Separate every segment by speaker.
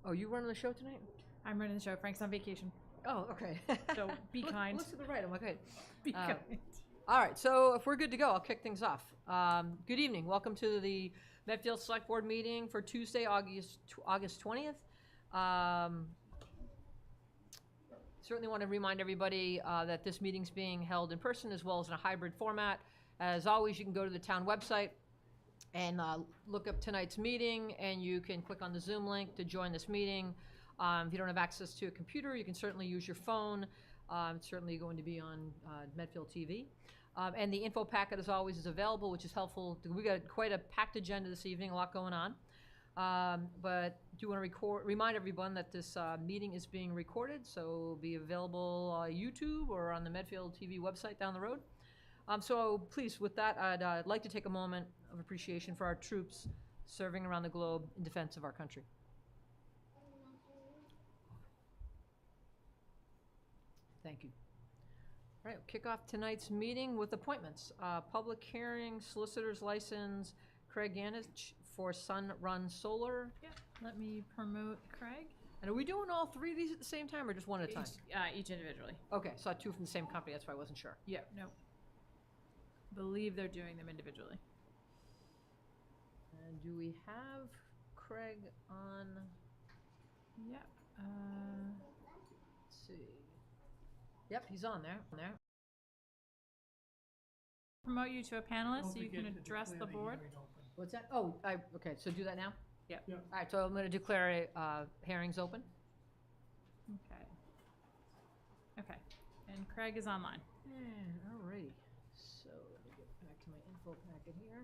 Speaker 1: Oh, you running the show tonight?
Speaker 2: I'm running the show. Frank's on vacation.
Speaker 1: Oh, okay.
Speaker 2: So be kind.
Speaker 1: Listen to the right. I'm okay.
Speaker 2: Be kind.
Speaker 1: All right, so if we're good to go, I'll kick things off. Good evening. Welcome to the Medfield Select Board meeting for Tuesday, August 20th. Certainly want to remind everybody that this meeting's being held in person as well as in a hybrid format. As always, you can go to the town website and look up tonight's meeting, and you can click on the Zoom link to join this meeting. If you don't have access to a computer, you can certainly use your phone. It's certainly going to be on Medfield TV. And the info packet, as always, is available, which is helpful. We got quite a packed agenda this evening, a lot going on. But I do want to remind everyone that this meeting is being recorded, so it'll be available on YouTube or on the Medfield TV website down the road. So please, with that, I'd like to take a moment of appreciation for our troops serving around the globe in defense of our country. Thank you. All right, we'll kick off tonight's meeting with appointments. Public hearing, solicitor's license, Craig Yanich for Sun Run Solar.
Speaker 2: Yeah, let me promote Craig.
Speaker 1: And are we doing all three of these at the same time or just one at a time?
Speaker 2: Each individually.
Speaker 1: Okay, so two from the same company, that's why I wasn't sure.
Speaker 2: Yeah, no. Believe they're doing them individually.
Speaker 1: And do we have Craig on?
Speaker 2: Yep.
Speaker 1: Let's see. Yep, he's on there.
Speaker 2: Promote you to a panelist so you can address the board.
Speaker 1: What's that? Oh, okay, so do that now?
Speaker 2: Yep.
Speaker 1: All right, so I'm going to declare hearings open.
Speaker 2: Okay. Okay. And Craig is online.
Speaker 1: Yeah, all righty. So let me get back to my info packet here.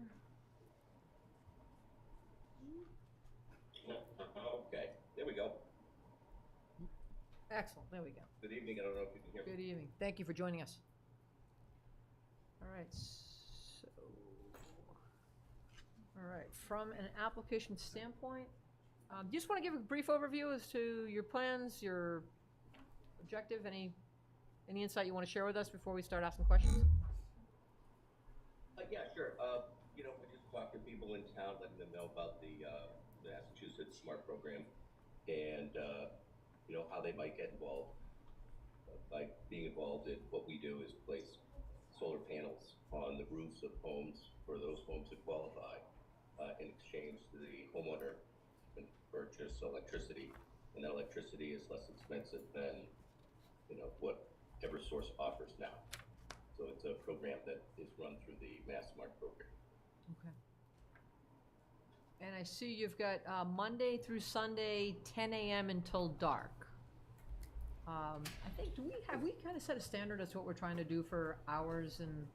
Speaker 3: Okay, there we go.
Speaker 1: Excellent, there we go.
Speaker 3: Good evening, I don't know if you can hear me.
Speaker 1: Good evening. Thank you for joining us. All right, so, all right, from an application standpoint, do you just want to give a brief overview as to your plans, your objective, any insight you want to share with us before we start asking questions?
Speaker 3: Yeah, sure. You know, I just talked to people in town, letting them know about the Massachusetts SMART program and, you know, how they might get involved. By being involved in what we do is place solar panels on the roofs of homes for those homes that qualify. In exchange, the homeowner can purchase electricity, and that electricity is less expensive than, you know, what Eversource offers now. So it's a program that is run through the Mass Smart program.
Speaker 1: Okay. And I see you've got Monday through Sunday, 10 a.m. until dark. I think, have we kind of set a standard as to what we're trying to do for hours and?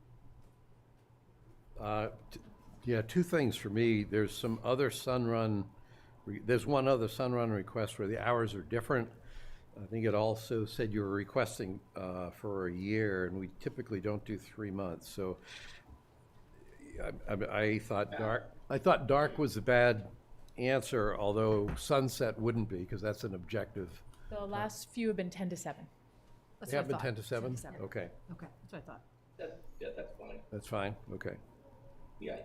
Speaker 4: Yeah, two things for me. There's some other Sunrun, there's one other Sunrun request where the hours are different. I think it also said you were requesting for a year, and we typically don't do 3 months. So I thought dark was a bad answer, although sunset wouldn't be, because that's an objective.
Speaker 2: The last few have been 10 to 7.
Speaker 1: That's
Speaker 4: They
Speaker 1: what I
Speaker 4: have been
Speaker 1: thought.
Speaker 4: 10 to 7?
Speaker 2: 10 to 7.
Speaker 4: Okay,
Speaker 1: Okay, that's what I thought.
Speaker 3: Yeah, that's fine.
Speaker 4: that's fine, okay.
Speaker 3: Yeah.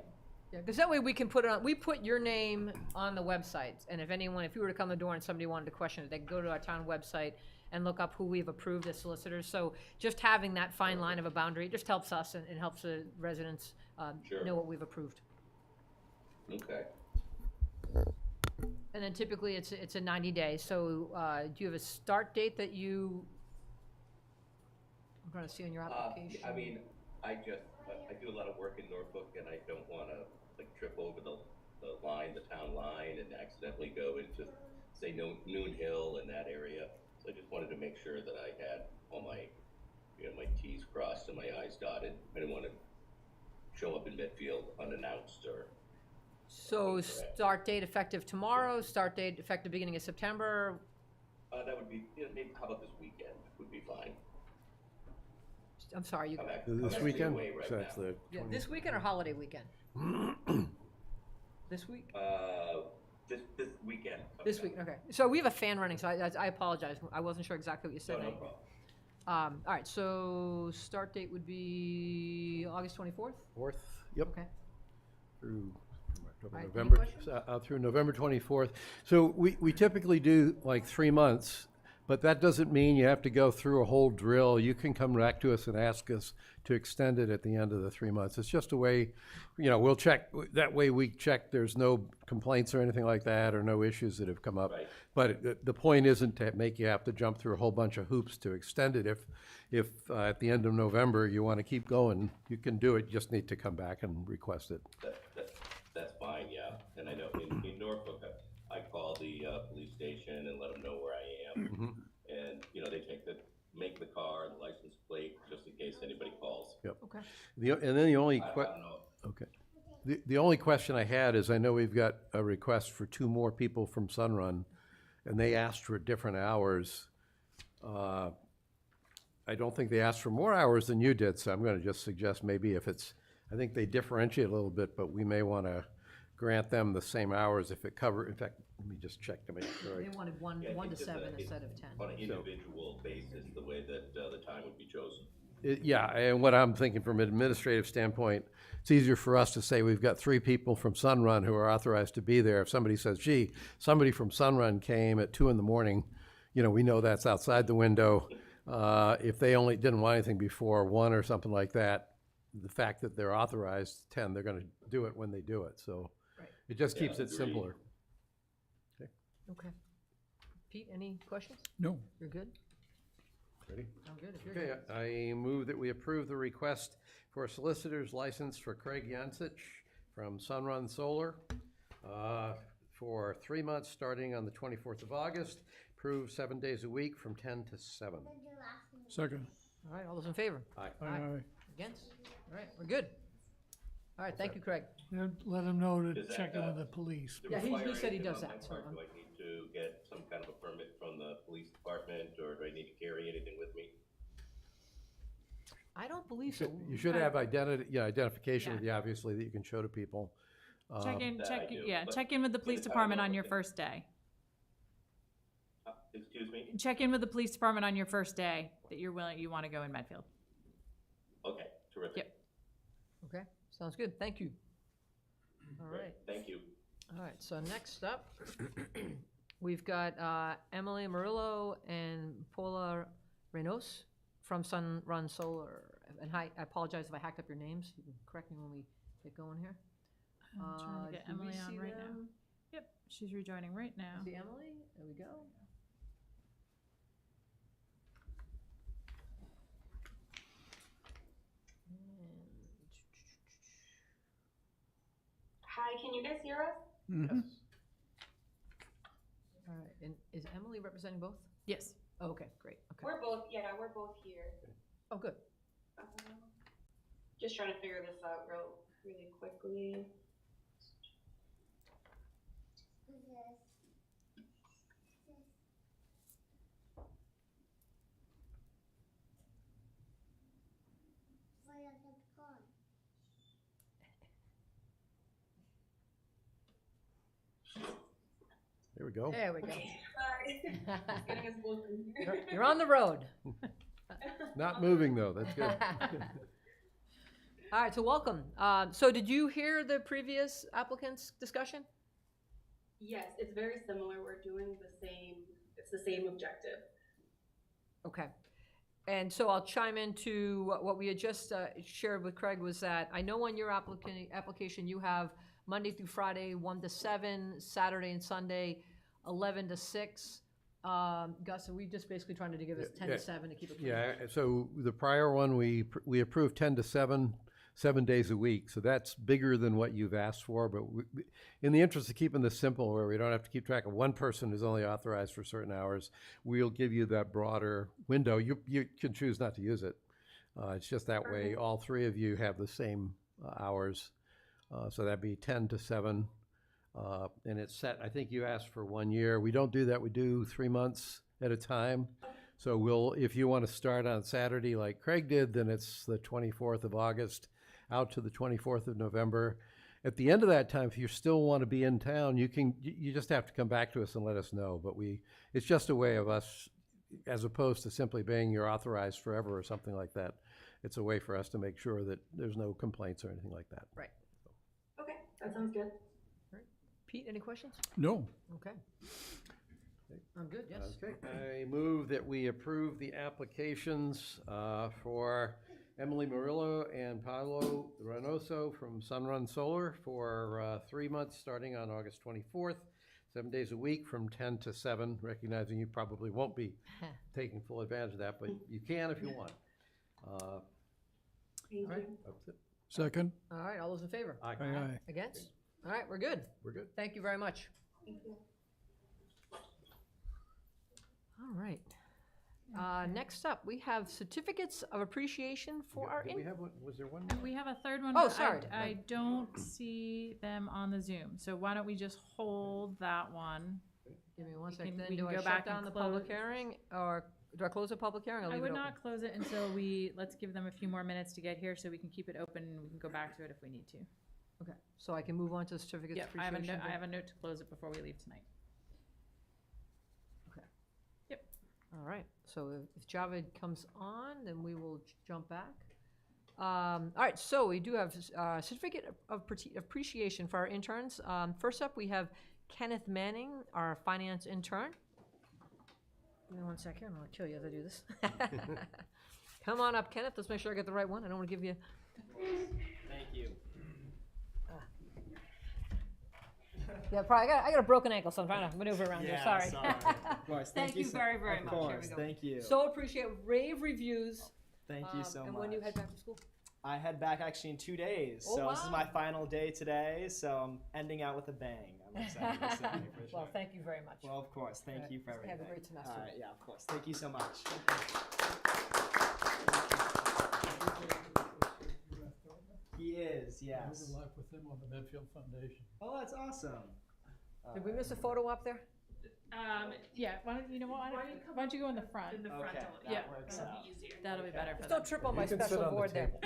Speaker 1: Yeah, because that way we can put it on, we put your name on the website, and if you were to come to the door and somebody wanted to question it, they can go to our town website and look up who we've approved as solicitors. So just having that fine line of a boundary, it just helps us and helps the residents
Speaker 3: Sure.
Speaker 1: know what we've approved.
Speaker 3: Okay.
Speaker 1: And then typically it's a 90 days, so do you have a start date that I'm gonna see on your application?
Speaker 3: I mean, I do a lot of work in Norfolk, and I don't want to like trip over the town line, and accidentally go into, say, Noon Hill and that area. So I just wanted to make sure that I had all my, you know, my T's crossed and my I's dotted. I didn't want to show up in Medfield unannounced or.
Speaker 1: So start date effective tomorrow, start date effective beginning of September?
Speaker 3: That would be, you know, maybe, how about this weekend would be fine.
Speaker 1: I'm sorry, you,
Speaker 3: I'm
Speaker 4: This
Speaker 3: actually
Speaker 4: weekend?
Speaker 3: away right
Speaker 4: So that's
Speaker 3: now.
Speaker 4: the
Speaker 1: yeah,
Speaker 4: 20th.
Speaker 1: this weekend or holiday weekend? This week?
Speaker 3: This weekend.
Speaker 1: This week, okay. So we have a fan running, so I apologize. I wasn't sure exactly what you said.
Speaker 3: No problem.
Speaker 1: All right, so start date would be August 24th?
Speaker 4: 4th, yep,
Speaker 1: Okay.
Speaker 4: through
Speaker 1: All right, any
Speaker 4: November,
Speaker 1: questions?
Speaker 4: through November 24th. So we typically do like 3 months, but that doesn't mean you have to go through a whole drill. You can come back to us and ask us to extend it at the end of the 3 months. It's just a way, we'll check, that way we check there's no complaints or anything like that, or no issues that have come up.
Speaker 3: Right.
Speaker 4: But the point isn't to make you have to jump through a whole bunch of hoops to extend it. If at the end of November you want to keep going, you can do it, you just need to come back and request it.
Speaker 3: That's fine, yeah. And I know in Norfolk, I call the police station and let them know where I am. And, they make the car, the license plate, just in case anybody calls.
Speaker 4: Yep.
Speaker 1: Okay.
Speaker 4: And then the only
Speaker 3: I don't know.
Speaker 4: okay. The only question I had is, I know we've got a request for 2 more people from Sunrun, and they asked for different hours. I don't think they asked for more hours than you did, so I'm going to just suggest maybe if it's, I think they differentiate a little bit, but we may want to grant them the same hours if it cover, in fact, let me just check to make sure.
Speaker 1: They wanted one
Speaker 3: Yeah,
Speaker 1: to
Speaker 3: it's
Speaker 1: 7 instead of 10.
Speaker 3: On an individual basis, the way that the time would be chosen.
Speaker 4: Yeah, and what I'm thinking from an administrative standpoint, it's easier for us to say we've got 3 people from Sunrun who are authorized to be there. If somebody says, gee, somebody from Sunrun came at 2 in the morning, we know that's outside the window. If they only didn't want anything before 1 or something like that, the fact that they're authorized 10, they're gonna do it when they do it, so.
Speaker 1: Right.
Speaker 4: It just keeps it
Speaker 3: agreed.
Speaker 4: simpler.
Speaker 1: Okay. Pete, any questions?
Speaker 5: No.
Speaker 1: You're good?
Speaker 4: Ready?
Speaker 1: I'm good, if you're
Speaker 4: Okay,
Speaker 1: good.
Speaker 4: I move that we approve the request for a solicitor's license for Craig Yancich from Sunrun Solar for 3 months, starting on the 24th of August, approved 7 days a week from 10 to 7.
Speaker 5: Second.
Speaker 1: All right, all those in favor?
Speaker 4: Aye.
Speaker 1: Aye. Against? All right, we're good. All right, thank you, Craig.
Speaker 5: Let them know to
Speaker 3: Does that,
Speaker 5: check in with the police.
Speaker 3: to
Speaker 1: Yeah, he
Speaker 3: require
Speaker 1: said he
Speaker 3: anything
Speaker 1: does
Speaker 3: on my
Speaker 1: that, so
Speaker 3: part?
Speaker 1: I'm-
Speaker 3: Do I need to get some kind of a permit from the police department, or do I need to carry anything with me?
Speaker 1: I don't believe so.
Speaker 4: You should have identification
Speaker 2: Yeah.
Speaker 4: with you, obviously, that you can show to people.
Speaker 3: That I do, but
Speaker 2: check in with the police
Speaker 3: it's how
Speaker 2: department
Speaker 3: I
Speaker 2: on your
Speaker 3: look at-
Speaker 2: first day.
Speaker 3: Excuse me?
Speaker 2: Check in with the police department on your first day that you want to go in Medfield.
Speaker 3: Okay, terrific.
Speaker 2: Yep.
Speaker 1: Okay, sounds good, thank you. All
Speaker 3: Great,
Speaker 1: right,
Speaker 3: thank you.
Speaker 1: all right, so next up, we've got Emily Murillo and Paula Reynos from Sunrun Solar. And hi, I apologize if I hacked up your names, you can correct me when we get going here.
Speaker 2: I'm trying to get
Speaker 1: Do we
Speaker 2: Emily on
Speaker 1: see
Speaker 2: right now.
Speaker 1: them?
Speaker 2: Yep, she's rejoining right now.
Speaker 1: See Emily, there we go.
Speaker 6: Hi, can you guys hear us?
Speaker 5: Mhm.
Speaker 1: All right, and is Emily representing both?
Speaker 2: Yes.
Speaker 1: Oh, okay, great, okay.
Speaker 6: We're both here.
Speaker 1: Oh, good.
Speaker 6: Um, just trying to figure this out really quickly.
Speaker 4: There we go.
Speaker 1: There we go.
Speaker 6: Okay, sorry. Getting us both in here.
Speaker 1: You're on the road.
Speaker 4: Not moving, though, that's good.
Speaker 1: All right, so welcome. So did you hear the previous applicant's discussion?
Speaker 6: Yes, it's very similar. We're doing it's the same objective.
Speaker 1: Okay. And so I'll chime into what we had just shared with Craig was that I know on your application you have Monday through Friday, 1 to 7, Saturday and Sunday, 11 to 6. Gus, are we just basically trying to give us 10 to 7 to keep it clean?
Speaker 4: Yeah, so the prior one, we approved 10 to 7, 7 days a week. So that's bigger than what you've asked for. But in the interest of keeping this simple, where we don't have to keep track of one person who's only authorized for certain hours, we'll give you that broader window. You can choose not to use it. It's just that way all 3 of you have the same hours. So that'd be 10 to 7. And it's set, I think you asked for 1 year. We don't do that. We do 3 months at a time. So if you want to start on Saturday like Craig did, then it's the 24th of August out to the 24th of November. At the end of that time, if you still want to be in town, you just have to come back to us and let us know. But it's just a way of us, as opposed to simply being you're authorized forever or something like that. It's a way for us to make sure that there's no complaints or anything like that.
Speaker 1: Right.
Speaker 6: Okay, that sounds good.
Speaker 1: Pete, any questions?
Speaker 5: No.
Speaker 1: Okay. I'm good, yes.
Speaker 4: Okay, I move that we approve the applications for Emily Murillo and Paolo Reynoso from Sunrun Solar for 3 months starting on August 24th, 7 days a week from 10 to 7, recognizing you probably won't be taking full advantage of that, but you can if you want.
Speaker 6: Thank you.
Speaker 4: That's it.
Speaker 5: Second.
Speaker 1: All right, all those in favor?
Speaker 4: Aye.
Speaker 5: Aye, aye.
Speaker 1: Against? All right, we're good.
Speaker 4: We're good.
Speaker 1: Thank you very much.
Speaker 6: Thank you.
Speaker 1: All right. Next up, we have certificates of appreciation for our,
Speaker 4: Did we have one, was there one?
Speaker 2: We have a third one.
Speaker 1: Oh,
Speaker 2: but
Speaker 1: sorry.
Speaker 2: I don't see them on the Zoom, so why don't we just hold that one?
Speaker 1: give me one
Speaker 2: we
Speaker 1: second.
Speaker 2: can-
Speaker 1: Then
Speaker 2: we
Speaker 1: do
Speaker 2: can
Speaker 1: I
Speaker 2: go
Speaker 1: shut
Speaker 2: back and
Speaker 1: down the public
Speaker 2: close-
Speaker 1: hearing, or do I close the public hearing or
Speaker 2: I
Speaker 1: leave it
Speaker 2: would
Speaker 1: open?
Speaker 2: not close it until let's give them a few more minutes to get here so we can keep it open and we can go back to it if we need to.
Speaker 1: Okay, so I can move on to certificates
Speaker 2: Yeah,
Speaker 1: of
Speaker 2: I have a
Speaker 1: appreciation.
Speaker 2: note, I have a note to close it before we leave tonight.
Speaker 1: All right, so if Javed comes on, then we will jump back. All right, so we do have certificate of appreciation for our interns. First up, we have Kenneth Manning, our finance intern. Give me one second, I'm gonna kill you as I do this. Come on up, Kenneth, let's make sure I get the right one. I don't wanna give you.
Speaker 7: Thank you.
Speaker 1: Yeah, probably, I got a broken ankle, so I'm trying to maneuver around here, sorry.
Speaker 7: Of course.
Speaker 1: Thank you very, very
Speaker 7: of
Speaker 1: much. Here we
Speaker 7: course.
Speaker 1: go.
Speaker 7: Thank you.
Speaker 1: So appreciate rave reviews.
Speaker 7: Thank you so
Speaker 1: And
Speaker 7: much.
Speaker 1: when do you head back to school?
Speaker 7: I head back actually in 2 days.
Speaker 1: Oh,
Speaker 7: So this is
Speaker 1: wow.
Speaker 7: my final day today. So I'm ending out with a bang. I'm excited to say for sure.
Speaker 1: Well, thank you very much.
Speaker 7: Well, of course. Thank
Speaker 1: Alright,
Speaker 7: you for everything.
Speaker 1: have a great semester.
Speaker 7: All right. Yeah, of course. Thank you so much. He is, yes.
Speaker 5: Life with him on the Medfield Foundation.
Speaker 7: Oh, that's awesome.
Speaker 1: Did we miss a photo up there?
Speaker 2: Yeah, why don't you go in the front?
Speaker 7: Okay, that
Speaker 2: Yeah.
Speaker 7: works out.
Speaker 2: That'll be better for
Speaker 1: Just
Speaker 2: them.
Speaker 1: don't trip on my
Speaker 4: can sit
Speaker 1: special
Speaker 4: on the
Speaker 1: board there.
Speaker 4: table.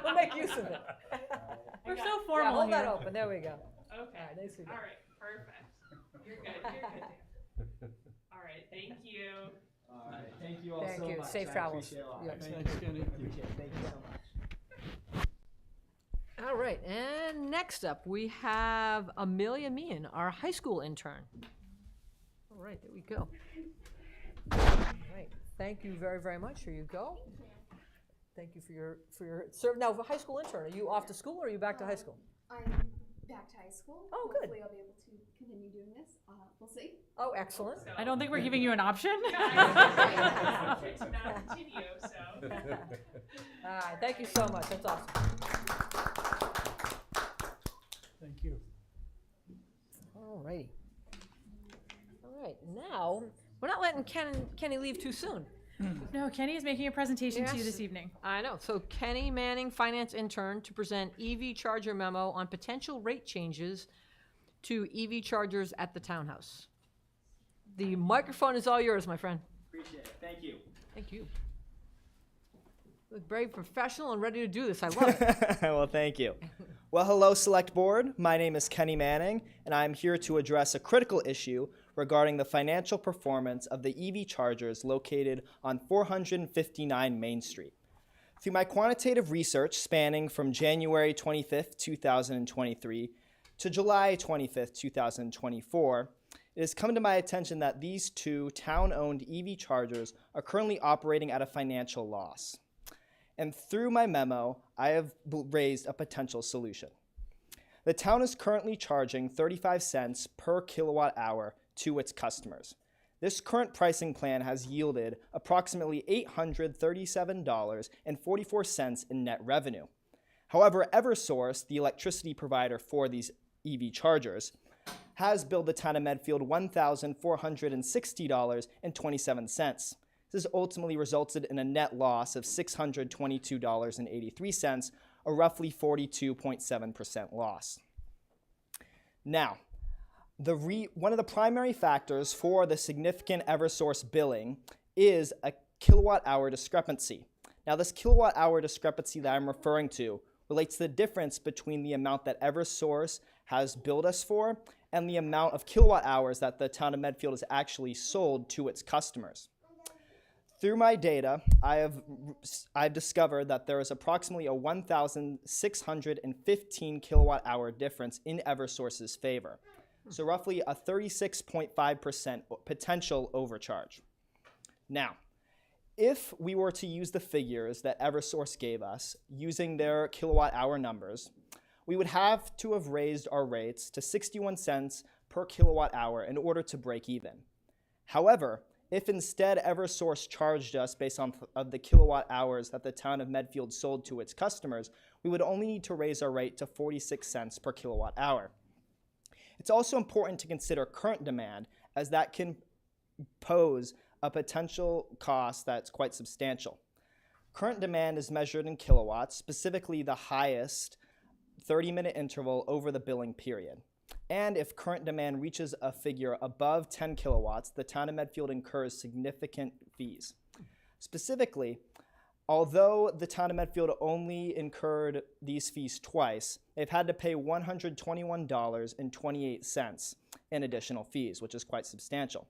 Speaker 1: We'll make use of it.
Speaker 2: We're so
Speaker 1: Yeah,
Speaker 2: formal
Speaker 1: hold that
Speaker 2: here.
Speaker 1: open, there we go.
Speaker 8: Okay.
Speaker 1: All right, nice to meet you.
Speaker 8: All right. Perfect. You're good. You're good. All right. Thank you.
Speaker 7: All right. Thank you all
Speaker 1: Thank
Speaker 7: so
Speaker 1: you.
Speaker 7: much.
Speaker 1: Safe
Speaker 7: I
Speaker 1: travels.
Speaker 7: appreciate it a lot.
Speaker 1: Yeah.
Speaker 5: Thanks, Kenny.
Speaker 7: Appreciate it. Thank you so much.
Speaker 1: All right, and next up, we have Amelia Meehan, our high school intern. All right, there we go. All right, thank you very, very much. Here you go. Thank you for your serve. Now, for high school intern, are you off to school or are you back to high school?
Speaker 9: I'm back to high school.
Speaker 1: Oh, good.
Speaker 9: Hopefully I'll be able to continue doing this. We'll see.
Speaker 1: Oh, excellent.
Speaker 2: I don't think we're giving you an option.
Speaker 8: To not continue. So.
Speaker 1: All right, thank you so much. That's awesome.
Speaker 5: Thank you.
Speaker 1: All righty. All right, now, we're not letting Kenny leave too soon.
Speaker 2: No, Kenny is making a presentation to you
Speaker 1: Yes.
Speaker 2: this evening.
Speaker 1: I know. So Kenny Manning, finance intern, to present EV charger memo on potential rate changes to EV chargers at the townhouse. The microphone is all yours, my friend.
Speaker 7: Appreciate it. Thank you.
Speaker 1: Thank you. Look very professional and ready to do this. I love it.
Speaker 7: Well, thank you. Well, hello, Select Board. My name is Kenny Manning, and I'm here to address a critical issue regarding the financial performance of the EV chargers located on 459 Main Street. Through my quantitative research spanning from January 25th, 2023 to July 25th, 2024, it has come to my attention that these two town-owned EV chargers are currently operating at a financial loss. And through my memo, I have raised a potential solution. The town is currently charging 35 cents per kilowatt hour to its customers. This current pricing plan has yielded approximately $837.44 in net revenue. However, Eversource, the electricity provider for these EV chargers, has billed the town of Medfield $1,460.27. This has ultimately resulted in a net loss of $622.83, a roughly 42.7% loss. Now, one of the primary factors for the significant Eversource billing is a kilowatt hour discrepancy. Now, this kilowatt hour discrepancy that I'm referring to relates to the difference between the amount that Eversource has billed us for and the amount of kilowatt hours that the town of Medfield has actually sold to its customers. Through my data, I've discovered that there is approximately a 1,615 kilowatt hour difference in Eversource's favor. So roughly a 36.5% potential overcharge. Now, if we were to use the figures that Eversource gave us using their kilowatt hour numbers, we would have to have raised our rates to 61 cents per kilowatt hour in order to break even. However, if instead Eversource charged us based on of the kilowatt hours that the town of Medfield sold to its customers, we would only need to raise our rate to 46 cents per kilowatt hour. It's also important to consider current demand, as that can pose a potential cost that's quite substantial. Current demand is measured in kilowatts, specifically the highest 30-minute interval over the billing period. And if current demand reaches a figure above 10 kilowatts, the town of Medfield incurs significant fees. Specifically, although the town of Medfield only incurred these fees twice, they've had to pay $121.28 in additional fees, which is quite substantial.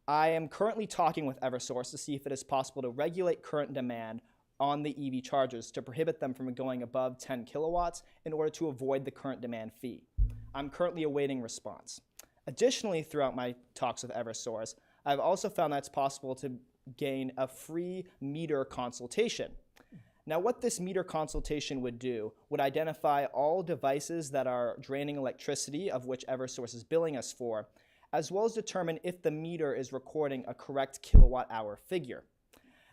Speaker 7: I am currently talking with Eversource to see if it is possible to regulate current demand on the EV chargers to prohibit them from going above 10 kilowatts in order to avoid the current demand fee. I'm currently awaiting response. Additionally, throughout my talks with Eversource, I've also found that it's possible to gain a free meter consultation. Now, what this meter consultation would do would identify all devices that are draining electricity, of which Eversource is billing us for, as well as determine if the meter is recording a correct kilowatt hour figure.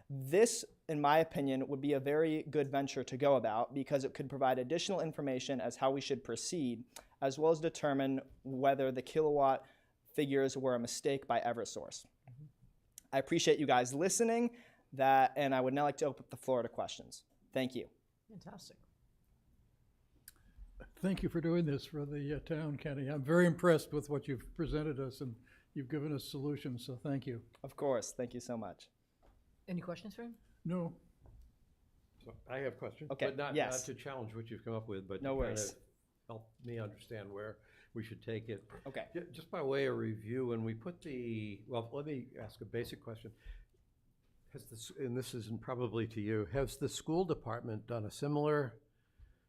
Speaker 7: This, in my opinion, would be a very good venture to go about because it could provide additional information as how we should proceed, as well as determine whether the kilowatt figures were a mistake by Eversource. I appreciate you guys listening, and I would now like to open up the floor to questions. Thank you.
Speaker 1: Fantastic.
Speaker 5: Thank you for doing this for the town, Kenny. I'm very impressed with what you've presented us, and you've given us solutions, so thank you.
Speaker 7: Of course. Thank you so much.
Speaker 1: Any questions for him?
Speaker 5: No,
Speaker 4: So I have questions,
Speaker 7: Okay,
Speaker 4: but not
Speaker 7: yes.
Speaker 4: to challenge what you've come up with, but
Speaker 7: No
Speaker 4: to kind
Speaker 7: worries.
Speaker 4: of help me understand where we should take it.
Speaker 7: Okay.
Speaker 4: Just by way of review, when we put well, let me ask a basic question. And this isn't probably to you, has the school department done a similar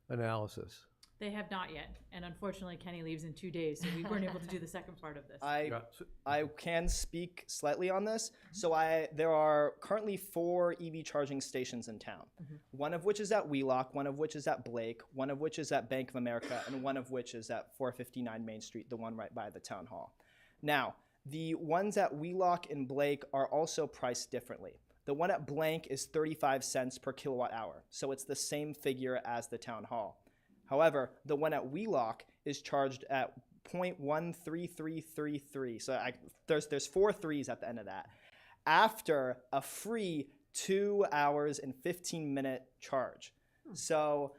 Speaker 4: analysis?
Speaker 2: They have not yet, and unfortunately Kenny leaves in 2 days, so we weren't able to do the second part of this.
Speaker 4: Yeah, so-
Speaker 7: I can speak slightly on this. So there are currently 4 EV charging stations in town, one of which is at Wheelock, one of which is at Blake, one of which is at Bank of America, and one of which is at 459 Main Street, the one right by the town hall. Now, the ones at Wheelock and Blake are also priced differently. The one at Blank is 35 cents per kilowatt hour, so it's the same figure as the town hall. However, the one at Wheelock is charged at 0.13333. So there's 4 threes at the end of that. After a free 2 hours and 15-minute charge. So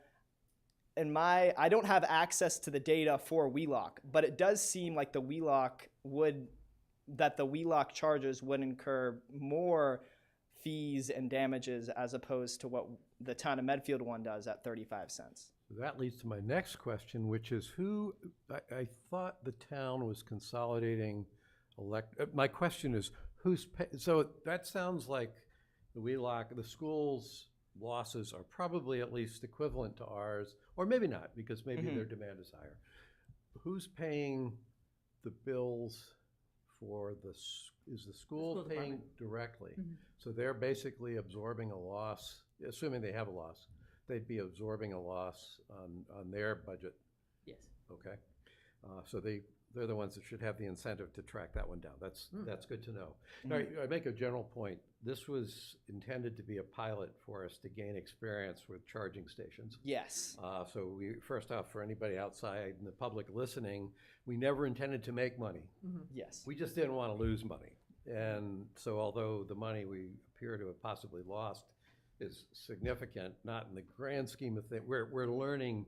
Speaker 7: I don't have access to the data for Wheelock, but it does seem like the Wheelock chargers would incur more fees and damages as opposed to what the town of Medfield one does at 35 cents.
Speaker 4: That leads to my next question, which is I thought the town was consolidating my question is so that sounds like the school's losses are probably at least equivalent to ours, or maybe not, because maybe their demand is higher. Who's paying the bills for is the school paying directly? So they're basically absorbing a loss, assuming they have a loss. They'd be absorbing a loss on their budget.
Speaker 2: Yes.
Speaker 4: Okay. So they're the ones that should have the incentive to track that one down. That's good to know. Now, I make a general point. This was intended to be a pilot for us to gain experience with charging stations.
Speaker 7: Yes.
Speaker 4: So first off, for anybody outside in the public listening, we never intended to make money.
Speaker 7: Yes.
Speaker 4: We just didn't want to lose money. And so although the money we appear to have possibly lost is significant, not in the grand scheme of things, we're learning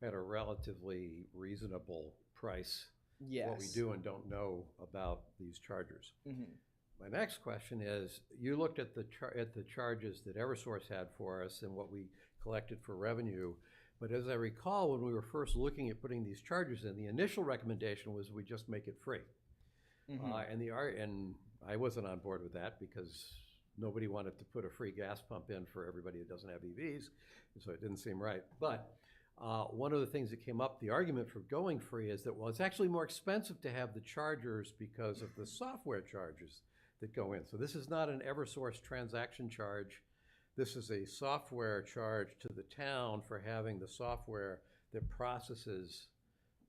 Speaker 4: at a relatively reasonable price what we do and don't know about these chargers. My next question is, you looked at the charges that Eversource had for us and what we collected for revenue, but as I recall, when we were first looking at putting these charges in, the initial recommendation was we just make it free. And I wasn't on board with that because nobody wanted to put a free gas pump in for everybody that doesn't have EVs, so it didn't seem right. But one of the things that came up, the argument for going free is that, well, it's actually more expensive to have the chargers because of the software charges that go in. So this is not an Eversource transaction charge. This is a software charge to the town for having the software that processes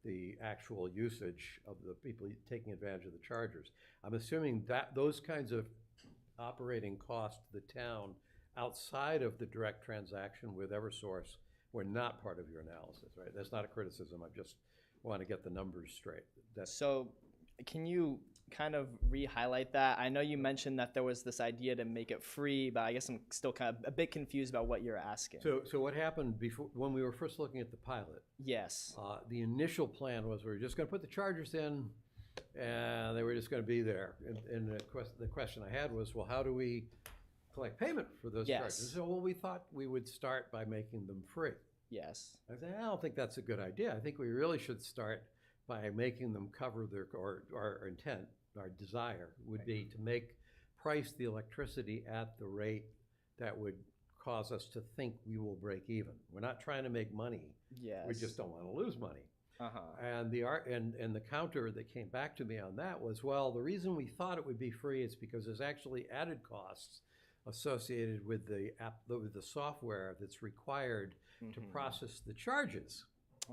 Speaker 4: the actual usage of the people taking advantage of the chargers. I'm assuming that those kinds of operating costs to the town outside of the direct transaction with Eversource were not part of your analysis, right? That's not a criticism. I just want to get the numbers straight.
Speaker 7: So can you kind of re-highlight that? I know you mentioned that there was this idea to make it free, but I guess I'm still kind of a bit confused about what you're asking.
Speaker 4: So what happened before, when we were first looking at the pilot?
Speaker 7: Yes.
Speaker 4: The initial plan was we were just going to put the chargers in, and they were just going to be there. And the question I had was, well, how do we collect payment for those chargers? So, well, we thought we would start by making them free.
Speaker 7: Yes.
Speaker 4: I said, I don't think that's a good idea. I think we really should start by making them cover their, or our intent, our desire would be to price the electricity at the rate that would cause us to think we will break even. We're not trying to make money.
Speaker 7: Yes.
Speaker 4: We just don't want to lose money.
Speaker 7: Uh-huh.
Speaker 4: And the counter that came back to me on that was, well, the reason we thought it would be free is because there's actually added costs associated with the software that's required to process the charges.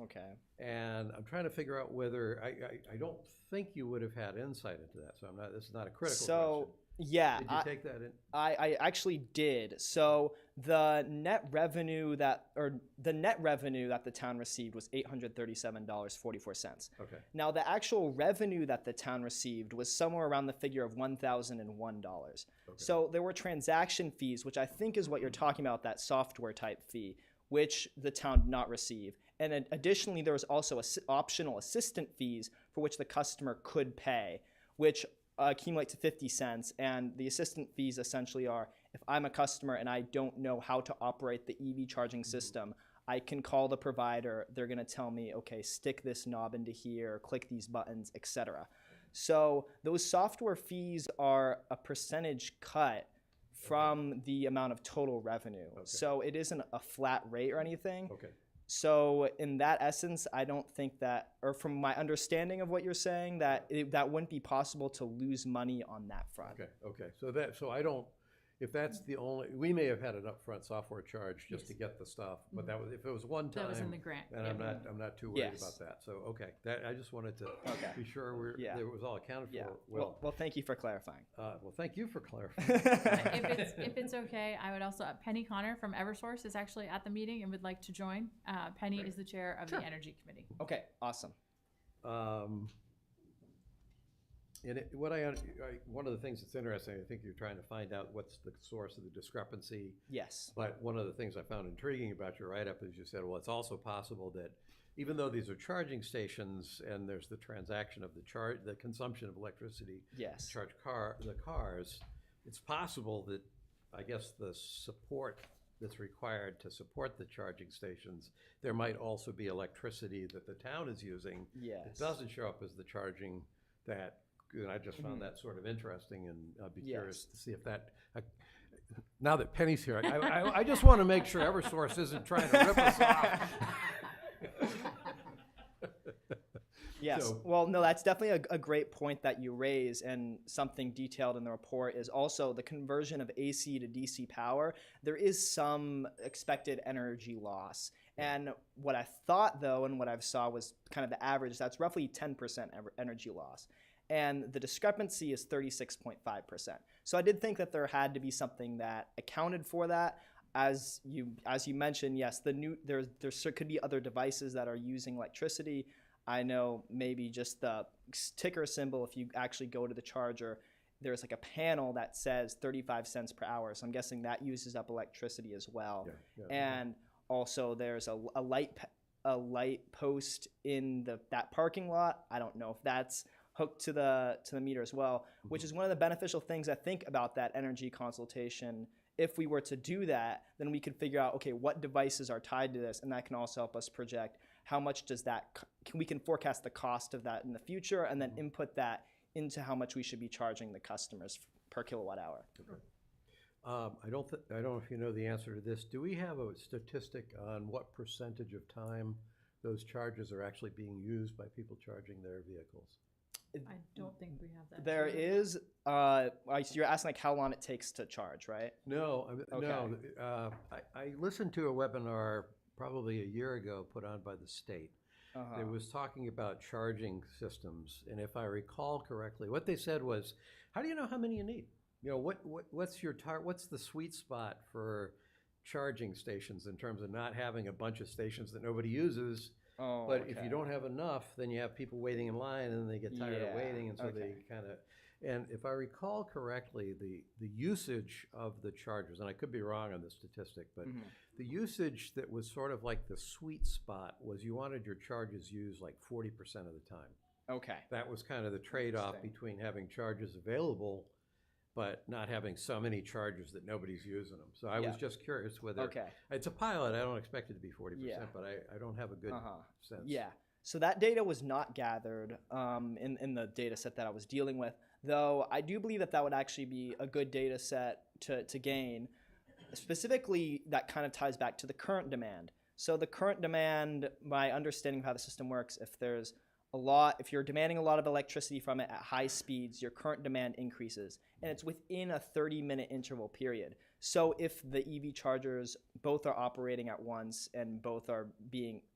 Speaker 7: Okay.
Speaker 4: And I'm trying to figure out whether I don't think you would have had insight into that. So this is not a critical question.
Speaker 7: Yeah,
Speaker 4: did you take that in?
Speaker 7: I actually did. So the net revenue that the town received was $837.44.
Speaker 4: Okay.
Speaker 7: Now the actual revenue that the town received was somewhere around the figure of $1,001. Okay. So there were transaction fees, which I think is what you're talking about, that software type fee, which the town did not receive. And additionally, there was also optional assistant fees for which the customer could pay, which accumulate to 50 cents. And the assistant fees essentially are, if I'm a customer and I don't know how to operate the EV charging system, I can call the provider. They're going to tell me, okay, stick this knob into here, click these buttons, etc. So those software fees are a percentage cut from the amount of total revenue. Okay. So it isn't a flat rate or anything. Okay. So in that essence, I don't think that, or from my understanding of what you're saying, that that wouldn't be possible to lose money on that front.
Speaker 4: Okay. So I don't. If that's the only, we may have had an upfront software charge just to get the stuff, but that was, if it was one time.
Speaker 2: That was in the grant.
Speaker 4: And I'm not too worried about that. So I just wanted to be sure it was all accounted for.
Speaker 7: Well, thank you for clarifying.
Speaker 4: Well, thank you for clarifying.
Speaker 2: If it's okay, I would also, Penny Connor from Eversource is actually at the meeting and would like to join. Penny is the chair of the Energy Committee.
Speaker 7: Okay, awesome.
Speaker 4: And one of the things that's interesting, I think you're trying to find out what's the source of the discrepancy.
Speaker 7: Yes.
Speaker 4: But one of the things I found intriguing about your write-up is you said, well, it's also possible that even though these are charging stations and there's the transaction of the consumption of electricity
Speaker 7: yes.
Speaker 4: to charge the cars, it's possible that, I guess, the support that's required to support the charging stations, there might also be electricity that the town is using that doesn't show up as the charging that. And I just found that sort of interesting, and I'd be curious to see if that. Now that Penny's here, I just want to make sure Eversource isn't trying to rip us off.
Speaker 7: Yes. So, well, no, that's definitely a great point that you raise, and something detailed in the report is also the conversion of AC to DC power. There is some expected energy loss. And what I thought, though, and what I saw was kind of the average, that's roughly 10% energy loss. And the discrepancy is 36.5%. So I did think that there had to be something that accounted for that. As you mentioned, yes, there could be other devices that are using electricity. I know maybe just the ticker symbol, if you actually go to the charger, there's like a panel that says 35 cents per hour. So I'm guessing that uses up electricity as well. And also there's a light post in that parking lot. I don't know if that's hooked to the meter as well, which is one of the beneficial things I think about that energy consultation. If we were to do that, then we could figure out, okay, what devices are tied to this, and that can also help us project how much does that, we can forecast the cost of that in the future, and then input that into how much we should be charging the customers per kilowatt hour.
Speaker 4: I don't know if you know the answer to this. Do we have a statistic on what percentage of time those charges are actually being used by people charging their vehicles?
Speaker 2: I don't think we have that.
Speaker 7: There is, you're asking like how long it takes to charge, right?
Speaker 4: No,
Speaker 7: Okay.
Speaker 4: no. I listened to a webinar probably a year ago put on by the state. It was talking about charging systems, and if I recall correctly, what they said was, "How do you know how many you need? You know, what's your what's the sweet spot for charging stations in terms of not having a bunch of stations that nobody uses?"
Speaker 7: Oh,
Speaker 4: But if
Speaker 7: okay.
Speaker 4: you don't have enough, then you have people waiting in line, and then they get tired of
Speaker 7: Yeah,
Speaker 4: waiting, and so
Speaker 7: okay.
Speaker 4: they kind of. And if I recall correctly, the usage of the chargers, and I could be wrong on the statistic, but the usage that was sort of like the sweet spot was you wanted your charges used like 40% of the time.
Speaker 7: Okay.
Speaker 4: That was kind of the trade-off
Speaker 7: Interesting.
Speaker 4: between having chargers available, but not having so many chargers that nobody's using them. So I was
Speaker 7: Yeah.
Speaker 4: just curious whether
Speaker 7: Okay.
Speaker 4: it's a pilot. I don't expect it to be 40%,
Speaker 7: Yeah.
Speaker 4: but I don't have a good sense.
Speaker 7: Yeah. So that data was not gathered in the data set that I was dealing with, though I do believe that that would actually be a good data set to gain. Specifically, that kind of ties back to the current demand. So the current demand, my understanding of how the system works, if you're demanding a lot of electricity from it at high speeds, your current demand increases, and it's within a 30-minute interval period. So if the EV chargers both are operating at once and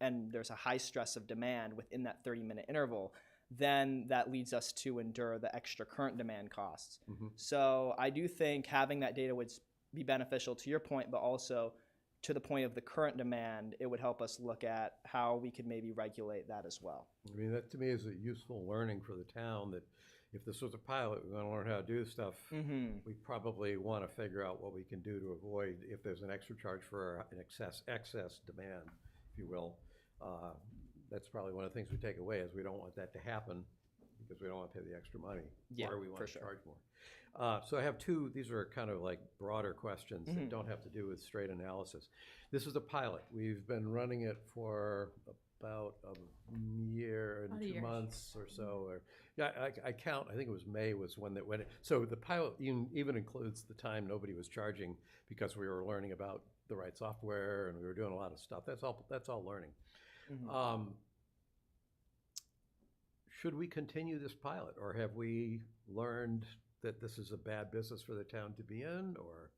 Speaker 7: and there's a high stress of demand within that 30-minute interval, then that leads us to endure the extra current demand costs. So I do think having that data would be beneficial to your point, but also to the point of the current demand, it would help us look at how we could maybe regulate that as well.
Speaker 4: I mean, that to me is a useful learning for the town, that if this was a pilot, we want to learn how to do stuff, we probably want to figure out what we can do to avoid if there's an extra charge for an excess demand, if you will. That's probably one of the things we take away, is we don't want that to happen because we don't want to pay the extra money, or we want
Speaker 7: for
Speaker 4: to
Speaker 7: sure.
Speaker 4: charge more. So I have two, these are kind of like broader questions that don't have to do with straight analysis. This is a pilot. We've been running it for about a year and
Speaker 2: About a
Speaker 4: 2
Speaker 2: year.
Speaker 4: months or so. Or yeah, I count, I think it was May was when it. So the pilot even includes the time nobody was charging because we were learning about the right software and we were doing a lot of stuff. That's all learning. Should we continue this pilot, or have we learned that this is a bad business for the town to be in, or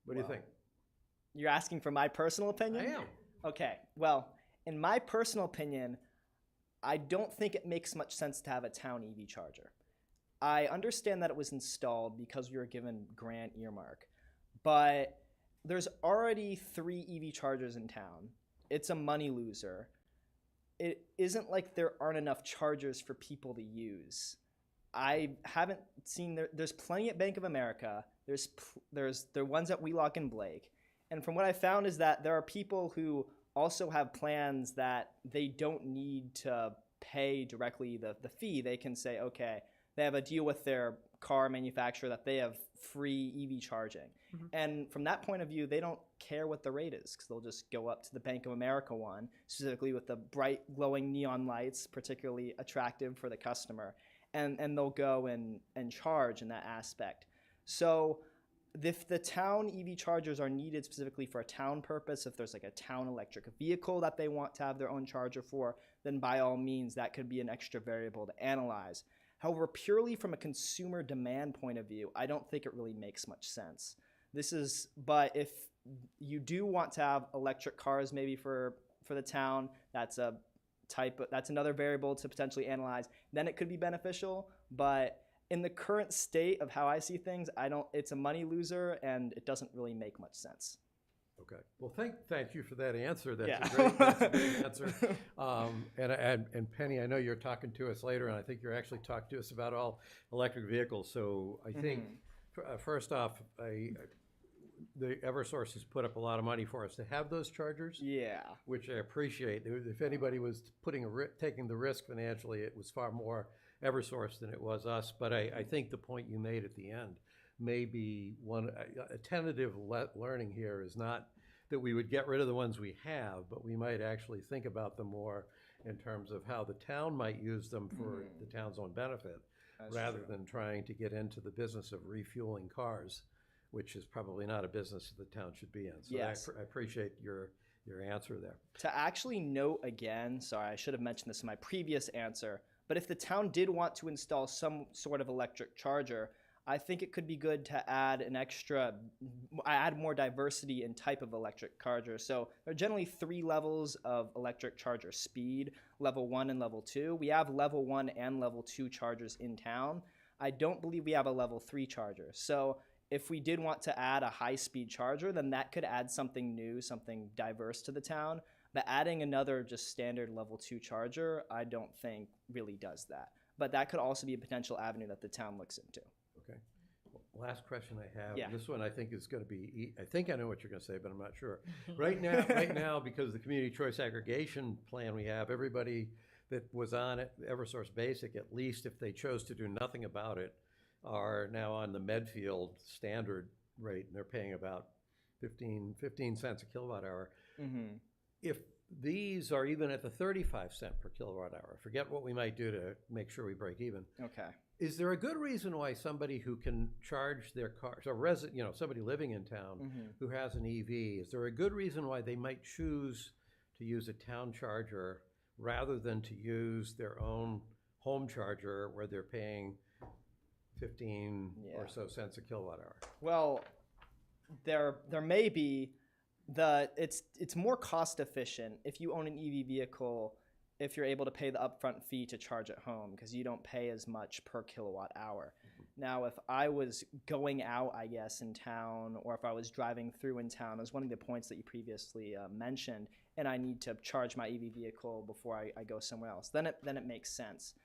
Speaker 4: what do you think?
Speaker 7: You're asking for my personal opinion?
Speaker 4: I am.
Speaker 7: Okay. Well, in my personal opinion, I don't think it makes much sense to have a town EV charger. I understand that it was installed because we were given grant earmark, but there's already 3 EV chargers in town. It's a money loser. It isn't like there aren't enough chargers for people to use. I haven't seen there's plenty at Bank of America. There are ones at Wheelock and Blake. And from what I found is that there are people who also have plans that they don't need to pay directly the fee. They can say, okay, they have a deal with their car manufacturer that they have free EV charging. And from that point of view, they don't care what the rate is because they'll just go up to the Bank of America one, specifically with the bright glowing neon lights, particularly attractive for the customer. And they'll go and charge in that aspect. So if the town EV chargers are needed specifically for a town purpose, if there's like a town electric vehicle that they want to have their own charger for, then by all means, that could be an extra variable to analyze. However, purely from a consumer demand point of view, I don't think it really makes much sense. But if you do want to have electric cars maybe for the town, that's another variable to potentially analyze. Then it could be beneficial, but in the current state of how I see things, it's a money loser and it doesn't really make much sense.
Speaker 4: Okay. Well, thank you for that answer. That's
Speaker 7: Yeah.
Speaker 4: that's a great answer. And Penny, I know you're talking to us later, and I think you're actually talking to us about all electric vehicles. So I think first off, the Eversource has put up a lot of money for us to have those chargers.
Speaker 7: Yeah.
Speaker 4: Which I appreciate. If anybody was taking the risk financially, it was far more Eversource than it was us. But I think the point you made at the end may be a tentative learning here is not that we would get rid of the ones we have, but we might actually think about them more in terms of how the town might use them for the town's own benefit, rather than trying to get into the business of refueling cars. which is probably not a business that the town should be in. So
Speaker 7: Yes.
Speaker 4: I appreciate your answer there.
Speaker 7: To actually note again, sorry, I should have mentioned this in my previous answer, but if the town did want to install some sort of electric charger, I think it could be good to add more diversity in type of electric charger. So there are generally 3 levels of electric charger speed, level 1 and level 2. We have level 1 and level 2 chargers in town. I don't believe we have a level 3 charger. So if we did want to add a high-speed charger, then that could add something new, something diverse to the town. But adding another just standard level 2 charger, I don't think really does that. But that could also be a potential avenue that the town looks into.
Speaker 4: Okay. Last question I have.
Speaker 7: Yeah.
Speaker 4: This one I think is going to be. I think I know what you're going to say, but I'm not sure. Right now, because the community choice aggregation plan we have, everybody that was on it, EverSource Basic, at least if they chose to do nothing about it, are now on the Medfield standard rate, and they're paying about 15 cents a kilowatt hour.
Speaker 7: Mm-hmm.
Speaker 4: If these are even at the 35 cent per kilowatt hour, forget what we might do to make sure we break even.
Speaker 7: Okay.
Speaker 4: Is there a good reason why somebody who can charge their car, so somebody living in town who has an EV, is there a good reason why they might choose to use a town charger rather than to use their own home charger where they're paying 15 or so cents a kilowatt hour?
Speaker 7: Well, there may be it's more cost efficient if you own an EV vehicle, if you're able to pay the upfront fee to charge at home, because you don't pay as much per kilowatt hour. Now, if I was going out, I guess, in town, or if I was driving through in town, as one of the points that you previously mentioned, and I need to charge my EV vehicle before I go somewhere else, then it makes sense.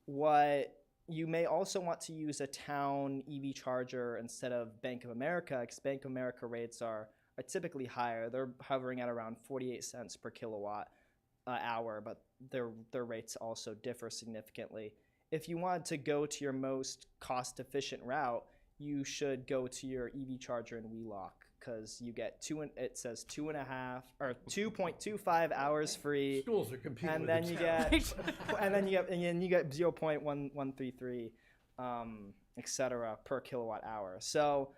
Speaker 7: What you may also want to use a town EV charger instead of Bank of America, because Bank of America rates are typically higher. They're hovering at around 48 cents per kilowatt hour, but their rates also differ significantly. If you want to go to your most cost-efficient route, you should go to your EV charger in Wheelock, because you get 2.25 hours free.
Speaker 4: Schools are competing
Speaker 7: and
Speaker 4: with
Speaker 7: then
Speaker 4: each
Speaker 7: you
Speaker 4: other.
Speaker 7: get and you get 0.1133 etc. per kilowatt hour. So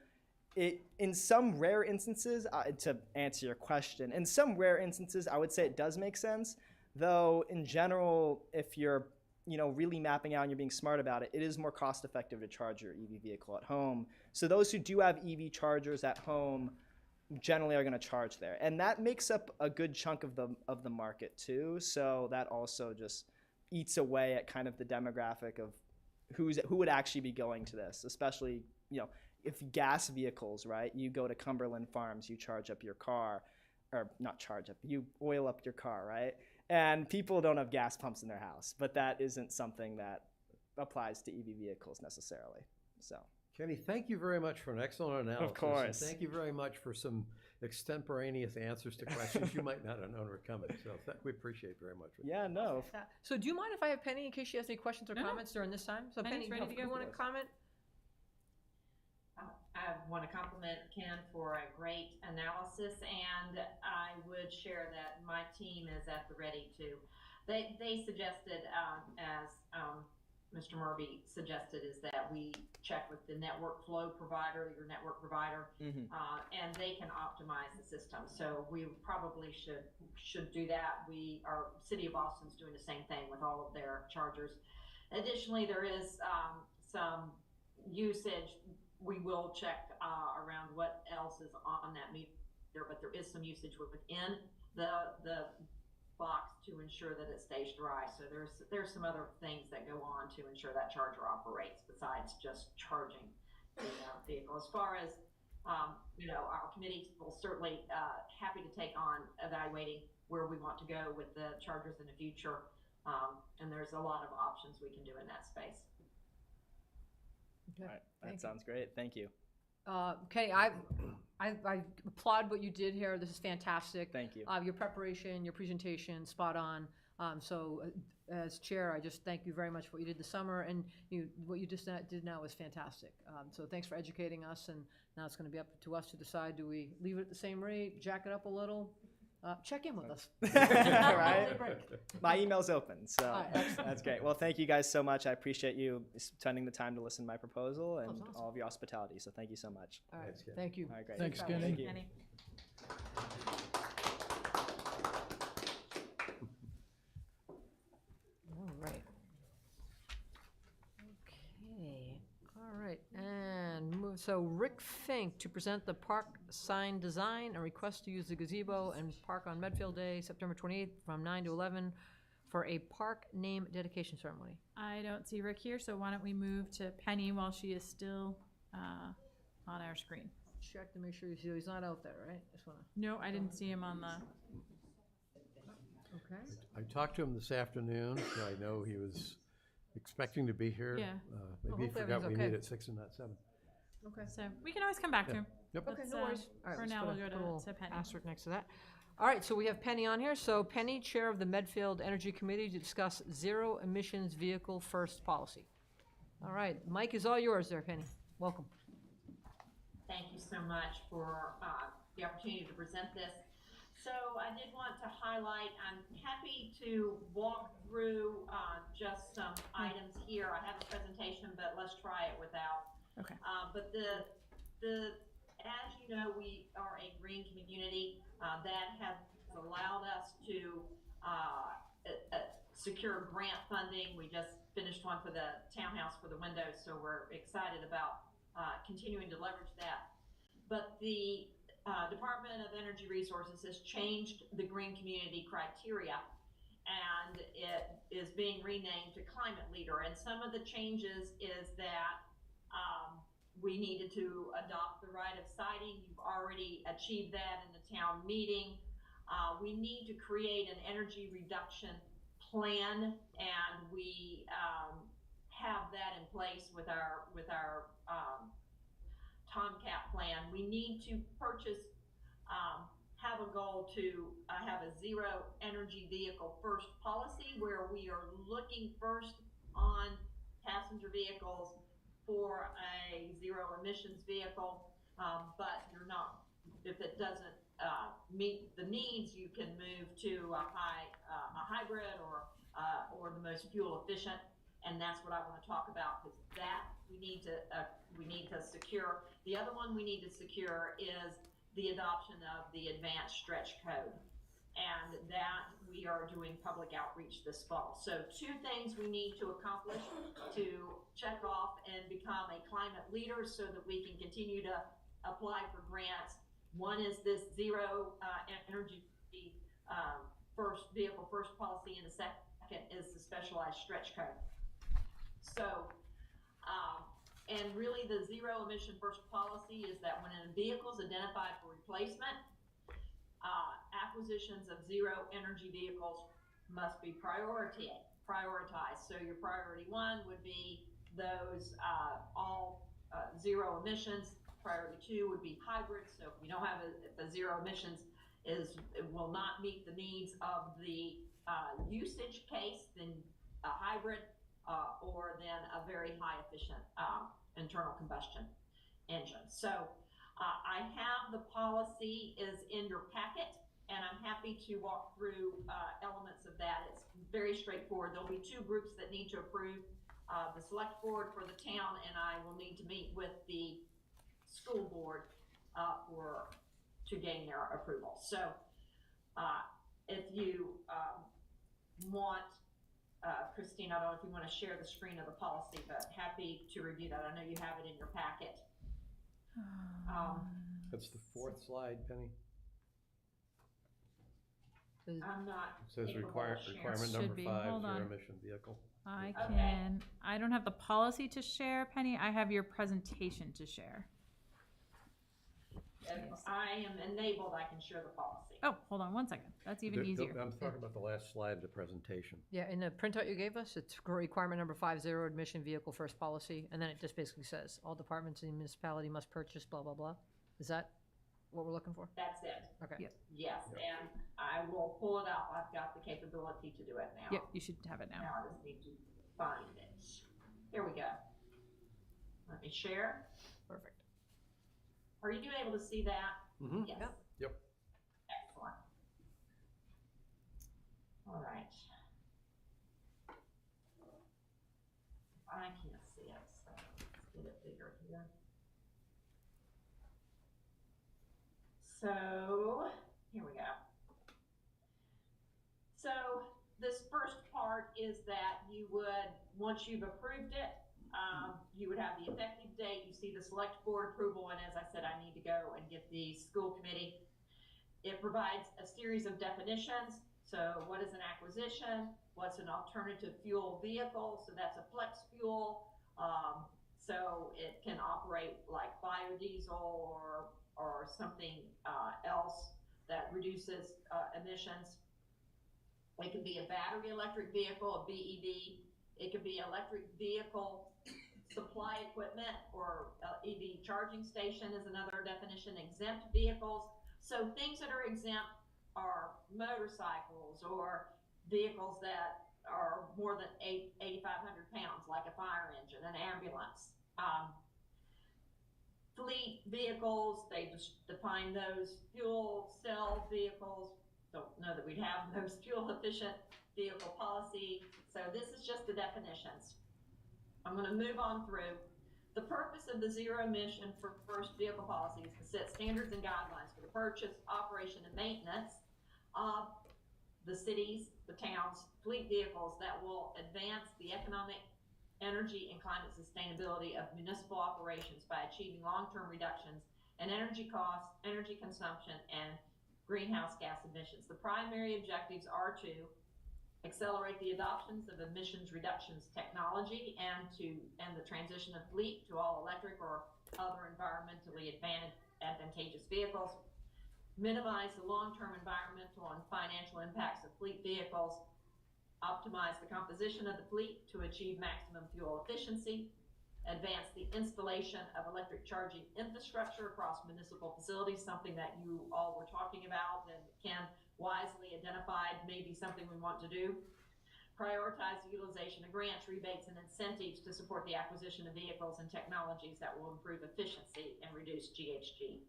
Speaker 7: in some rare instances, to answer your question, in some rare instances, I would say it does make sense. Though in general, if you're really mapping out and you're being smart about it, it is more cost effective to charge your EV vehicle at home. So those who do have EV chargers at home generally are going to charge there, and that makes up a good chunk of the market too. So that also just eats away at kind of the demographic of who would actually be going to this, especially if gas vehicles, right? You go to Cumberland Farms, you charge up your car, or not charge up, you oil up your car, right? And people don't have gas pumps in their house, but that isn't something that applies to EV vehicles necessarily. So,
Speaker 4: Kenny, thank you very much for an excellent analysis.
Speaker 7: Of course.
Speaker 4: And thank you very much for some extemporaneous answers to questions you might not have known were coming. So we appreciate very much.
Speaker 7: Yeah, no.
Speaker 1: So do you mind if I have Penny in case she has any questions or
Speaker 2: No.
Speaker 1: comments during this time? So
Speaker 2: Penny's
Speaker 1: Penny,
Speaker 2: ready to
Speaker 1: you
Speaker 2: go.
Speaker 1: want to comment?
Speaker 8: I want to compliment Ken for a great analysis, and I would share that my team is at the ready too. They suggested, as Mr. Murby suggested, is that we check with the network flow provider, your network provider, and they can optimize the system. So we probably should do that. Our City of Austin's doing the same thing with all of their chargers. Additionally, there is some usage. We will check around what else is on that meter, but there is some usage within the box to ensure that it stays dry. So there's some other things that go on to ensure that charger operates besides just charging the vehicle. As far as our committee will certainly happy to take on evaluating where we want to go with the chargers in the future, and there's a lot of options we can do in that space.
Speaker 1: Okay.
Speaker 7: All right,
Speaker 1: Thank you.
Speaker 7: that sounds great. Thank you.
Speaker 1: Kenny, I applaud what you did here. This is fantastic.
Speaker 7: Thank you.
Speaker 1: Your preparation, your presentation, spot on. As chair, I just thank you very much for what you did this summer, and what you just did now was fantastic. So thanks for educating us, and now it's going to be up to us to decide, do we leave it at the same rate, jack it up a little? check in with us.
Speaker 7: Right?
Speaker 1: Break.
Speaker 7: My email's open, so
Speaker 1: All right, excellent.
Speaker 7: that's great. Well, thank you guys so much. I appreciate you spending the time to listen to my proposal and
Speaker 1: awesome.
Speaker 7: all of your hospitality. So thank you so much.
Speaker 1: All right,
Speaker 4: Thanks, Ken.
Speaker 1: thank you.
Speaker 7: All right, great.
Speaker 5: Thanks,
Speaker 1: Thank
Speaker 5: Kenny.
Speaker 7: you.
Speaker 2: Penny.
Speaker 1: All right. Okay, all right, and move, so Rick Fink to present the park sign design and request to use the gazebo and park on Medfield Day, September 28th, from 9 to 11 for a park name dedication ceremony.
Speaker 2: I don't see Rick here, so why don't we move to Penny while she is still on our screen?
Speaker 1: Check to make sure he's not out there, right? Just wanna,
Speaker 2: No, I didn't see him on the.
Speaker 1: okay.
Speaker 4: I talked to him this afternoon, so I know he was expecting to be here.
Speaker 2: Yeah.
Speaker 4: Maybe he
Speaker 1: hopefully
Speaker 4: forgot we
Speaker 1: everything's
Speaker 4: meet
Speaker 1: okay.
Speaker 4: at 6 and not 7.
Speaker 1: Okay.
Speaker 2: So we can always come back to him.
Speaker 4: Yep.
Speaker 1: Okay,
Speaker 2: Let's,
Speaker 1: no worries. All right,
Speaker 2: for
Speaker 1: let's
Speaker 2: now,
Speaker 1: put
Speaker 2: we'll
Speaker 1: a-
Speaker 2: go
Speaker 1: put a little
Speaker 2: to Penny.
Speaker 1: asterisk next to that. All right, so we have Penny on here. So Penny, Chair of the Medfield Energy Committee, to discuss zero emissions vehicle first policy. All right, Mike is all yours there, Penny. Welcome.
Speaker 8: Thank you so much for the opportunity to present this. So I did want to highlight, I'm happy to walk through just some items here. I have a presentation, but let's try it without.
Speaker 2: Okay.
Speaker 8: But as you know, we are a green community that has allowed us to secure grant funding. We just finished one for the townhouse for the windows, so we're excited about continuing to leverage that. But the Department of Energy Resources has changed the green community criteria, and it is being renamed to Climate Leader. And some of the changes is that we needed to adopt the right of siting. You've already achieved that in the town meeting. We need to create an energy reduction plan, and we have that in place with our Tomcat plan. We need to purchase, have a goal to have a zero energy vehicle first policy, where we are looking first on passenger vehicles for a zero emissions vehicle, but you're not, if it doesn't meet the needs, you can move to a hybrid or the most fuel efficient. And that's what I want to talk about, because that we need to secure. The other one we need to secure is the adoption of the advanced stretch code, and that we are doing public outreach this fall. So 2 things we need to accomplish to check off and become a climate leader so that we can continue to apply for grants. One is this zero energy first vehicle first policy, and the second is the specialized stretch code. So, and really the zero emission first policy is that when a vehicle is identified for replacement, acquisitions of zero energy vehicles must be prioritized. So your priority 1 would be those all zero emissions. Priority 2 would be hybrids. So if you don't have a zero emissions it will not meet the needs of the usage case, then a hybrid or then a very high efficient internal combustion engine. So I have the policy is in your packet, and I'm happy to walk through elements of that. It's very straightforward. There'll be 2 groups that need to approve, the select board for the town, and I will need to meet with the school board to gain their approval. So if you want, Christine, I don't know if you want to share the screen of the policy, but happy to review that. I know you have it in your packet.
Speaker 4: That's the 4th slide, Penny.
Speaker 8: I'm not.
Speaker 4: It says
Speaker 8: capable
Speaker 4: requirement
Speaker 8: of sharing.
Speaker 2: Should
Speaker 4: number
Speaker 2: be.
Speaker 4: 5,
Speaker 2: Hold on.
Speaker 4: zero emission vehicle.
Speaker 2: I don't have the policy to share, Penny. I have your presentation to share.
Speaker 8: If I am enabled, I can share the policy.
Speaker 2: Oh, hold on 1 second. That's even easier.
Speaker 4: I'm talking about the last slide of the presentation.
Speaker 1: Yeah, in the printout you gave us, it's requirement number 5, zero emission vehicle first policy, and then it just basically says, all departments in the municipality must purchase blah, blah, blah. Is that what we're looking for?
Speaker 8: That's it.
Speaker 1: Okay.
Speaker 2: Yep.
Speaker 8: Yes, and I will pull it up. I've got the capability to do it now.
Speaker 2: Yep, you should have it now.
Speaker 8: Now I just need to find it. Here we go. Let me share.
Speaker 1: Perfect.
Speaker 8: Are you able to see that?
Speaker 4: Mm-hmm.
Speaker 8: Yes.
Speaker 1: Yep.
Speaker 4: Yep.
Speaker 8: Excellent. All right. I can't see it, so let's get it bigger here. So, here we go. So, this first part is that you would, once you've approved it, you would have the effective date, you see the select board approval, and as I said, I need to go and get the school committee. It provides a series of definitions. So what is an acquisition? What's an alternative fuel vehicle? So that's a flex fuel. So it can operate like biodiesel or something else that reduces emissions. It can be a battery electric vehicle, a BEV. It could be electric vehicle supply equipment, or EV charging station is another definition. Exempt vehicles. So things that are exempt are motorcycles or vehicles that are more than 8,500 pounds, like a fire engine, an ambulance. Fleet vehicles, they just define those. Fuel cell vehicles, don't know that we'd have those. Fuel efficient vehicle policy. So this is just the definitions. I'm going to move on through. The purpose of the zero emission for first vehicle policy is to set standards and guidelines for the purchase, operation, and maintenance of the cities, the towns, fleet vehicles that will advance the economic, energy, and climate sustainability of municipal operations by achieving long-term reductions in energy costs, energy consumption, and greenhouse gas emissions. The primary objectives are to accelerate the adoptions of emissions reductions technology and the transition of fleet to all electric or other environmentally advantageous vehicles, minimize the long-term environmental and financial impacts of fleet vehicles, optimize the composition of the fleet to achieve maximum fuel efficiency, advance the installation of electric charging infrastructure across municipal facilities, something that you all were talking about and Ken wisely identified may be something we want to do. Prioritize the utilization of grants, rebates, and incentives to support the acquisition of vehicles and technologies that will improve efficiency and reduce GHG.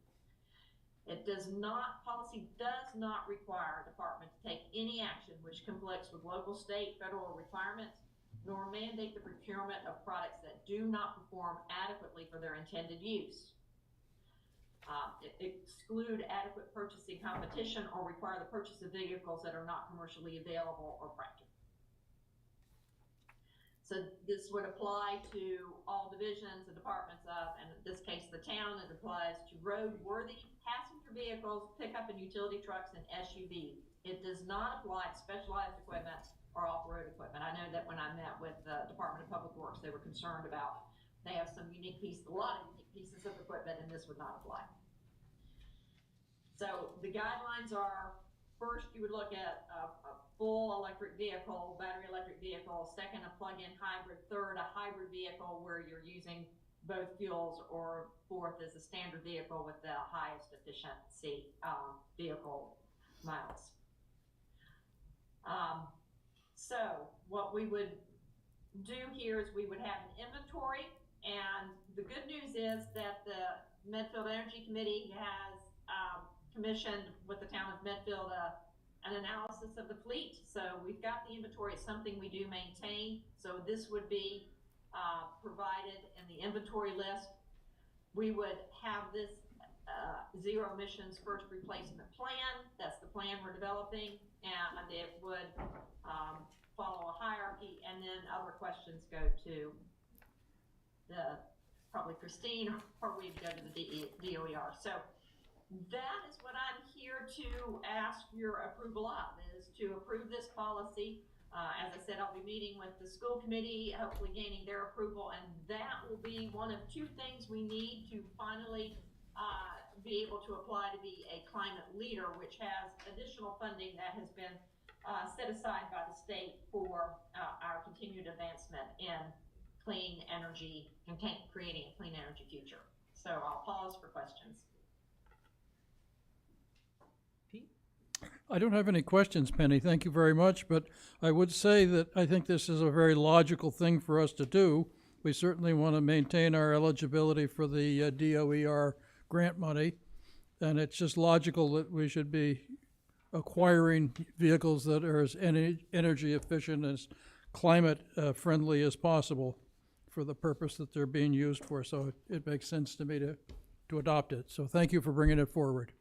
Speaker 8: Policy does not require a department to take any action which conflicts with local, state, federal requirements, nor mandate the procurement of products that do not perform adequately for their intended use. Exclude adequate purchasing competition or require the purchase of vehicles that are not commercially available or practical. So this would apply to all divisions and departments of, and in this case, the town. It applies to road-worthy passenger vehicles, pickup and utility trucks, and SUVs. It does not apply to specialized equipment or off-road equipment. I know that when I met with the Department of Public Works, they were concerned about, they have some unique pieces, a lot of unique pieces of equipment, and this would not apply. So the guidelines are, first you would look at a full electric vehicle, battery electric vehicle, second a plug-in hybrid, third a hybrid vehicle where you're using both fuels, or fourth is a standard vehicle with the highest efficiency vehicle miles. So what we would do here is we would have an inventory, and the good news is that the Medfield Energy Committee has commissioned with the town of Medfield an analysis of the fleet. So we've got the inventory. It's something we do maintain. So this would be provided in the inventory list. We would have this zero emissions first replacement plan. That's the plan we're developing, and it would follow a hierarchy, and then other questions go to probably Christine, or we'd go to the DOER. So that is what I'm here to ask your approval of, is to approve this policy. As I said, I'll be meeting with the school committee, hopefully gaining their approval, and that will be one of two things we need to finally be able to apply to be a climate leader, which has additional funding that has been set aside by the state for our continued advancement in clean energy, creating a clean energy future. So I'll pause for questions.
Speaker 1: Pete?
Speaker 5: I don't have any questions, Penny. Thank you very much. But I would say that I think this is a very logical thing for us to do. We certainly want to maintain our eligibility for the DOER grant money. And it's just logical that we should be acquiring vehicles that are as energy efficient, as climate friendly as possible for the purpose that they're being used for. So it makes sense to me to adopt it. So thank you for bringing it forward.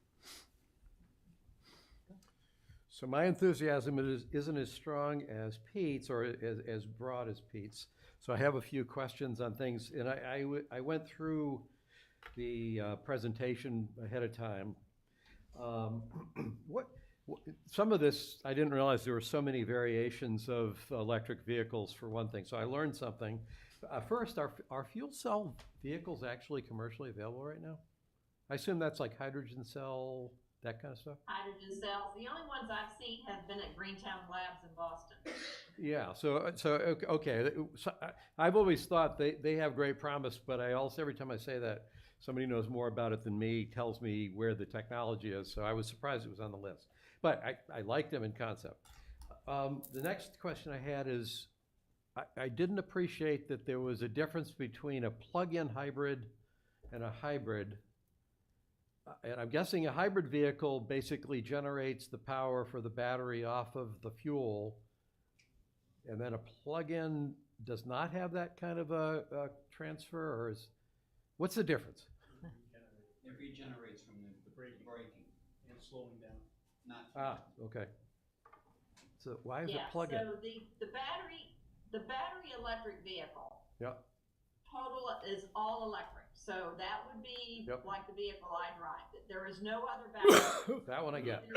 Speaker 4: So my enthusiasm isn't as strong as Pete's or as broad as Pete's. So I have a few questions on things, and I went through the presentation ahead of time. Some of this, I didn't realize there were so many variations of electric vehicles for one thing, so I learned something. First, are fuel cell vehicles actually commercially available right now? I assume that's like hydrogen cell, that kind of stuff?
Speaker 8: Hydrogen cells, the only ones I've seen have been at Greentown Labs in Boston.
Speaker 4: Yeah, so okay. So I've always thought they have great promise, but I also, every time I say that, somebody knows more about it than me, tells me where the technology is, so I was surprised it was on the list. But I liked them in concept. The next question I had is, I didn't appreciate that there was a difference between a plug-in hybrid and a hybrid. And I'm guessing a hybrid vehicle basically generates the power for the battery off of the fuel, and then a plug-in does not have that kind of a transfer, or what's the difference?
Speaker 10: It regenerates from the braking and slowing down, not.
Speaker 4: Okay. So why is it plug-in?
Speaker 8: So the battery electric vehicle.
Speaker 4: Yeah.
Speaker 8: Total is all electric. So that would be like the vehicle I drive. There is no other battery.
Speaker 4: That one I get.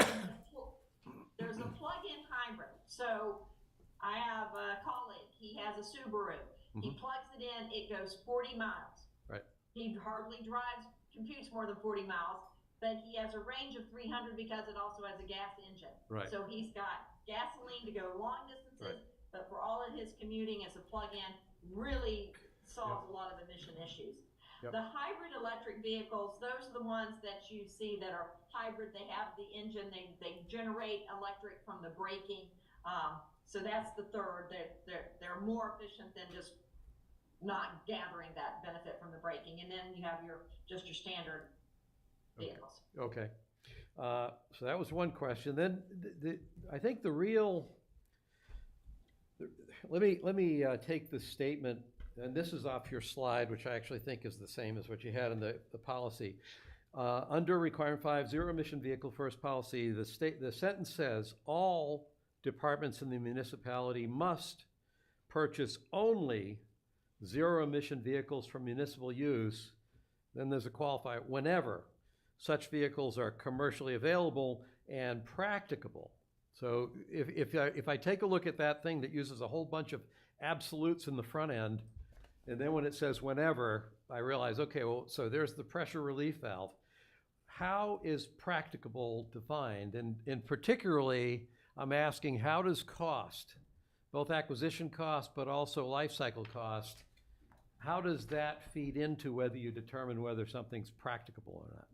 Speaker 8: There's a plug-in hybrid. So I have a colleague, he has a Subaru. He plugs it in, it goes 40 miles.
Speaker 4: Right.
Speaker 8: He hardly computes more than 40 miles, but he has a range of 300 because it also has a gas engine.
Speaker 4: Right.
Speaker 8: So he's got gasoline to go long distances, but for all of his commuting as a plug-in, really solves a lot of emission issues. The hybrid electric vehicles, those are the ones that you see that are hybrid. They have the engine, they generate electric from the braking. So that's the third. They're more efficient than just not gathering that benefit from the braking. And then you have your standard vehicles.
Speaker 4: Okay. So that was one question. Then I think the real, let me take the statement, and this is off your slide, which I actually think is the same as what you had in the policy. Under requirement 5, zero emission vehicle first policy, the sentence says all departments in the municipality must purchase only zero emission vehicles for municipal use. Then there's a qualifier, whenever such vehicles are commercially available and practicable. So if I take a look at that thing that uses a whole bunch of absolutes in the front end, and then when it says whenever, I realize, okay, well, so there's the pressure relief valve. How is practicable defined? And particularly, I'm asking, how does cost, both acquisition cost but also life cycle cost, how does that feed into whether you determine whether something's practicable or not?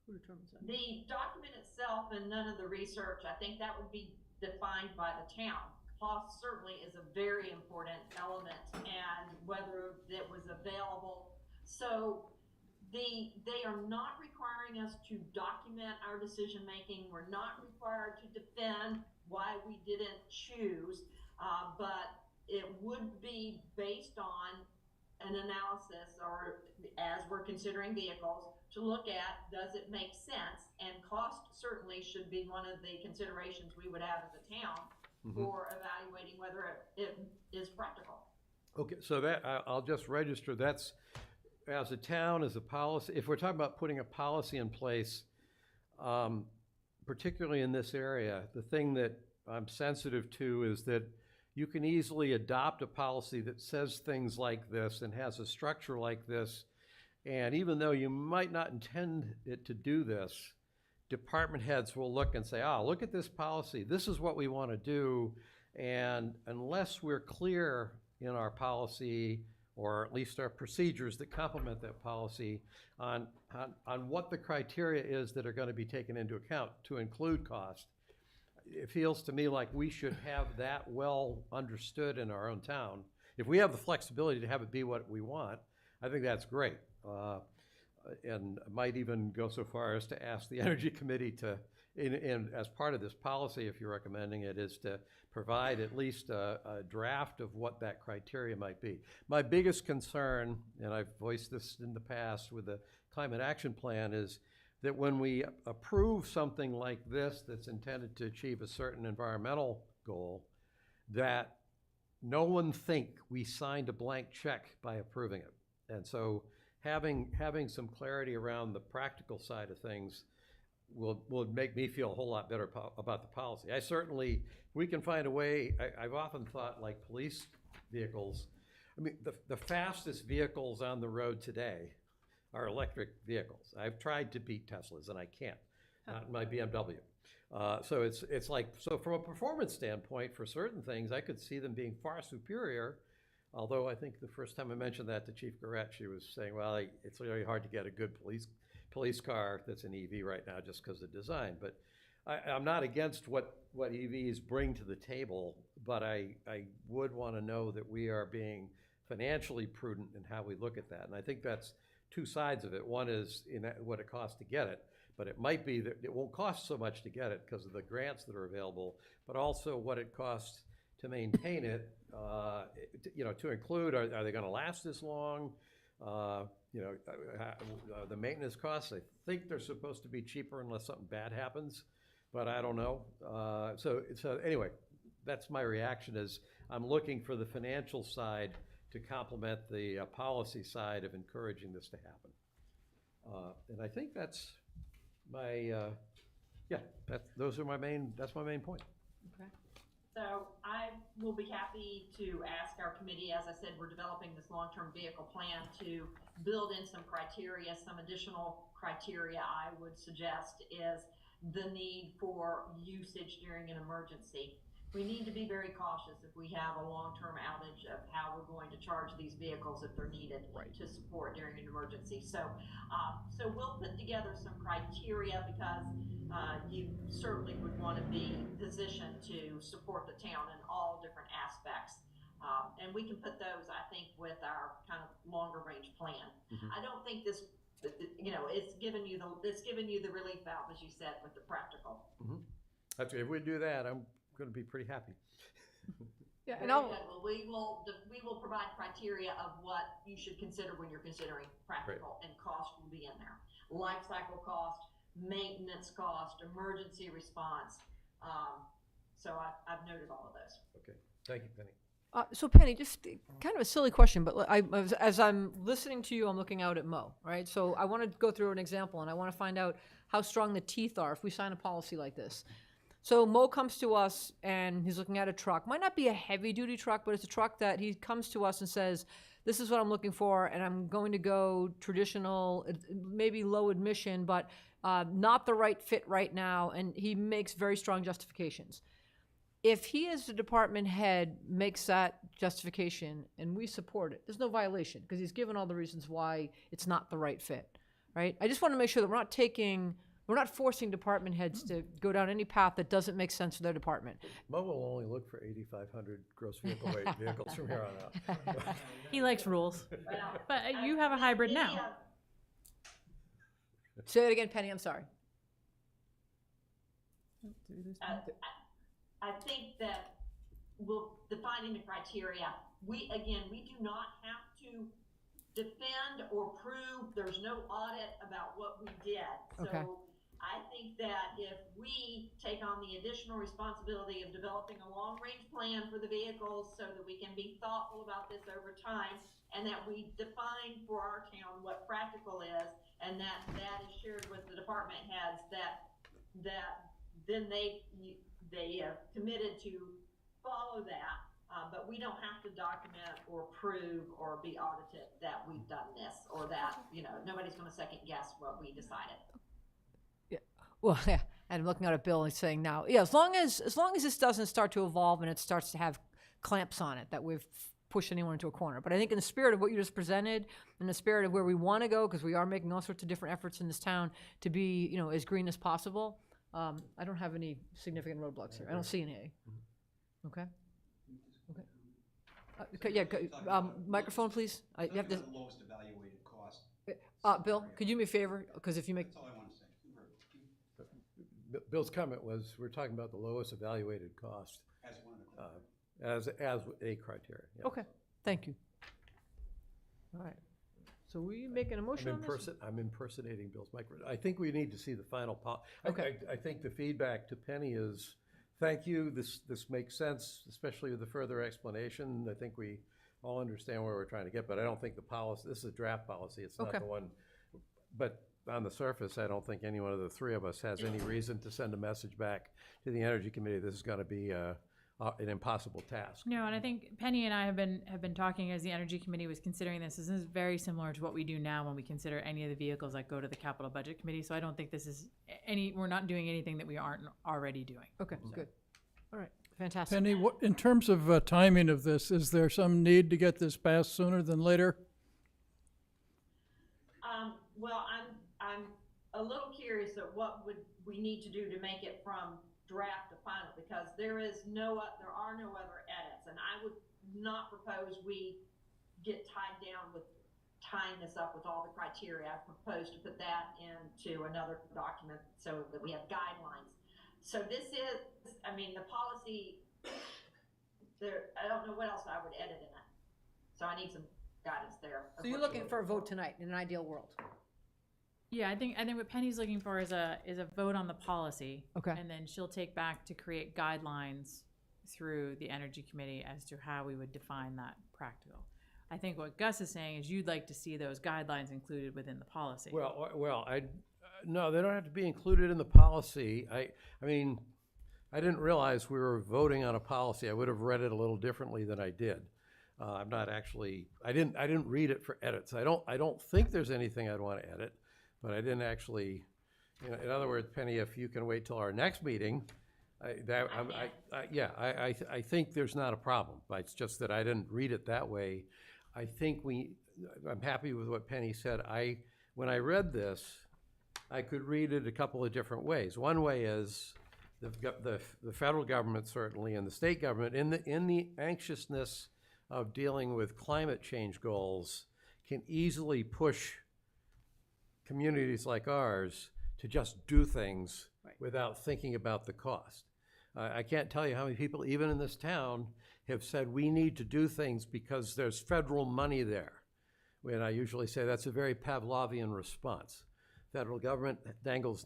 Speaker 1: Who determines that?
Speaker 8: The document itself and none of the research, I think that would be defined by the town. Cost certainly is a very important element, and whether it was available. So they are not requiring us to document our decision making. We're not required to defend why we didn't choose, but it would be based on an analysis, or as we're considering vehicles, to look at, does it make sense? And cost certainly should be one of the considerations we would have as a town for evaluating whether it is practical.
Speaker 4: Okay, so that, I'll just register, that's, as a town, as a policy, if we're talking about putting a policy in place, particularly in this area, the thing that I'm sensitive to is that you can easily adopt a policy that says things like this and has a structure like this, and even though you might not intend it to do this, department heads will look and say, look at this policy, this is what we want to do, and unless we're clear in our policy, or at least our procedures that complement that policy, on what the criteria is that are going to be taken into account to include cost, it feels to me like we should have that well understood in our own town. If we have the flexibility to have it be what we want, I think that's great. And might even go so far as to ask the Energy Committee to and as part of this policy, if you're recommending it, is to provide at least a draft of what that criteria might be. My biggest concern, and I've voiced this in the past with the climate action plan, is that when we approve something like this that's intended to achieve a certain environmental goal, that no one think we signed a blank check by approving it. And so having some clarity around the practical side of things will make me feel a whole lot better about the policy. I certainly, we can find a way. I've often thought, like police vehicles, I mean, the fastest vehicles on the road today are electric vehicles. I've tried to beat Teslas and I can't, not in my BMW. So it's like, so from a performance standpoint, for certain things, I could see them being far superior. Although I think the first time I mentioned that to Chief Garrett, she was saying, well, it's really hard to get a good police car that's an EV right now just because of design. But I'm not against what EVs bring to the table, but I would want to know that we are being financially prudent in how we look at that. And I think that's two sides of it. One is what it costs to get it, but it might be that it won't cost so much to get it because of the grants that are available, but also what it costs to maintain it, to include, are they going to last this long? The maintenance costs, I think they're supposed to be cheaper unless something bad happens, but I don't know. So anyway, that's my reaction, is I'm looking for the financial side to complement the policy side of encouraging this to happen. And I think that's my, that's my main point.
Speaker 1: Okay.
Speaker 8: So I will be happy to ask our committee, as I said, we're developing this long-term vehicle plan, to build in some criteria. Some additional criteria I would suggest is the need for usage during an emergency. We need to be very cautious if we have a long-term outage of how we're going to charge these vehicles if they're needed to support during an emergency. So we'll put together some criteria, because you certainly would want to be positioned to support the town in all different aspects. And we can put those, I think, with our kind of longer range plan. Mm-hmm. I don't think this, it's giving you the relief valve, as you said, with the practical.
Speaker 4: Mm-hmm. That's, if we do that, I'm going to be pretty happy.
Speaker 1: Yeah,
Speaker 8: and well, we will provide criteria of what you should consider when you're considering practical, and cost will be in there. Life cycle cost, maintenance cost, emergency response. So I've noted all of those.
Speaker 4: Okay, thank you, Penny.
Speaker 1: So Penny, just kind of a silly question, but as I'm listening to you, I'm looking out at Mo, right? So I want to go through an example, and I want to find out how strong the teeth are if we sign a policy like this. So Mo comes to us and he's looking at a truck. Might not be a heavy duty truck, but it's a truck that he comes to us and says, this is what I'm looking for, and I'm going to go traditional, maybe low admission, but not the right fit right now, and he makes very strong justifications. If he, as the department head, makes that justification and we support it, there's no violation, because he's given all the reasons why it's not the right fit, right? I just want to make sure that we're not forcing department heads to go down any path that doesn't make sense for their department.
Speaker 4: Mo will only look for 8,500 gross vehicle weight vehicles from here on out.
Speaker 2: He likes rules. But you have a hybrid now.
Speaker 1: Say it again, Penny, I'm sorry.
Speaker 8: I think that defining the criteria, we do not have to defend or prove. There's no audit about what we did.
Speaker 1: Okay.
Speaker 8: So I think that if we take on the additional responsibility of developing a long-range plan for the vehicles so that we can be thoughtful about this over time, and that we define for our town what practical is, and that is shared with the department heads, that then they have committed to follow that. But we don't have to document or prove or be audited that we've done this or that, nobody's going to second guess what we decided.
Speaker 1: Yeah. Well, yeah. And I'm looking at a bill and saying now, yeah, as long as this doesn't start to evolve and it starts to have clamps on it, that we've pushed anyone into a corner. But I think in the spirit of what you just presented, in the spirit of where we want to go, because we are making all sorts of different efforts in this town to be, as green as possible, I don't have any significant roadblocks here. I don't see any. Mm-hmm. Okay. Okay. Microphone, please. You have to.
Speaker 10: The lowest evaluated cost.
Speaker 1: Bill, could you do me a favor? Because if you make.
Speaker 10: That's all I want to say.
Speaker 4: Bill's comment was, we're talking about the lowest evaluated cost
Speaker 10: As one of the criteria.
Speaker 4: as a criteria. yes.
Speaker 1: Okay, thank you. All right. So were you making a motion on this?
Speaker 4: I'm impersonating Bill's microphone. I think we need to see the final
Speaker 1: Okay.
Speaker 4: I think the feedback to Penny is, thank you, this makes sense, especially with the further explanation. I think we all understand where we're trying to get, but I don't think the policy, this is a draft policy, it's not
Speaker 1: Okay.
Speaker 4: the one. But on the surface, I don't think any one of the three of us has any reason to send a message back to the Energy Committee. This is gonna be an impossible task.
Speaker 2: No, and I think Penny and I have been talking as the Energy Committee was considering this. This is very similar to what we do now when we consider any of the vehicles that go to the Capital Budget Committee. So I don't think this is we're not doing anything that we aren't already doing.
Speaker 1: Okay, good. All right, fantastic.
Speaker 5: Penny, in terms of timing of this, is there some need to get this passed sooner than later?
Speaker 8: Well, I'm a little curious at what would we need to do to make it from draft to final, because there are no other edits, and I would not propose we get tied down with tying this up with all the criteria. I propose to put that into another document so that we have guidelines. So this is, I mean, the policy, I don't know what else I would edit in it. So I need some guidance there.
Speaker 1: So you're looking for a vote tonight in an ideal world?
Speaker 2: Yeah, I think what Penny's looking for is a vote on the policy.
Speaker 1: Okay.
Speaker 2: And then she'll take back to create guidelines through the Energy Committee as to how we would define that practical. I think what Gus is saying is you'd like to see those guidelines included within the policy.
Speaker 4: Well, no, they don't have to be included in the policy. I mean, I didn't realize we were voting on a policy. I would have read it a little differently than I did. I'm not actually, I didn't read it for edits. I don't think there's anything I'd want to edit, but I didn't actually, in other words, Penny, if you can wait till our next meeting, I think there's not a problem. It's just that I didn't read it that way. I think I'm happy with what Penny said. When I read this, I could read it a couple of different ways. One way is the federal government, certainly, and the state government, in the anxiousness of dealing with climate change goals, can easily push communities like ours to just do things without thinking about the cost. I can't tell you how many people, even in this town, have said we need to do things because there's federal money there. And I usually say that's a very Pavlovian response. Federal government dangles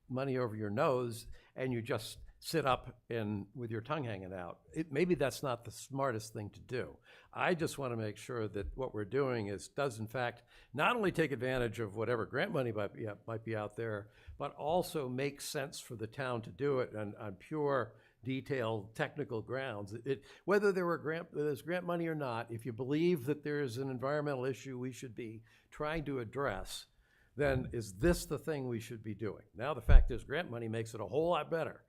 Speaker 4: money over your nose and you just sit up and with your tongue hanging out. Maybe that's not the smartest thing to do. I just want to make sure that what we're doing does in fact not only take advantage of whatever grant money might be out there, but also make sense for the town to do it on pure, detailed, technical grounds. Whether there's grant money or not, if you believe that there's an environmental issue we should be trying to address, then is this the thing we should be doing? Now the fact is grant money makes it a whole lot better.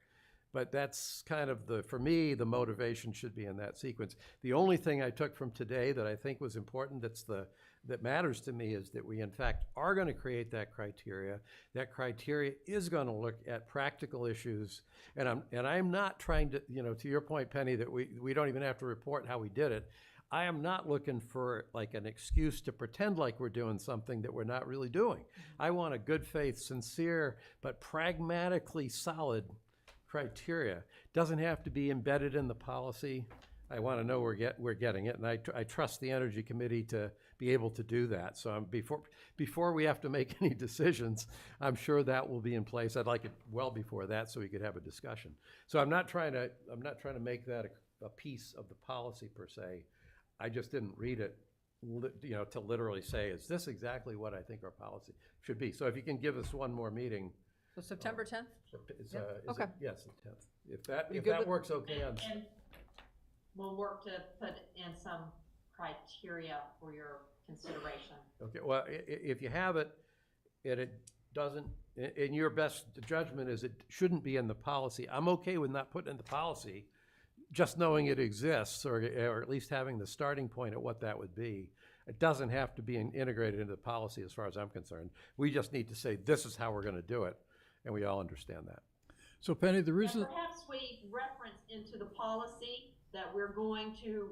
Speaker 4: But that's kind of for me, the motivation should be in that sequence. The only thing I took from today that I think was important that matters to me is that we in fact are going to create that criteria. That criteria is going to look at practical issues. And I'm not trying to, to your point, Penny, that we don't even have to report how we did it. I am not looking for like an excuse to pretend like we're doing something that we're not really doing. I want a good faith, sincere, but pragmatically solid criteria. Doesn't have to be embedded in the policy. I want to know we're getting it, and I trust the Energy Committee to be able to do that. So before we have to make any decisions, I'm sure that will be in place. I'd like it well before that so we could have a discussion. So I'm not trying to make that a piece of the policy per se. I just didn't read it, to literally say, is this exactly what I think our policy should be? So if you can give us one more meeting.
Speaker 1: So September 10th?
Speaker 4: Okay. Yes, the 10th. If
Speaker 1: good
Speaker 4: that
Speaker 1: with-
Speaker 4: works okay on.
Speaker 8: And we'll work to put in some criteria for your consideration.
Speaker 4: Okay, well, if you have it, and it doesn't, in your best judgment is it shouldn't be in the policy. I'm okay with not putting it in the policy, just knowing it exists, or at least having the starting point at what that would be. It doesn't have to be integrated into the policy as far as I'm concerned. We just need to say, this is how we're going to do it, and we all understand that.
Speaker 5: So Penny, the reason.
Speaker 8: And perhaps we reference into the policy that we're going to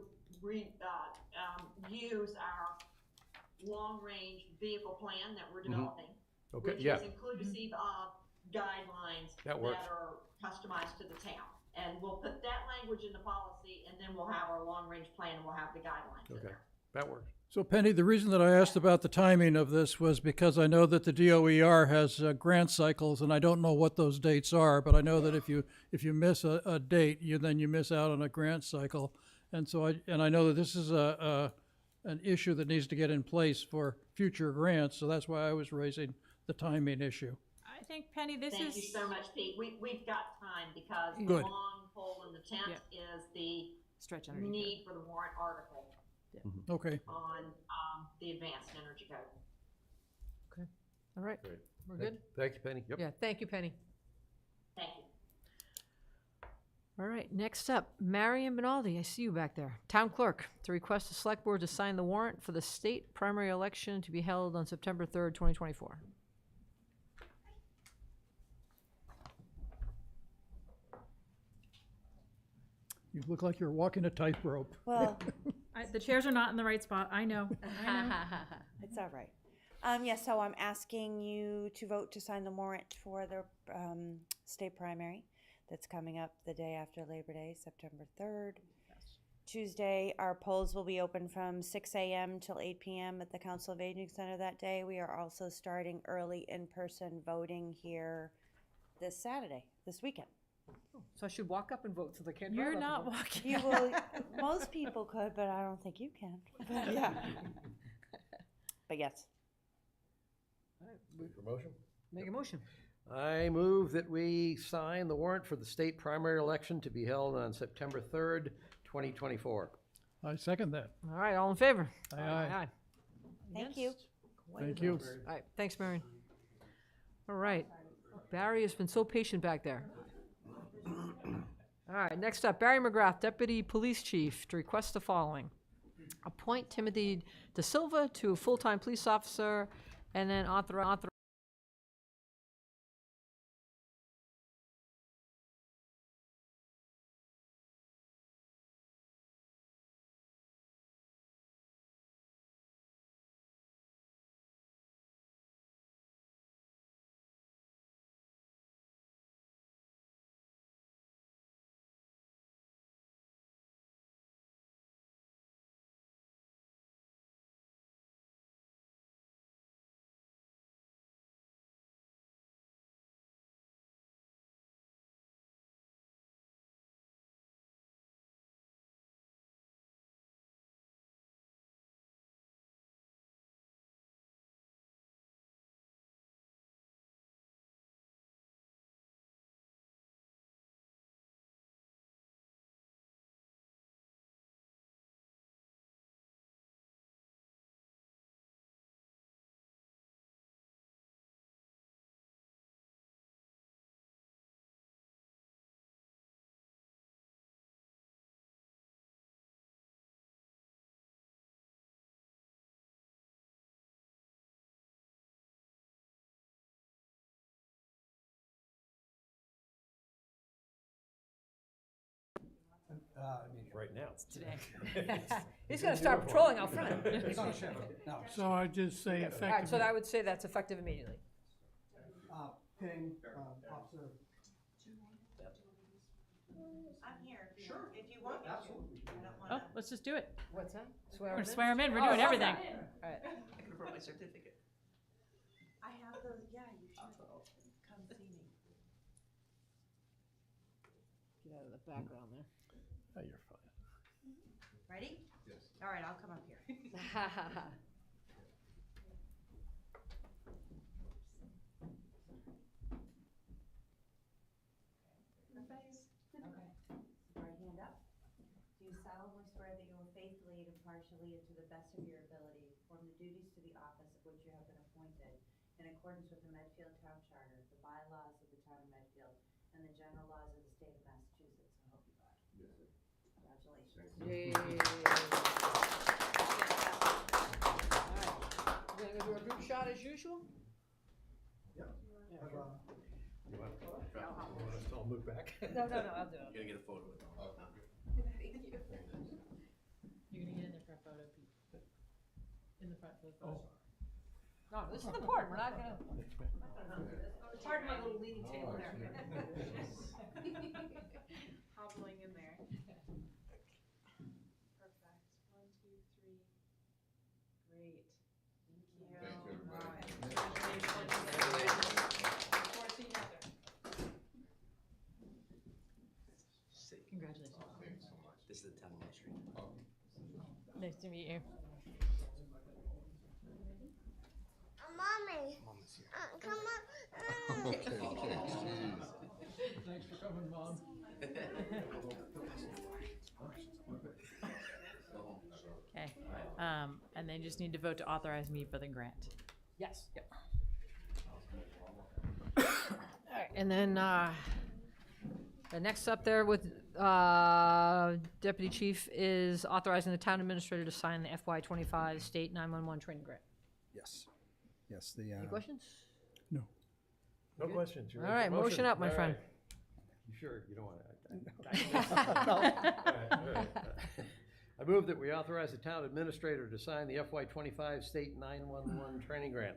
Speaker 8: use our long-range vehicle plan that we're developing,
Speaker 4: Okay,
Speaker 8: which
Speaker 4: yeah.
Speaker 8: is inclusive of guidelines
Speaker 4: That works.
Speaker 8: are customized to the town. And we'll put that language in the policy, and then we'll have our long-range plan, and we'll have the guidelines in
Speaker 4: Okay,
Speaker 8: there.
Speaker 4: that works.
Speaker 5: So Penny, the reason that I asked about the timing of this was because I know that the DOER has grant cycles, and I don't know what those dates are, but I know that if you miss a date, then you miss out on a grant cycle. And so I know that this is an issue that needs to get in place for future grants, so that's why I was raising the timing issue.
Speaker 2: I think, Penny, this
Speaker 8: Thank
Speaker 2: is.
Speaker 8: you so much, Pete. We've got time because the
Speaker 5: Good.
Speaker 8: long pole in the tent is the
Speaker 2: Stretch energy.
Speaker 8: need for the warrant article
Speaker 5: Okay.
Speaker 8: on the advanced energy code.
Speaker 1: Okay, all right,
Speaker 4: Great.
Speaker 1: we're good?
Speaker 4: Thank you, Penny. Yep.
Speaker 1: Yeah, thank you, Penny.
Speaker 8: Thank you.
Speaker 1: All right, next up, Marion Benaldi, I see you back there. Town Clerk, to request the Select Board to sign the warrant for the state primary election to be held on September 3rd, 2024.
Speaker 5: You look like you're walking a tightrope.
Speaker 11: Well,
Speaker 2: The chairs are not in the right spot, I know.
Speaker 11: it's all right. So I'm asking you to vote to sign the warrant for the state primary that's coming up the day after Labor Day, September 3rd. Tuesday, our polls will be open from 6 a.m. till 8 p.m. at the Council of Aging Center that day. We are also starting early in-person voting here this Saturday, this weekend.
Speaker 1: So I should walk up and vote so they can't.
Speaker 2: You're
Speaker 1: drive up
Speaker 2: not
Speaker 1: and vote.
Speaker 2: walking.
Speaker 11: You will, most people could, but I don't think you can. But yeah. But yes.
Speaker 1: All right,
Speaker 4: Your motion?
Speaker 1: make a motion.
Speaker 4: I move that we sign the warrant for the state primary election to be held on September 3rd, 2024.
Speaker 5: I second that.
Speaker 1: All right, all in favor?
Speaker 5: Aye, aye.
Speaker 11: Thank you.
Speaker 1: Against?
Speaker 5: Thank you.
Speaker 1: All right, thanks, Marion. All right, Barry has been so patient back there. All right, next up, Barry McGrath, Deputy Police Chief, to request the following. Appoint Timothy De Silva to a full-time police officer, and then authorize
Speaker 4: Right now.
Speaker 1: today. He's gonna start patrolling out front.
Speaker 10: It's on a shift. No.
Speaker 5: So I just say
Speaker 1: All right,
Speaker 5: effective.
Speaker 1: so I would say that's effective immediately.
Speaker 10: Ping, officer.
Speaker 11: I'm here
Speaker 10: Sure.
Speaker 11: if you want me to.
Speaker 10: Absolutely.
Speaker 2: Oh, let's just do it.
Speaker 1: What's that?
Speaker 2: We're gonna swear him in, we're doing everything.
Speaker 1: All right.
Speaker 11: I have those, yeah, you should come see me.
Speaker 1: Get out of the background there.
Speaker 4: Oh, you're fine.
Speaker 11: Ready? Yes. All right, I'll come up here. Right hand up. Do you solemnly swear that you will faithfully and impartially and to the best of your ability perform the duties to the office of which you have been appointed in accordance with the Medfield Town Charter, the bylaws of the town of Medfield, and the general laws of the state of Massachusetts? So help you God. Yes, sir. Congratulations.
Speaker 1: Yay. All right, we're gonna do a group shot as usual?
Speaker 4: You want us to all move back?
Speaker 1: No, I'll do it.
Speaker 3: Gonna get a photo with them.
Speaker 2: You're gonna get in there for a photo, Pete. In the front for the photo.
Speaker 1: No, this is the part, we're not gonna. It's hard to my little leaning table there.
Speaker 2: Hobbling in there. Perfect. 1, 2, 3. Great. Thank you. All right. Congratulations. Look forward to seeing you out there.
Speaker 1: Congratulations.
Speaker 12: Thanks so much. This is the town administrator.
Speaker 2: Nice to meet you.
Speaker 9: Mommy,
Speaker 12: Mama's here.
Speaker 9: come on.
Speaker 5: Okay, Thanks for coming, Mom.
Speaker 2: Okay. And then just need to vote to authorize me for the grant.
Speaker 1: Yes. Yep. All right, and then, the next up there with, Deputy Chief is authorizing the town administrator to sign the FY '25 State 911 Training Grant.
Speaker 13: Yes. Yes,
Speaker 1: Any questions?
Speaker 5: No.
Speaker 4: No questions. You're
Speaker 1: All
Speaker 4: ready
Speaker 1: right,
Speaker 4: for
Speaker 1: motion up, my
Speaker 4: All
Speaker 1: friend.
Speaker 4: right. You sure you don't want to? I move that we authorize the town administrator to sign the FY '25 State 911 Training Grant.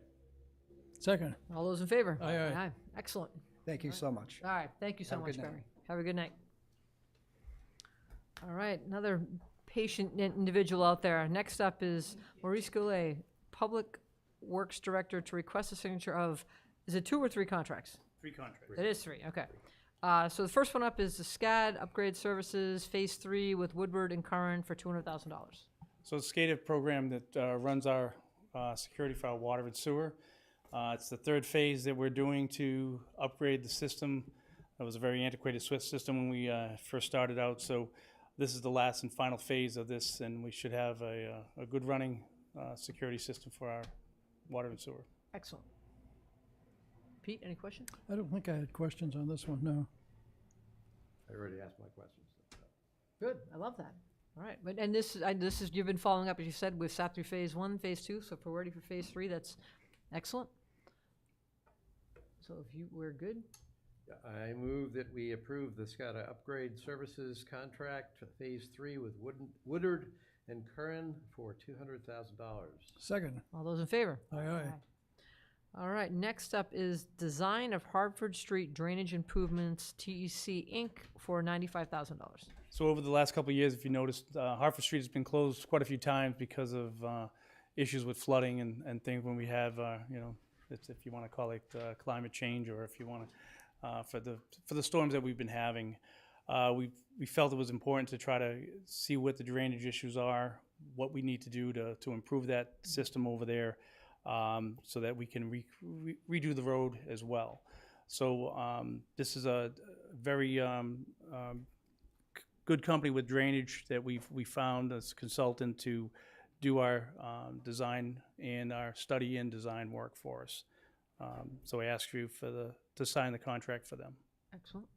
Speaker 5: Second.
Speaker 1: All those in favor?
Speaker 5: Aye, aye.
Speaker 1: Excellent.
Speaker 13: Thank you so much.
Speaker 1: All right, thank you so
Speaker 13: Have a
Speaker 1: much,
Speaker 13: good night.
Speaker 1: Barry. Have a good night. All right, another patient individual out there. Next up is Maurice Goulet, Public Works Director, to request a signature of, is it 2 or 3 contracts?
Speaker 10: 3 contracts.
Speaker 1: It is 3, okay. So the first one up is the SCAD Upgrade Services, Phase 3 with Woodward and Curran for $200,000.
Speaker 10: So the SCADA program that runs our security for our water and sewer. It's the 3rd phase that we're doing to upgrade the system. It was a very antiquated Swiss system when we first started out. So this is the last and final phase of this, and we should have a good running security system for our water and sewer.
Speaker 1: Excellent. Pete, any questions?
Speaker 5: I don't think I had questions on this one, no.
Speaker 4: I already asked my questions.
Speaker 1: Good, I love that. All right, but, and this is, you've been following up, as you said, we've sat through Phase 1, Phase 2, so if we're ready for Phase 3, that's excellent. So if we're good,
Speaker 4: I move that we approve the SCADA Upgrade Services Contract Phase 3 with Woodard and Curran for $200,000.
Speaker 5: Second.
Speaker 1: all those in favor?
Speaker 5: Aye, aye.
Speaker 1: All right, next up is design of Hartford Street Drainage Improvements, TEC Inc. for $95,000.
Speaker 10: So over the last couple of years, if you noticed, Hartford Street has been closed quite a few times because of issues with flooding and things when we have, you know, it's, if you want to call it climate change, or if you want to, for the storms that we've been having. We felt it was important to try to see what the drainage issues are, what we need to do to improve that system over there, so that we can redo the road as well. So this is a very good company with drainage that we found as a consultant to do our design and our study and design work for us. So I ask you to sign the contract for them.
Speaker 1: Excellent.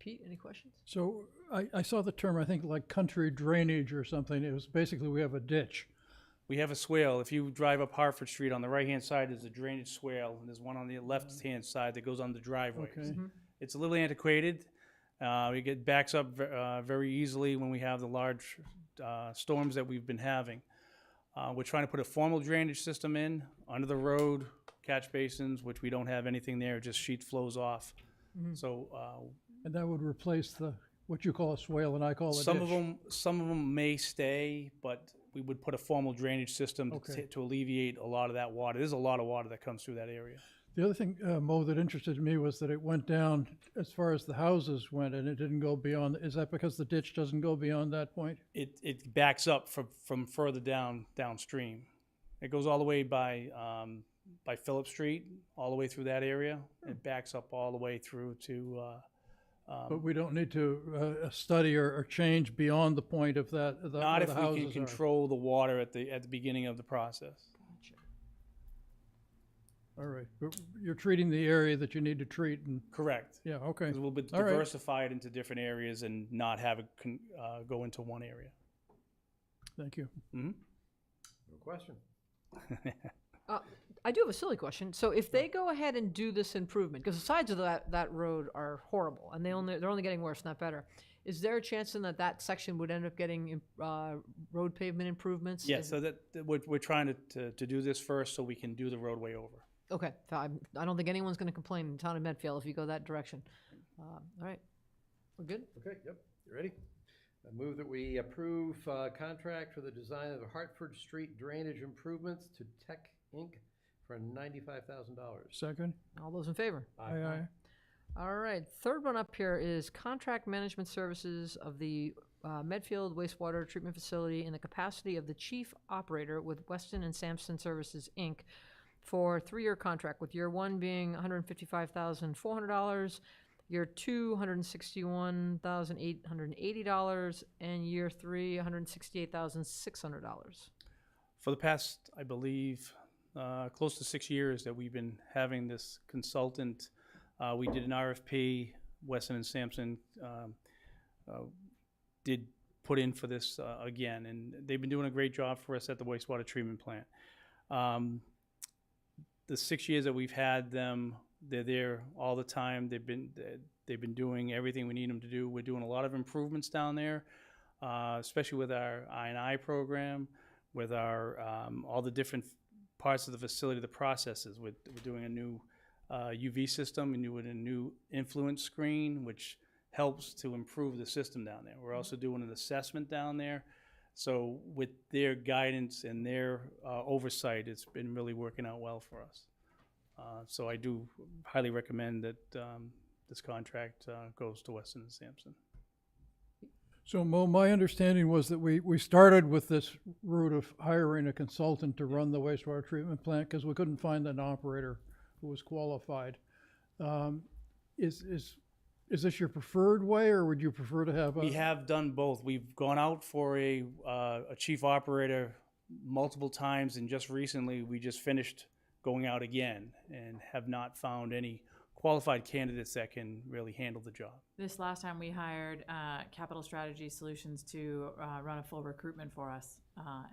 Speaker 1: Pete, any questions?
Speaker 5: So I saw the term, I think, like country drainage or something. It was basically we have a ditch.
Speaker 10: We have a swale. If you drive up Hartford Street, on the right-hand side is a drainage swale, and there's one on the left-hand side that goes on the driveways.
Speaker 5: Okay.
Speaker 10: It's a little antiquated. It backs up very easily when we have the large storms that we've been having. We're trying to put a formal drainage system in under the road, catch basins, which we don't have anything there, just sheet flows off. So
Speaker 5: And that would replace what you call a swale and I call a ditch.
Speaker 10: some of them may stay, but we would put a formal drainage system
Speaker 5: Okay.
Speaker 10: to alleviate a lot of that water. There's a lot of water that comes through that area.
Speaker 5: The other thing, Mo, that interested me was that it went down as far as the houses went and it didn't go beyond. Is that because the ditch doesn't go beyond that point?
Speaker 10: It backs up from further downstream. It goes all the way by Phillip Street, all the way through that area. It backs up all the way through to.
Speaker 5: But we don't need to study or change beyond the point of that.
Speaker 10: Not if we can control the water at the beginning of the process.
Speaker 5: All right, but you're treating the area that you need to treat and.
Speaker 10: Correct.
Speaker 5: Yeah, okay.
Speaker 10: Because we'll
Speaker 5: All right.
Speaker 10: diversify it into different areas and not have it go into one area.
Speaker 5: Thank you.
Speaker 10: Mm-hmm.
Speaker 4: No question.
Speaker 1: I do have a silly question. So if they go ahead and do this improvement, because the sides of that road are horrible, and they're only getting worse, not better. Is there a chance then that that section would end up getting road pavement improvements?
Speaker 10: Yeah, so we're trying to do this first so we can do the roadway over.
Speaker 1: Okay, I don't think anyone's going to complain in the town of Medfield if you go that direction. All right, we're good?
Speaker 4: Okay, yep, you ready? I move that we approve contract for the design of the Hartford Street drainage improvements to Tech Inc. for $95,000.
Speaker 5: Second?
Speaker 1: All those in favor?
Speaker 5: Aye, aye.
Speaker 1: All right, third one up here is contract management services of the Medfield wastewater treatment facility in the capacity of the chief operator with Weston and Sampson Services, Inc. for a 3-year contract, with year 1 being $155,400, year 2, $161,880, and year 3, $168,600.
Speaker 10: For the past, I believe, close to 6 years that we've been having this consultant. We did an RFP. Weston and Sampson did put in for this again, and they've been doing a great job for us at the wastewater treatment plant. The 6 years that we've had them, they're there all the time. They've been doing everything we need them to do. We're doing a lot of improvements down there, especially with our I&I program, with our all the different parts of the facility, the processes. We're doing a new UV system, and doing a new influence screen, which helps to improve the system down there. We're also doing an assessment down there. So with their guidance and their oversight, it's been really working out well for us. So I do highly recommend that this contract goes to Weston and Sampson.
Speaker 5: So Mo, my understanding was that we started with this route of hiring a consultant to run the wastewater treatment plant because we couldn't find an operator who was qualified. Is this your preferred way, or would you prefer to have a...
Speaker 10: We have done both. We've gone out for a chief operator multiple times, and just recently we just finished going out again and have not found any qualified candidates that can really handle the job.
Speaker 2: This last time we hired Capital Strategy Solutions to run a full recruitment for us,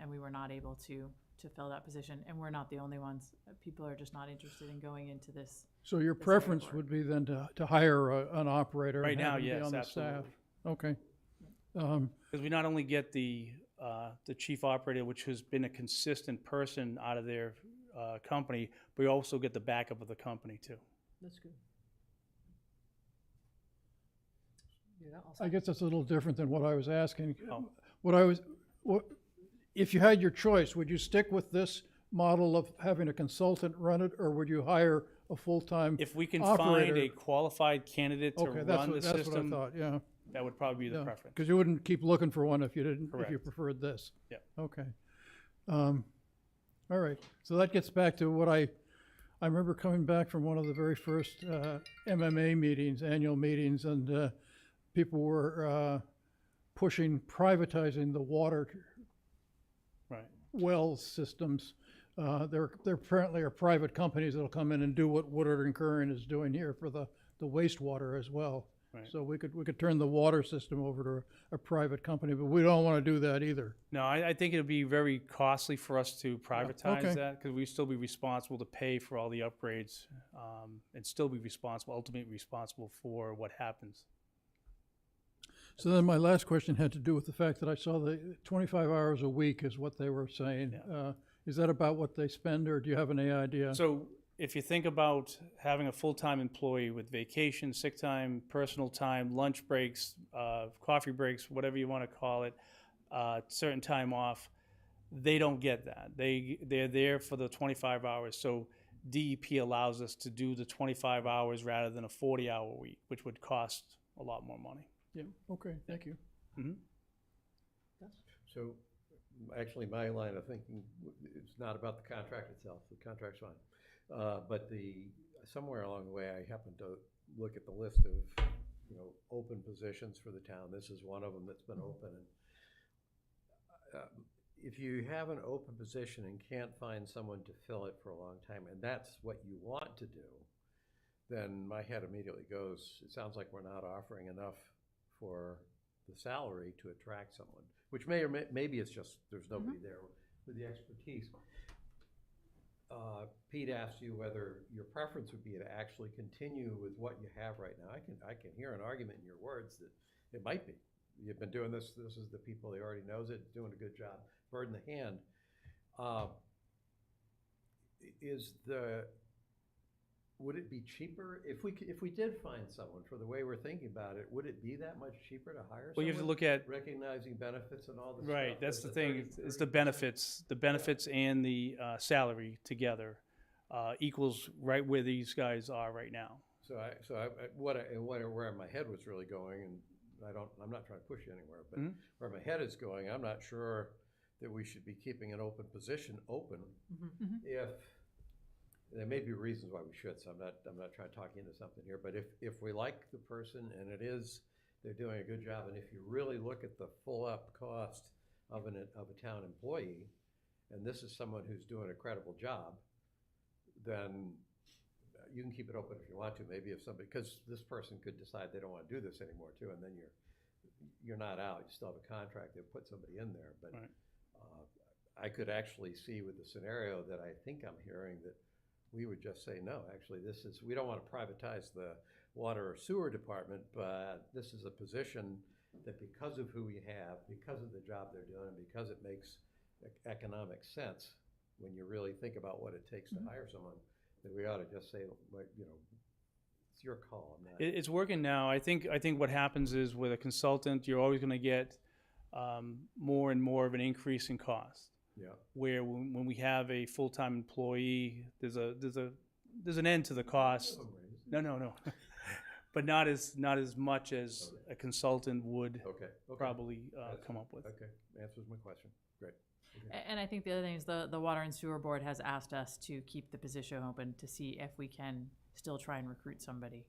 Speaker 2: and we were not able to fill that position. And we're not the only ones. People are just not interested in going into this.
Speaker 5: So your preference would be then to hire an operator
Speaker 10: Right
Speaker 5: and
Speaker 10: now,
Speaker 5: have him be
Speaker 10: yes,
Speaker 5: on the
Speaker 10: absolutely.
Speaker 5: staff? Okay.
Speaker 10: Because we not only get the chief operator, which has been a consistent person out of their company, but we also get the backup of the company too.
Speaker 1: That's good.
Speaker 5: I guess that's a little different than what I was asking.
Speaker 10: Oh.
Speaker 5: If you had your choice, would you stick with this model of having a consultant run it, or would you hire a full-time
Speaker 10: If we can
Speaker 5: operator?
Speaker 10: find a qualified candidate to
Speaker 5: Okay,
Speaker 10: run the
Speaker 5: that's what I
Speaker 10: system,
Speaker 5: thought, yeah.
Speaker 10: that would probably be the preference.
Speaker 5: Because you wouldn't keep looking for one if you didn't, if you
Speaker 10: Correct.
Speaker 5: preferred this.
Speaker 10: Yep.
Speaker 5: Okay. All right, so that gets back to what I remember coming back from one of the very first MMA meetings, annual meetings, and people were pushing privatizing the water
Speaker 10: Right.
Speaker 5: well systems. There apparently are private companies that'll come in and do what Woodard and Curran is doing here for the wastewater as well.
Speaker 10: Right.
Speaker 5: So we could turn the water system over to a private company, but we don't want to do that either.
Speaker 10: No, I think it would be very costly for us to privatize
Speaker 5: Okay.
Speaker 10: that, because we'd still be responsible to pay for all the upgrades, and still be ultimately responsible for what happens.
Speaker 5: So then my last question had to do with the fact that I saw the 25 hours a week is what they were saying.
Speaker 10: Yeah.
Speaker 5: Is that about what they spend, or do you have any idea?
Speaker 10: So if you think about having a full-time employee with vacation, sick time, personal time, lunch breaks, coffee breaks, whatever you want to call it, certain time off, they don't get that. They're there for the 25 hours. So DEP allows us to do the 25 hours rather than a 40-hour week, which would cost a lot more money.
Speaker 5: Yeah, okay, thank you.
Speaker 10: Mm-hmm.
Speaker 4: So, actually, my line of thinking, it's not about the contract itself. The contract's fine. But somewhere along the way, I happened to look at the list of, open positions for the town. This is one of them that's been open. And if you have an open position and can't find someone to fill it for a long time, and that's what you want to do, then my head immediately goes, it sounds like we're not offering enough for the salary to attract someone, which maybe it's just there's nobody there with the expertise. Pete asked you whether your preference would be to actually continue with what you have right now. I can hear an argument in your words that It might be. You've been doing this, this is the people, he already knows it, doing a good job, bird in the hand. Would it be cheaper, if we did find someone, for the way we're thinking about it, would it be that much cheaper to hire someone?
Speaker 10: Well, you have to look at,
Speaker 4: recognizing benefits and all this stuff?
Speaker 10: right, that's
Speaker 4: Is
Speaker 10: the
Speaker 4: it
Speaker 10: thing,
Speaker 4: 30,
Speaker 10: it's the benefits and the salary together equals right where these guys are right now.
Speaker 4: Where my head was really going, and I'm not trying to push you anywhere, but where my head is going, I'm not sure that we should be keeping an open position open if, there may be reasons why we should, so I'm not trying to talk you into something here, but if we like the person and they're doing a good job, and if you really look at the full up cost of a town employee, and this is someone who's doing a credible job, then you can keep it open if you want to. Maybe if somebody, because this person could decide they don't want to do this anymore too, and then you're not out. You still have a contract. They'll put somebody in there, but
Speaker 10: right.
Speaker 4: I could actually see with the scenario that I think I'm hearing that we would just say, no, actually we don't want to privatize the water or sewer department, but this is a position that because of who we have, because of the job they're doing, and because it makes economic sense when you really think about what it takes to hire someone, that we ought to just say, like, it's your call.
Speaker 10: It's working now. I think what happens is with a consultant, you're always going to get more and more of an increase in cost.
Speaker 4: Yeah.
Speaker 10: Where when we have a full-time employee, there's an end to the cost. No. But not as much as a consultant would probably come up with.
Speaker 4: Okay, answers my question. Great.
Speaker 2: Okay. And I think the other thing is the Water and Sewer Board has asked us to keep the position open to see if we can still try and recruit somebody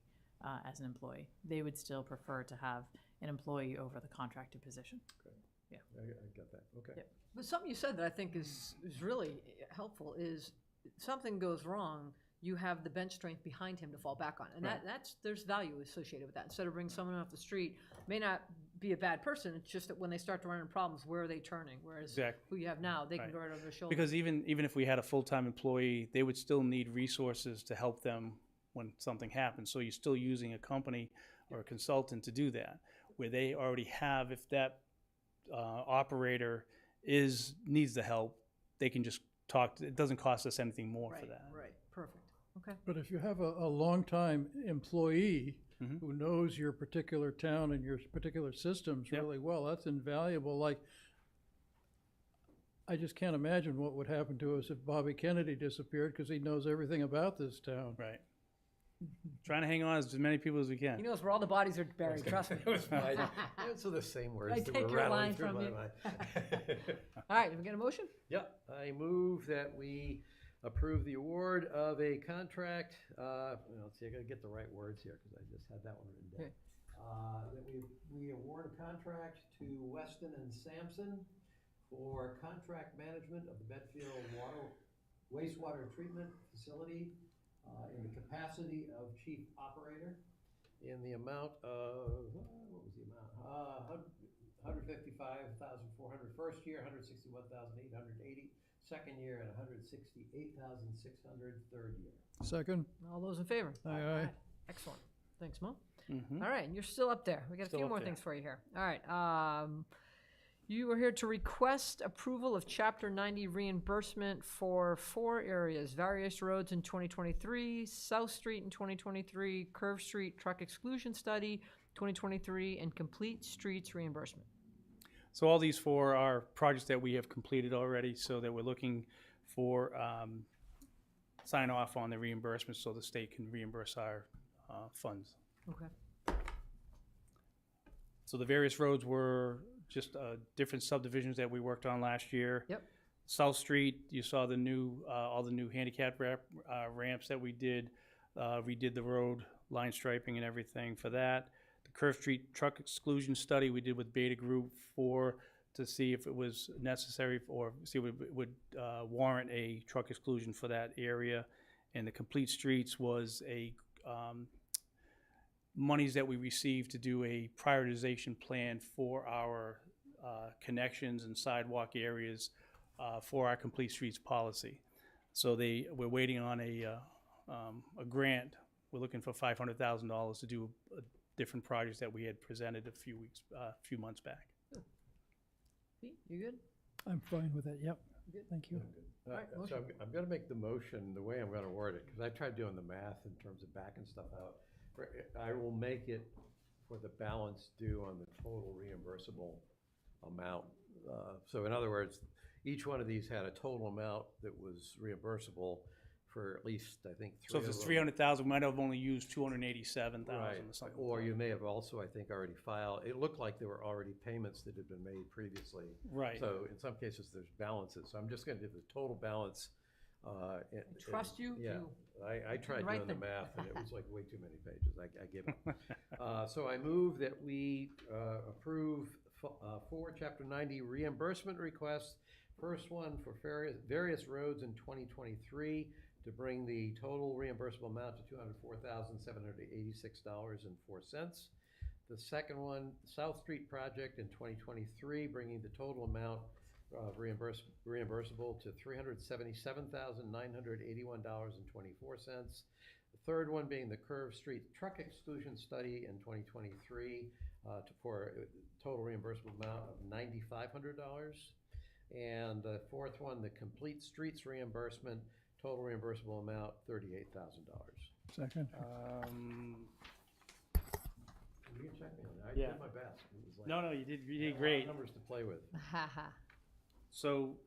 Speaker 2: as an employee. They would still prefer to have an employee over the contracted position.
Speaker 4: Okay.
Speaker 2: Yeah.
Speaker 4: I get that. Okay.
Speaker 2: Yep.
Speaker 1: But something you said that I think is really helpful is something goes wrong, you have the bench strength behind him to fall back on. And
Speaker 10: right.
Speaker 1: there's value associated with that. Instead of bringing someone off the street, may not be a bad person, it's just that when they start to run into problems, where are they turning? Whereas
Speaker 10: exactly.
Speaker 1: who you have now, they
Speaker 10: right.
Speaker 1: can go right over their shoulder.
Speaker 10: Because even if we had a full-time employee, they would still need resources to help them when something happens. So you're still using a company or a consultant to do that, where they already have, if that operator needs the help, they can just talk. It doesn't cost us anything more for that.
Speaker 1: Right, perfect. Okay.
Speaker 5: But if you have a long-time employee who knows your particular town and your particular systems really well, that's invaluable. Like, I just can't imagine what would happen to us if Bobby Kennedy disappeared, because he knows everything about this town.
Speaker 10: Right. Trying to hang on as many people as we can.
Speaker 1: He knows where all the bodies are buried, trust me.
Speaker 4: Those are the same words
Speaker 1: I
Speaker 4: that
Speaker 1: take
Speaker 4: were
Speaker 1: your
Speaker 4: rattling
Speaker 1: line
Speaker 4: through
Speaker 1: from
Speaker 4: my
Speaker 1: you.
Speaker 4: mind.
Speaker 1: All right, did we get a motion?
Speaker 4: Yep, I move that we approve the award of a contract, let's see, I gotta get the right words here, because I just had that one written down. That we award a contract to Weston and Sampson for contract management of the Medfield wastewater treatment facility in the capacity of chief operator in the amount of, what was the amount? $155,400 first year, $161,880 second year, and $168,600 third year.
Speaker 5: Second.
Speaker 1: All those in favor?
Speaker 5: Aye.
Speaker 1: Excellent. Thanks, Mo.
Speaker 10: Mm-hmm.
Speaker 1: All right, and you're still up there. We got a
Speaker 10: Still
Speaker 1: few
Speaker 10: up
Speaker 1: more
Speaker 10: there.
Speaker 1: things for you here. All right. You are here to request approval of Chapter 90 reimbursement for 4 areas: various roads in 2023, South Street in 2023, Curve Street truck exclusion study 2023, and complete streets reimbursement.
Speaker 10: So all these 4 are projects that we have completed already, so that we're looking for sign off on the reimbursement so the state can reimburse our funds.
Speaker 1: Okay.
Speaker 10: So the various roads were just different subdivisions that we worked on last year.
Speaker 1: Yep.
Speaker 10: South Street, you saw the new all the new handicap ramps that we did. Redid the road line striping and everything for that. The Curve Street truck exclusion study we did with Beta Group to see if it was necessary or see if it would warrant a truck exclusion for that area. And the complete streets was a monies that we received to do a prioritization plan for our connections and sidewalk areas for our complete streets policy. So we're waiting on a grant. We're looking for $500,000 to do different projects that we had presented a few months back.
Speaker 1: Pete, you good?
Speaker 5: I'm fine with it, yep.
Speaker 1: Good.
Speaker 5: Thank you.
Speaker 1: All right,
Speaker 4: So I'm gonna make the motion the way I'm gonna word it, because I tried doing the math in terms of backing stuff out. I will make it for the balance due on the total reimbursable amount. So in other words, each one of these had a total amount that was reimbursable for at least, I think,
Speaker 10: So if it's 300,000, we might have only used 287,000
Speaker 4: Right,
Speaker 10: or something.
Speaker 4: or you may have also, I think, already filed, it looked like there were already payments that had been made previously.
Speaker 10: Right.
Speaker 4: So in some cases, there's balances, so I'm just gonna do the total balance.
Speaker 1: Trust you
Speaker 4: Yeah,
Speaker 1: to
Speaker 4: I tried
Speaker 1: right
Speaker 4: doing the
Speaker 1: thing.
Speaker 4: math, and it was like way too many pages, I give up. So I move that we approve 4 Chapter 90 reimbursement requests. First one for various roads in 2023 to bring the total reimbursable amount to $204,786.04. The second one, South Street project in 2023, bringing the total amount reimbursable to $377,981.24. The third one being the Curve Street truck exclusion study in 2023 for a total reimbursable amount of $9,500. And the fourth one, the Complete Streets reimbursement, total reimbursable amount $38,000.
Speaker 5: Second.
Speaker 4: You can check me on that. I
Speaker 10: Yeah.
Speaker 4: did my best. It was like,
Speaker 10: No, you did
Speaker 4: I had a lot of
Speaker 10: great.
Speaker 4: numbers to play with.
Speaker 10: So,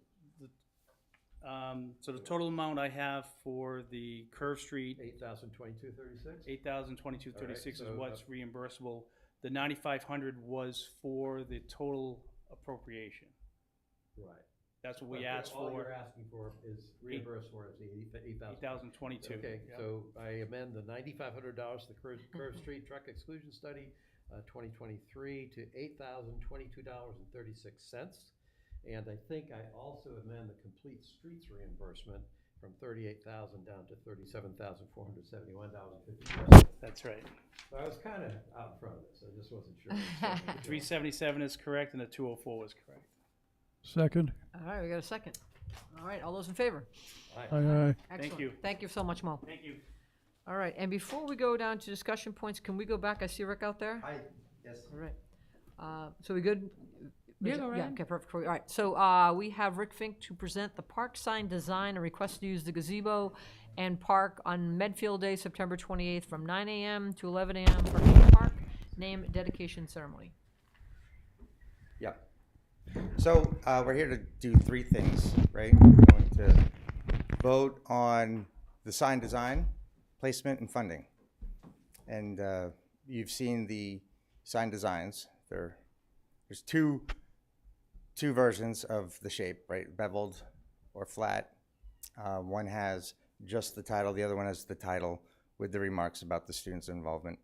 Speaker 10: so the total amount I have for the Curve Street,
Speaker 4: $8,022.36.
Speaker 10: $8,022.36
Speaker 4: All right,
Speaker 10: is
Speaker 4: so
Speaker 10: what's reimbursable. The 9,500 was for the total appropriation.
Speaker 4: Right.
Speaker 10: That's what we
Speaker 4: But
Speaker 10: asked
Speaker 4: all
Speaker 10: for.
Speaker 4: you're asking for is reimbursed for is the $8,000.
Speaker 10: 8,022.
Speaker 4: Okay,
Speaker 10: yeah.
Speaker 4: so I amend the $9,500 to the Curve Street truck exclusion study, 2023 to $8,022.36. And I think I also amend the Complete Streets reimbursement from $38,000 down to $37,471.50.
Speaker 10: That's right.
Speaker 4: So I was kind of out in front of this, I just wasn't sure.
Speaker 10: 377 is correct and the 204 was correct.
Speaker 5: Second.
Speaker 1: All right, we got a second. All right, all those in favor?
Speaker 5: Aye, aye.
Speaker 1: Excellent.
Speaker 10: you.
Speaker 1: Thank you so much, Mo.
Speaker 10: Thank you.
Speaker 1: All right, and before we go down to discussion points, can we go back? I see Rick out there.
Speaker 12: Hi, yes.
Speaker 1: All right. So we good?
Speaker 2: Yeah, go right
Speaker 1: Yeah,
Speaker 2: ahead.
Speaker 1: okay, perfect. All right, so we have Rick Fink to present the park sign design and request to use the gazebo and park on Medfield Day, September 28th, from 9 a.m. to 11 a.m. for the park name dedication ceremony.
Speaker 12: Yeah. So we're here to do 3 things, right? We're going to vote on the sign design, placement, and funding. And you've seen the sign designs. There's two versions of the shape, right? Beveled or flat. One has just the title. The other one has the title with the remarks about the students' involvement,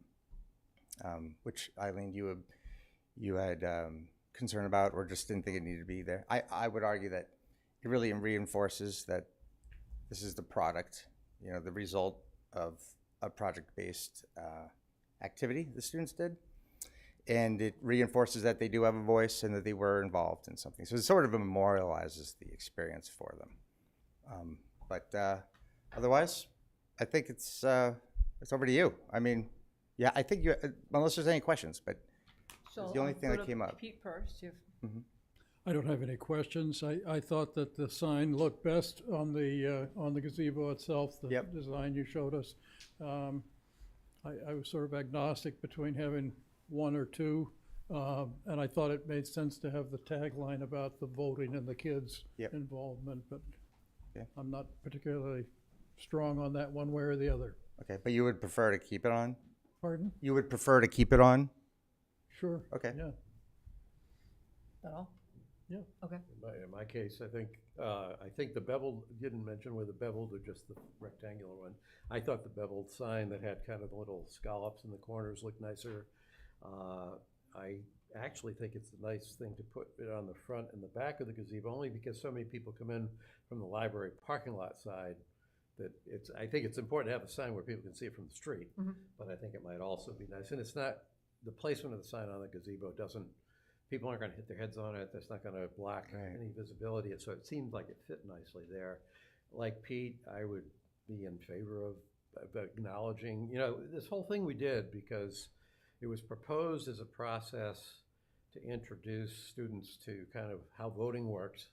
Speaker 12: which Eileen, you had concern about or just didn't think it needed to be there. I would argue that it really reinforces that this is the product, the result of a project-based activity the students did. And it reinforces that they do have a voice and that they were involved in something. So it sort of memorializes the experience for them. But otherwise, I think it's over to you. I mean, yeah, I think unless there's any questions, but it's the only thing that came up.
Speaker 1: Pete first.
Speaker 5: I don't have any questions. I thought that the sign looked best on the gazebo itself, the
Speaker 12: Yep.
Speaker 5: design you showed us. I was sort of agnostic between having one or two, and I thought it made sense to have the tagline about the voting and the kids'
Speaker 12: Yep.
Speaker 5: involvement, but
Speaker 12: Okay.
Speaker 5: I'm not particularly strong on that one way or the other.
Speaker 12: Okay, but you would prefer to keep it on?
Speaker 5: Pardon?
Speaker 12: You would prefer to keep it on?
Speaker 5: Sure.
Speaker 12: Okay.
Speaker 5: Yeah.
Speaker 1: That all?
Speaker 5: Yeah.
Speaker 1: Okay.
Speaker 4: In my case, I think the beveled, didn't mention whether beveled or just the rectangular one. I thought the beveled sign that had kind of the little scallops in the corners looked nicer. I actually think it's a nice thing to put it on the front and the back of the gazebo, only because so many people come in from the library parking lot side that I think it's important to have a sign where people can see it from the street, but I think it might also be nice. And it's not, the placement of the sign on the gazebo people aren't gonna hit their heads on it, that's not gonna block any visibility, so it seemed like it fit nicely there. Like Pete, I would be in favor of acknowledging, this whole thing we did because it was proposed as a process to introduce students to kind of how voting works.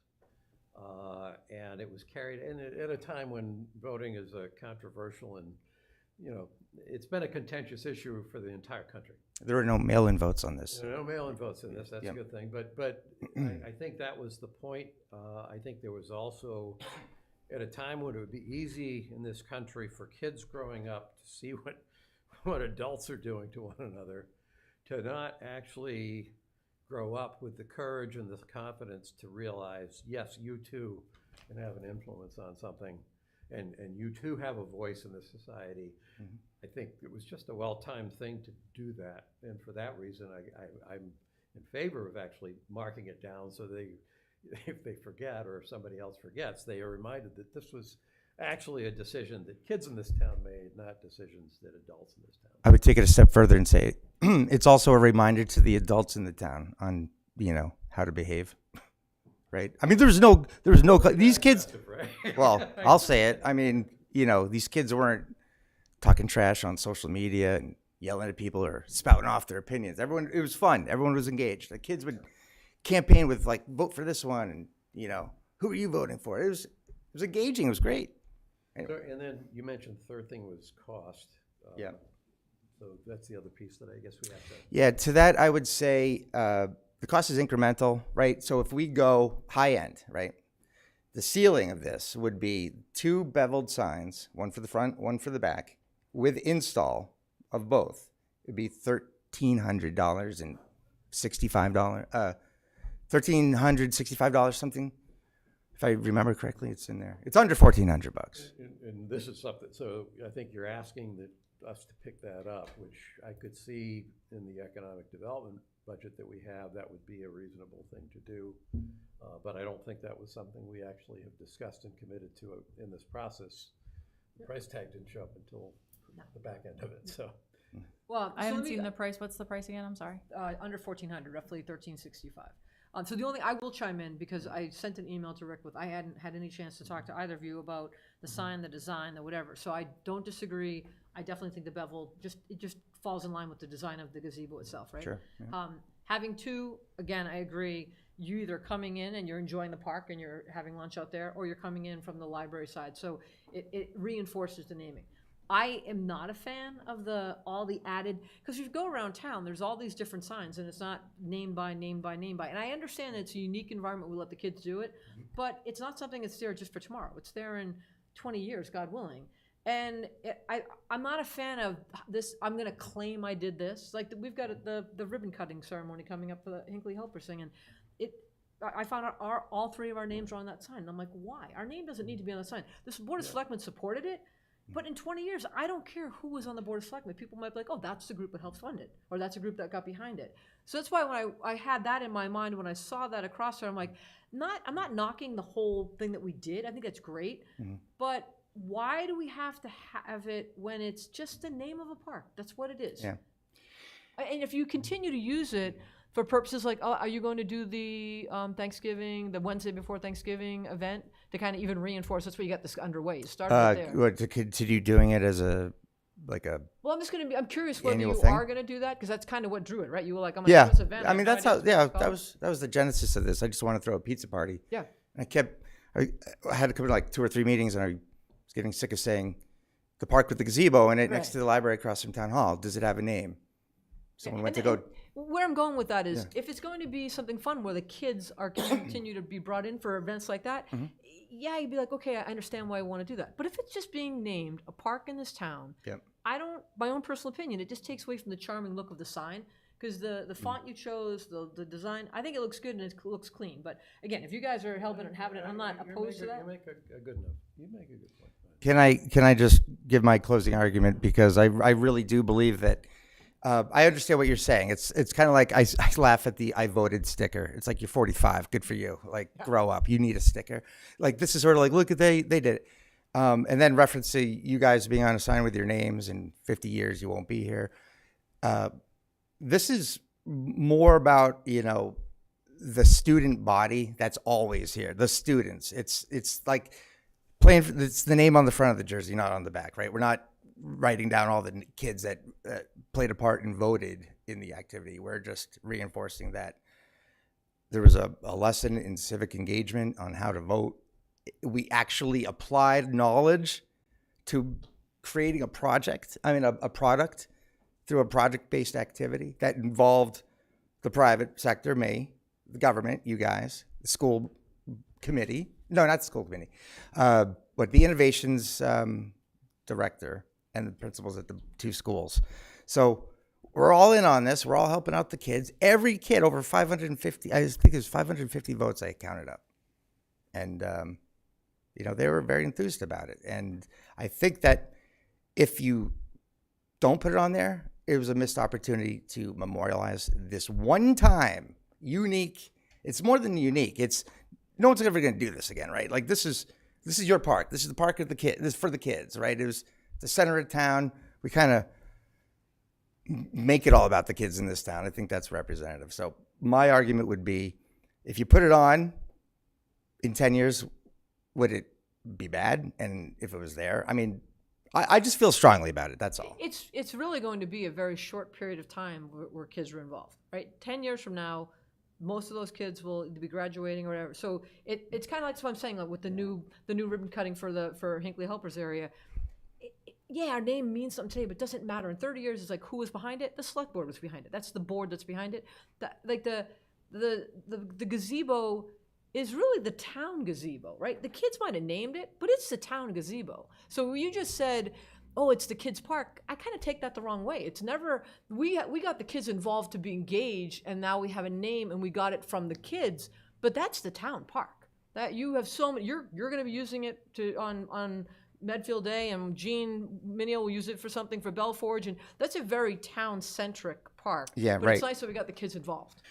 Speaker 4: And it was carried in at a time when voting is a controversial and, you know, it's been a contentious issue for the entire country.
Speaker 12: There are no mail-in votes on this.
Speaker 4: There are no mail-in votes in this, that's
Speaker 12: Yep.
Speaker 4: a good thing, but I think that was the point. I think there was also, at a time when it would be easy in this country for kids growing up to see what adults are doing to one another, to not actually grow up with the courage and the confidence to realize, yes, you too can have an influence on something, and you too have a voice in this society.
Speaker 12: Mhm.
Speaker 4: I think it was just a well-timed thing to do that, and for that reason, I'm in favor of actually marking it down so if they forget or if somebody else forgets, they are reminded that this was actually a decision that kids in this town made, not decisions that adults in this town.
Speaker 12: I would take it a step further and say it's also a reminder to the adults in the town on, you know, how to behave, right? I mean, there's no these kids. Well, I'll say it. I mean, you know, these kids weren't talking trash on social media and yelling at people or spouting off their opinions. It was fun. Everyone was engaged. The kids would campaign with like, vote for this one, and you know, who are you voting for? It was engaging. It was great. Anyway.
Speaker 4: And then you mentioned the third thing was cost.
Speaker 12: Yeah.
Speaker 4: So that's the other piece that I guess we have to.
Speaker 12: Yeah, to that I would say the cost is incremental, right? So if we go high end, right, the ceiling of this would be 2 beveled signs, one for the front, one for the back, with install of both. It'd be $1,300 and $65, $1,365 something. If I remember correctly, it's in there. It's under $1,400 bucks.
Speaker 4: And this is something, so I think you're asking us to pick that up, which I could see in the economic development budget that we have, that would be a reasonable thing to do. But I don't think that was something we actually have discussed and committed to in this process. The price tag didn't show up until the back end of it, so.
Speaker 1: Well,
Speaker 2: I haven't seen the price. What's the price again? I'm sorry.
Speaker 1: Under 1,400, roughly 1,365. So the only, I will chime in because I sent an email to Rick I hadn't had any chance to talk to either of you about the sign, the design, the whatever. So I don't disagree. I definitely think the bevel it just falls in line with the design of the gazebo itself, right?
Speaker 12: Sure. Yeah.
Speaker 1: Having 2, again, I agree. You either coming in and you're enjoying the park and you're having lunch out there, or you're coming in from the library side. So it reinforces the naming. I am not a fan of all the added, because if you go around town, there's all these different signs and it's not name by name by name by. And I understand that it's a unique environment, we let the kids do it, but it's not something that's there just for tomorrow. It's there in 20 years, God willing. And I'm not a fan of this, I'm gonna claim I did this. Like we've got the ribbon cutting ceremony coming up for the Hinckley Helper singing. I found out all 3 of our names are on that sign. And I'm like, why? Our name doesn't need to be on the sign. This Board of Selectmen supported it. But in 20 years, I don't care who was on the Board of Selectmen. People might be like, oh, that's the group that helped fund it, or that's a group that got behind it. So that's why when I had that in my mind, when I saw that across there, I'm like, I'm not knocking the whole thing that we did. I think that's great. Mm-hmm. But why do we have to have it when it's just the name of a park? That's what it is.
Speaker 12: Yeah.
Speaker 1: And if you continue to use it for purposes like, oh, are you going to do the Thanksgiving, the Wednesday before Thanksgiving event to kind of even reinforce? That's where you got this underway. You started there.
Speaker 12: What, to continue doing it as a
Speaker 1: Well, I'm curious whether you
Speaker 12: thing?
Speaker 1: are going to do that, because that's kind of what drew it, right? You were like, I'm going
Speaker 12: yeah.
Speaker 1: to do this event.
Speaker 12: I mean, that's how. Yeah, that was the genesis of this. I just want to throw a pizza party.
Speaker 1: Yeah.
Speaker 12: And I had to come to like 2 or 3 meetings, and I was getting sick of saying the park with the gazebo in it, next to the library across from town hall. Does it have a name? Someone went to go.
Speaker 1: Where I'm going with that is, if it's going to be something fun where the kids are continue to be brought in for events like that, yeah, you'd be like, okay, I understand why I want to do that. But if it's just being named a park in this town, I don't, my own personal opinion, it just takes away from the charming look of the sign. Because the font you chose, the design, I think it looks good and it looks clean. But again, if you guys are hell-bent on having it, I'm not opposed to that.
Speaker 4: You make a good enough. You make a good point.
Speaker 12: Can I just give my closing argument, because I really do believe that. I understand what you're saying. It's kind of like I laugh at the "I voted" sticker. It's like, you're 45, good for you. Like, grow up. You need a sticker. Like, this is sort of like, look at they did it. And then reference to you guys being on a sign with your names. In 50 years you won't be here. This is more about, the student body that's always here. The students. It's like playing. It's the name on the front of the jersey, not on the back, right? We're not writing down all the kids that played a part and voted in the activity. We're just reinforcing that there was a lesson in civic engagement on how to vote. We actually applied knowledge to creating a product through a project-based activity that involved the private sector, me, the government, you guys, the school committee. No, not the school committee. But the innovations director and the principals at the two schools. So we're all in on this. We're all helping out the kids. Every kid, over 550, I think it was 550 votes I counted up. And, they were very enthused about it. And I think that if you don't put it on there, it was a missed opportunity to memorialize this one time unique. It's more than unique. It's no one's ever going to do this again, right? Like this is your park. This is the park of the kid. This is for the kids, right? It was the center of town. We kind of make it all about the kids in this town. I think that's representative. So my argument would be, if you put it on in 10 years, would it be bad? And if it was there, I mean, I just feel strongly about it. That's all.
Speaker 1: It's really going to be a very short period of time where kids are involved, right? 10 years from now, most of those kids will be graduating or whatever. So it's kind of like what I'm saying, like with the new ribbon cutting for Hinckley Helpers area. Yeah, our name means something today, but it doesn't matter. In 30 years, it's like, who was behind it? The select board was behind it. That's the board that's behind it. The gazebo is really the town gazebo, right? The kids might have named it, but it's the town gazebo. So you just said, oh, it's the kids' park. I kind of take that the wrong way. It's never, we got the kids involved to be engaged, and now we have a name, and we got it from the kids, but that's the town park. That you have so many, you're going to be using it on Medfield Day, and Gene Minio will use it for something for Bell Forge, and that's a very town-centric park.
Speaker 12: Yeah,
Speaker 1: but
Speaker 12: right.
Speaker 1: It's nice that we got the kids involved.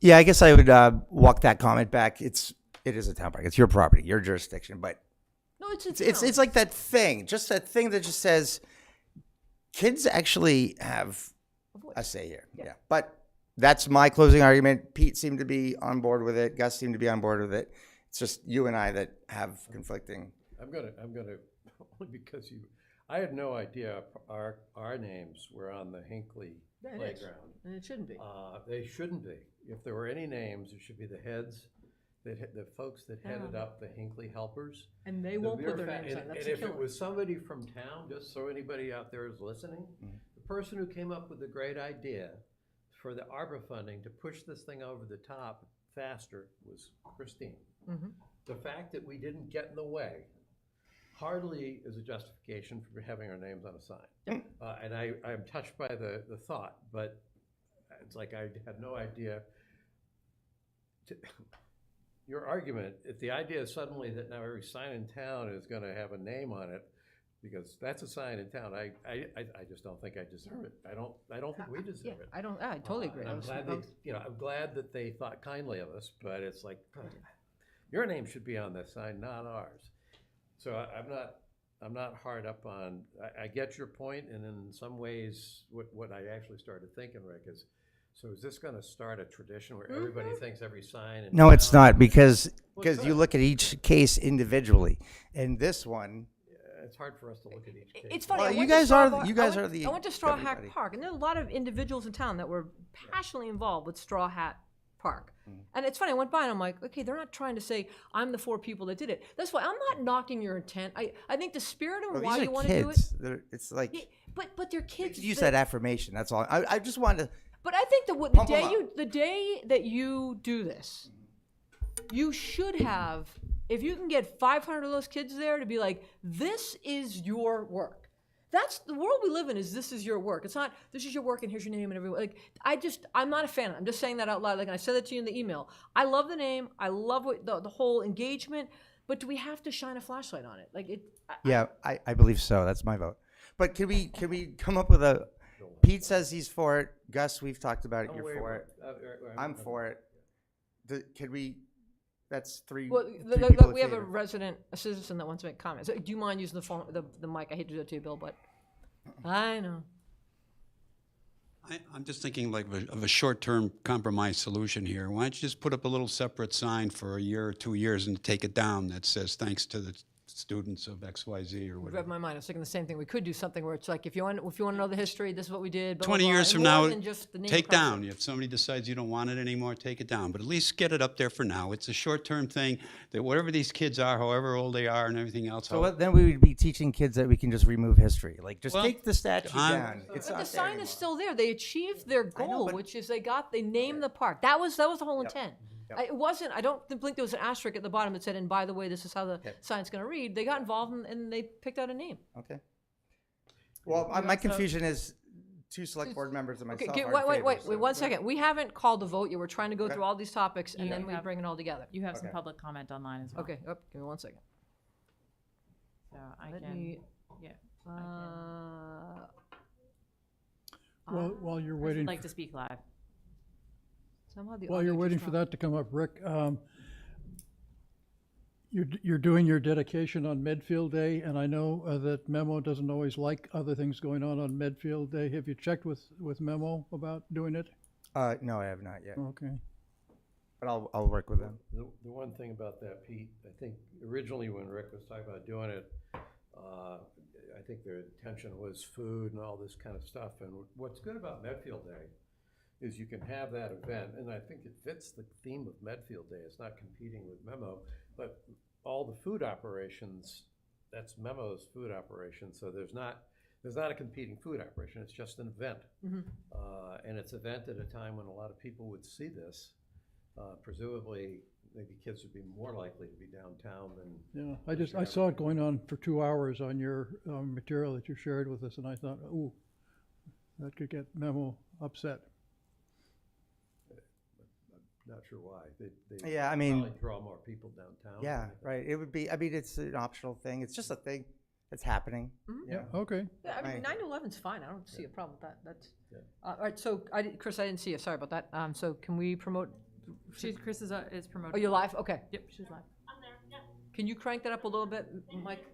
Speaker 12: Yeah, I guess I would walk that comment back. It is a town park. It's your property, your jurisdiction, but
Speaker 1: No,
Speaker 12: it's like that thing that just says kids actually have a say here. Yeah. But that's my closing argument. Pete seemed to be on board with it. Gus seemed to be on board with it. It's just you and I that have conflicting.
Speaker 4: I'm gonna only because I had no idea our names were on the Hinckley playground.
Speaker 1: And it shouldn't be.
Speaker 4: They shouldn't be. If there were any names, it should be the heads, the folks that headed up the Hinckley Helpers.
Speaker 1: And they won't put their names on. That's
Speaker 4: and
Speaker 1: a
Speaker 4: if
Speaker 1: killer.
Speaker 4: it was somebody from town, just so anybody out there is listening, the person who came up with the great idea for the ARPA funding to push this thing over the top faster was Christine.
Speaker 1: Mhm.
Speaker 4: The fact that we didn't get in the way hardly is a justification for having our names on a sign. And I'm touched by the thought, but it's like I had no idea. Your argument, if the idea is suddenly that now every sign in town is going to have a name on it, because that's a sign in town, I just don't think I deserve it. I don't think we deserve it.
Speaker 1: I totally agree.
Speaker 4: I'm glad that they thought kindly of us, but it's like, your name should be on this sign, not ours. So I'm not hard up on. I get your point, and in some ways, what I actually started thinking, Rick, is, so is this going to start a tradition where everybody thinks every sign?
Speaker 12: No, it's not, because you look at each case individually, and this one.
Speaker 4: It's hard for us to look at each case.
Speaker 1: It's funny.
Speaker 12: Well,
Speaker 1: I
Speaker 12: you guys are the.
Speaker 1: I went to Straw Hat
Speaker 12: everybody.
Speaker 1: Park, and there are a lot of individuals in town that were passionately involved with Straw Hat Park. And it's funny, I went by and I'm like, okay, they're not trying to say I'm the 4 people that did it. That's why I'm not knocking your intent. I think the spirit and why you want to do it.
Speaker 12: It's like.
Speaker 1: But they're kids.
Speaker 12: Use that affirmation. That's all. I just wanted to.
Speaker 1: But I think the day that you do this, you should have, if you can get 500 of those kids there to be like, this is your work. That's the world we live in. This is your work. It's not, this is your work and here's your name and everyone. Like, I'm not a fan. I'm just saying that out loud. Like, I said that to you in the email. I love the name. I love the whole engagement. But do we have to shine a flashlight on it? Like it.
Speaker 12: I believe so. That's my vote. But can we come up with a? Pete says he's for it. Gus, we've talked about it. You're for it. I'm for it. Can we? That's three.
Speaker 1: Well,
Speaker 12: three people
Speaker 1: we
Speaker 12: in
Speaker 1: have a
Speaker 12: favor.
Speaker 1: citizen that wants to make comments. Do you mind using the phone, the mic? I hate to do that to you, Bill, but I know.
Speaker 14: I'm just thinking like of a short-term compromise solution here. Why don't you just put up a little separate sign for a year or 2 years and take it down that says thanks to the students of XYZ or
Speaker 1: You read
Speaker 14: whatever.
Speaker 1: my mind. I was thinking the same thing. We could do something where it's like, if you want to know the history, this is what we did. Blah,
Speaker 14: 20
Speaker 1: blah, blah,
Speaker 14: years
Speaker 1: and
Speaker 14: from
Speaker 1: more
Speaker 14: now,
Speaker 1: than just the name
Speaker 14: take
Speaker 1: across
Speaker 14: down. If somebody decides you don't want it anymore, take it down. But at least get it up there for now. It's a short-term thing that whatever these kids are, however old they are and everything else.
Speaker 12: So then we would be teaching kids that we can just remove history. Like, just
Speaker 14: Well,
Speaker 12: take the statue
Speaker 14: I'm-
Speaker 12: down. It's
Speaker 1: But
Speaker 12: not
Speaker 1: the
Speaker 12: there
Speaker 1: sign
Speaker 12: anymore.
Speaker 1: is still there. They achieved their goal,
Speaker 12: but-
Speaker 1: which is they named the park. That was the whole intent.
Speaker 12: Yep.
Speaker 1: It wasn't. I don't think there was an asterisk at the bottom that said, "And by the way, this is how the
Speaker 12: Okay.
Speaker 1: sign's going to read." They got involved and they picked out a name.
Speaker 12: Okay. Well, my confusion is two select board members and
Speaker 1: Okay,
Speaker 12: myself are in
Speaker 1: wait,
Speaker 12: favor,
Speaker 1: wait,
Speaker 12: so-
Speaker 1: one second. We haven't called the vote yet. We're trying to go
Speaker 12: Okay.
Speaker 1: through all these topics and
Speaker 2: You
Speaker 1: then we
Speaker 2: have-
Speaker 1: bring it all together.
Speaker 2: You have some
Speaker 12: Okay.
Speaker 2: public comment online as well.
Speaker 1: Okay. Oh, give me 1 second.
Speaker 2: So I
Speaker 1: Let
Speaker 2: can,
Speaker 1: me.
Speaker 2: yeah.
Speaker 5: While you're
Speaker 2: I'd
Speaker 5: waiting,
Speaker 2: like to speak live.
Speaker 1: Somehow the
Speaker 5: while
Speaker 1: audio
Speaker 5: you're waiting
Speaker 1: just
Speaker 5: for
Speaker 1: dropped.
Speaker 5: that to come up, Rick, you're doing your dedication on Medfield Day, and I know that Memo doesn't always like other things going on Medfield Day. Have you checked with Memo about doing it?
Speaker 12: No, I have not yet,
Speaker 5: Okay.
Speaker 12: but I'll work with them.
Speaker 4: The one thing about that, Pete, I think originally when Rick was talking about doing it, I think their intention was food and all this kind of stuff. And what's good about Medfield Day is you can have that event, and I think it fits the theme of Medfield Day. It's not competing with Memo, but all the food operations, that's Memo's food operation. So there's not a competing food operation. It's just an event. And it's an event at a time when a lot of people would see this. Presumably, maybe kids would be more likely to be downtown than.
Speaker 5: Yeah, I saw it going on for 2 hours on your material that you shared with us, and I thought, ooh, that could get Memo upset.
Speaker 4: Not sure why. They
Speaker 12: Yeah, I mean-
Speaker 4: probably draw more people downtown.
Speaker 12: Yeah, right. It would be, I mean, it's an optional thing. It's just a thing that's happening.
Speaker 5: Yeah, okay.
Speaker 1: Yeah, I mean,
Speaker 12: Right.
Speaker 1: 9/11's fine. I don't see a problem with that. That's
Speaker 4: Yeah.
Speaker 1: all right. So, Chris, I didn't see you. Sorry about that. So, can we promote?
Speaker 2: Chris is promoting.
Speaker 1: Oh, you're live. Okay.
Speaker 2: Yep, she's live.
Speaker 8: I'm there, yep.
Speaker 1: Can you crank that up a little bit, Mike?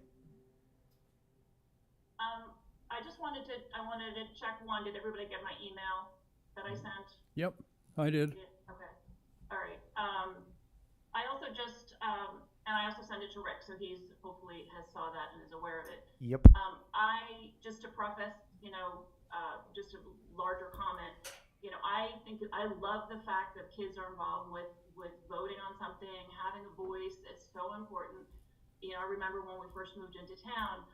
Speaker 8: I just wanted to check one, did everybody get my email that I sent?
Speaker 5: Yep, I did.
Speaker 8: Yeah, okay, all right. I also just, and I also sent it to Rick, so he's hopefully has saw that and is aware of it.
Speaker 12: Yep.
Speaker 8: Just to preface, just a larger comment, I love the fact that kids are involved with voting on something, having a voice. It's so important. I remember when we first moved into town,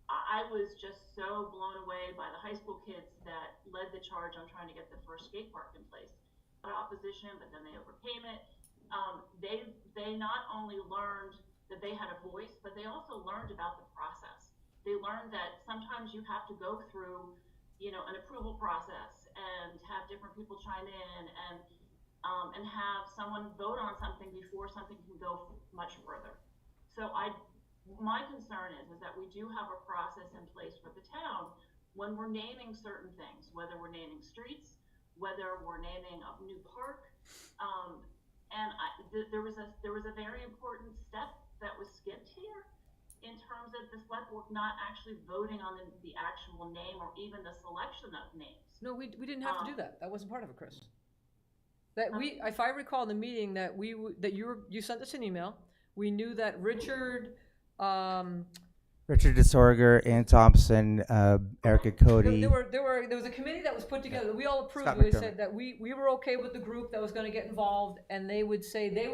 Speaker 8: I was just so blown away by the high school kids that led the charge on trying to get the first skate park in place. Opposition, but then they overcame it. They not only learned that they had a voice, but they also learned about the process. They learned that sometimes you have to go through, an approval process and have different people chime in and have someone vote on something before something can go much further. So my concern is that we do have a process in place for the town when we're naming certain things, whether we're naming streets, whether we're naming a new park. There was a very important step that was skipped here in terms of the select board not actually voting on the actual name or even the selection of names.
Speaker 1: No, we didn't have to do that. That wasn't part of it, Chris. If I recall in the meeting that you sent us an email, we knew that Richard.
Speaker 12: Richard DeSorger, Ann Thompson, Erica Cody.
Speaker 1: There was a committee that was put together that we all approved.
Speaker 12: Scott
Speaker 1: We
Speaker 12: McDermott.
Speaker 1: said that we were okay with the group that was going to get involved, and they would say they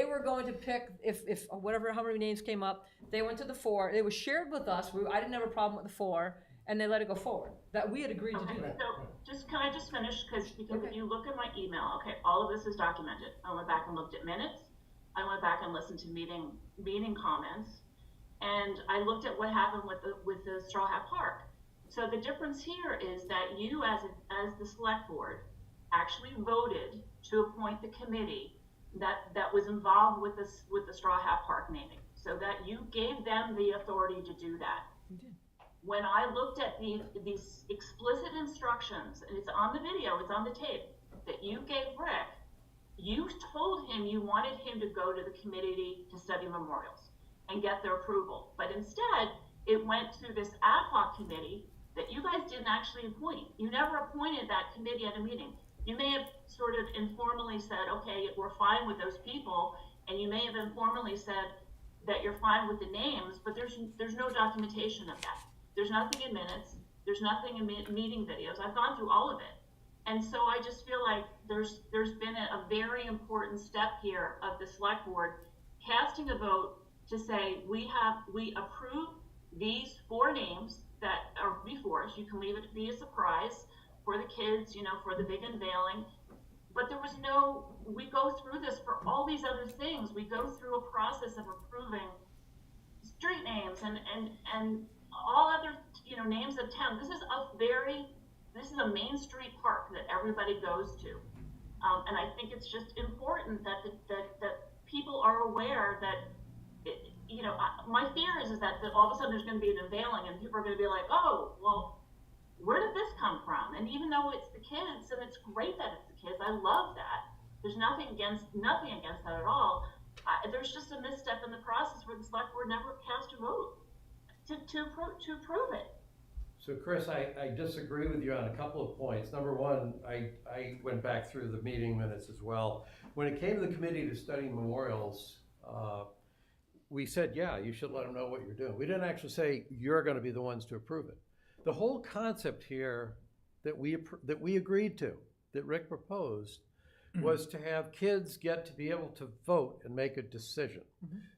Speaker 1: were going to pick if whatever how many names came up. They went to the 4. It was shared with us. I didn't have a problem with the 4, and they let it go forward. That we had agreed to do that.
Speaker 8: So can I just finish? Because if you look at my email, okay, all of this is documented. I went back and looked at minutes. I went back and listened to meeting comments, and I looked at what happened with the Straw Hat Park. So the difference here is that you, as the select board, actually voted to appoint the committee that was involved with the Straw Hat Park naming, so that you gave them the authority to do that.
Speaker 1: We did.
Speaker 8: When I looked at these explicit instructions, and it's on the video, it's on the tape, that you gave Rick, you told him you wanted him to go to the committee to study memorials and get their approval. But instead, it went to this ad hoc committee that you guys didn't actually appoint. You never appointed that committee at a meeting. You may have sort of informally said, okay, we're fine with those people. And you may have informally said,
Speaker 15: that you're fine with the names, but there's no documentation of that. There's nothing in minutes. There's nothing in meeting videos. I've gone through all of it. And so I just feel like there's been a very important step here of the select board casting a vote to say we approve these 4 names that are before us. You can leave it to be a surprise for the kids, for the big unveiling. But there was we go through this for all these other things. We go through a process of approving street names and all other, names of town. This is a main street park that everybody goes to. And I think it's just important that people are aware that, my fear is that all of a sudden there's going to be an unveiling and people are going to be like, oh, well, where did this come from? And even though it's the kids, and it's great that it's the kids, I love that. There's nothing against that at all. There's just a misstep in the process where the select board never cast a vote to approve it.
Speaker 4: So Chris, I disagree with you on a couple of points. Number one, I went back through the meeting minutes as well. When it came to the committee to study memorials, we said, yeah, you should let them know what you're doing. We didn't actually say you're going to be the ones to approve it. The whole concept here that we agreed to, that Rick proposed, was to have kids get to be able to vote and make a decision.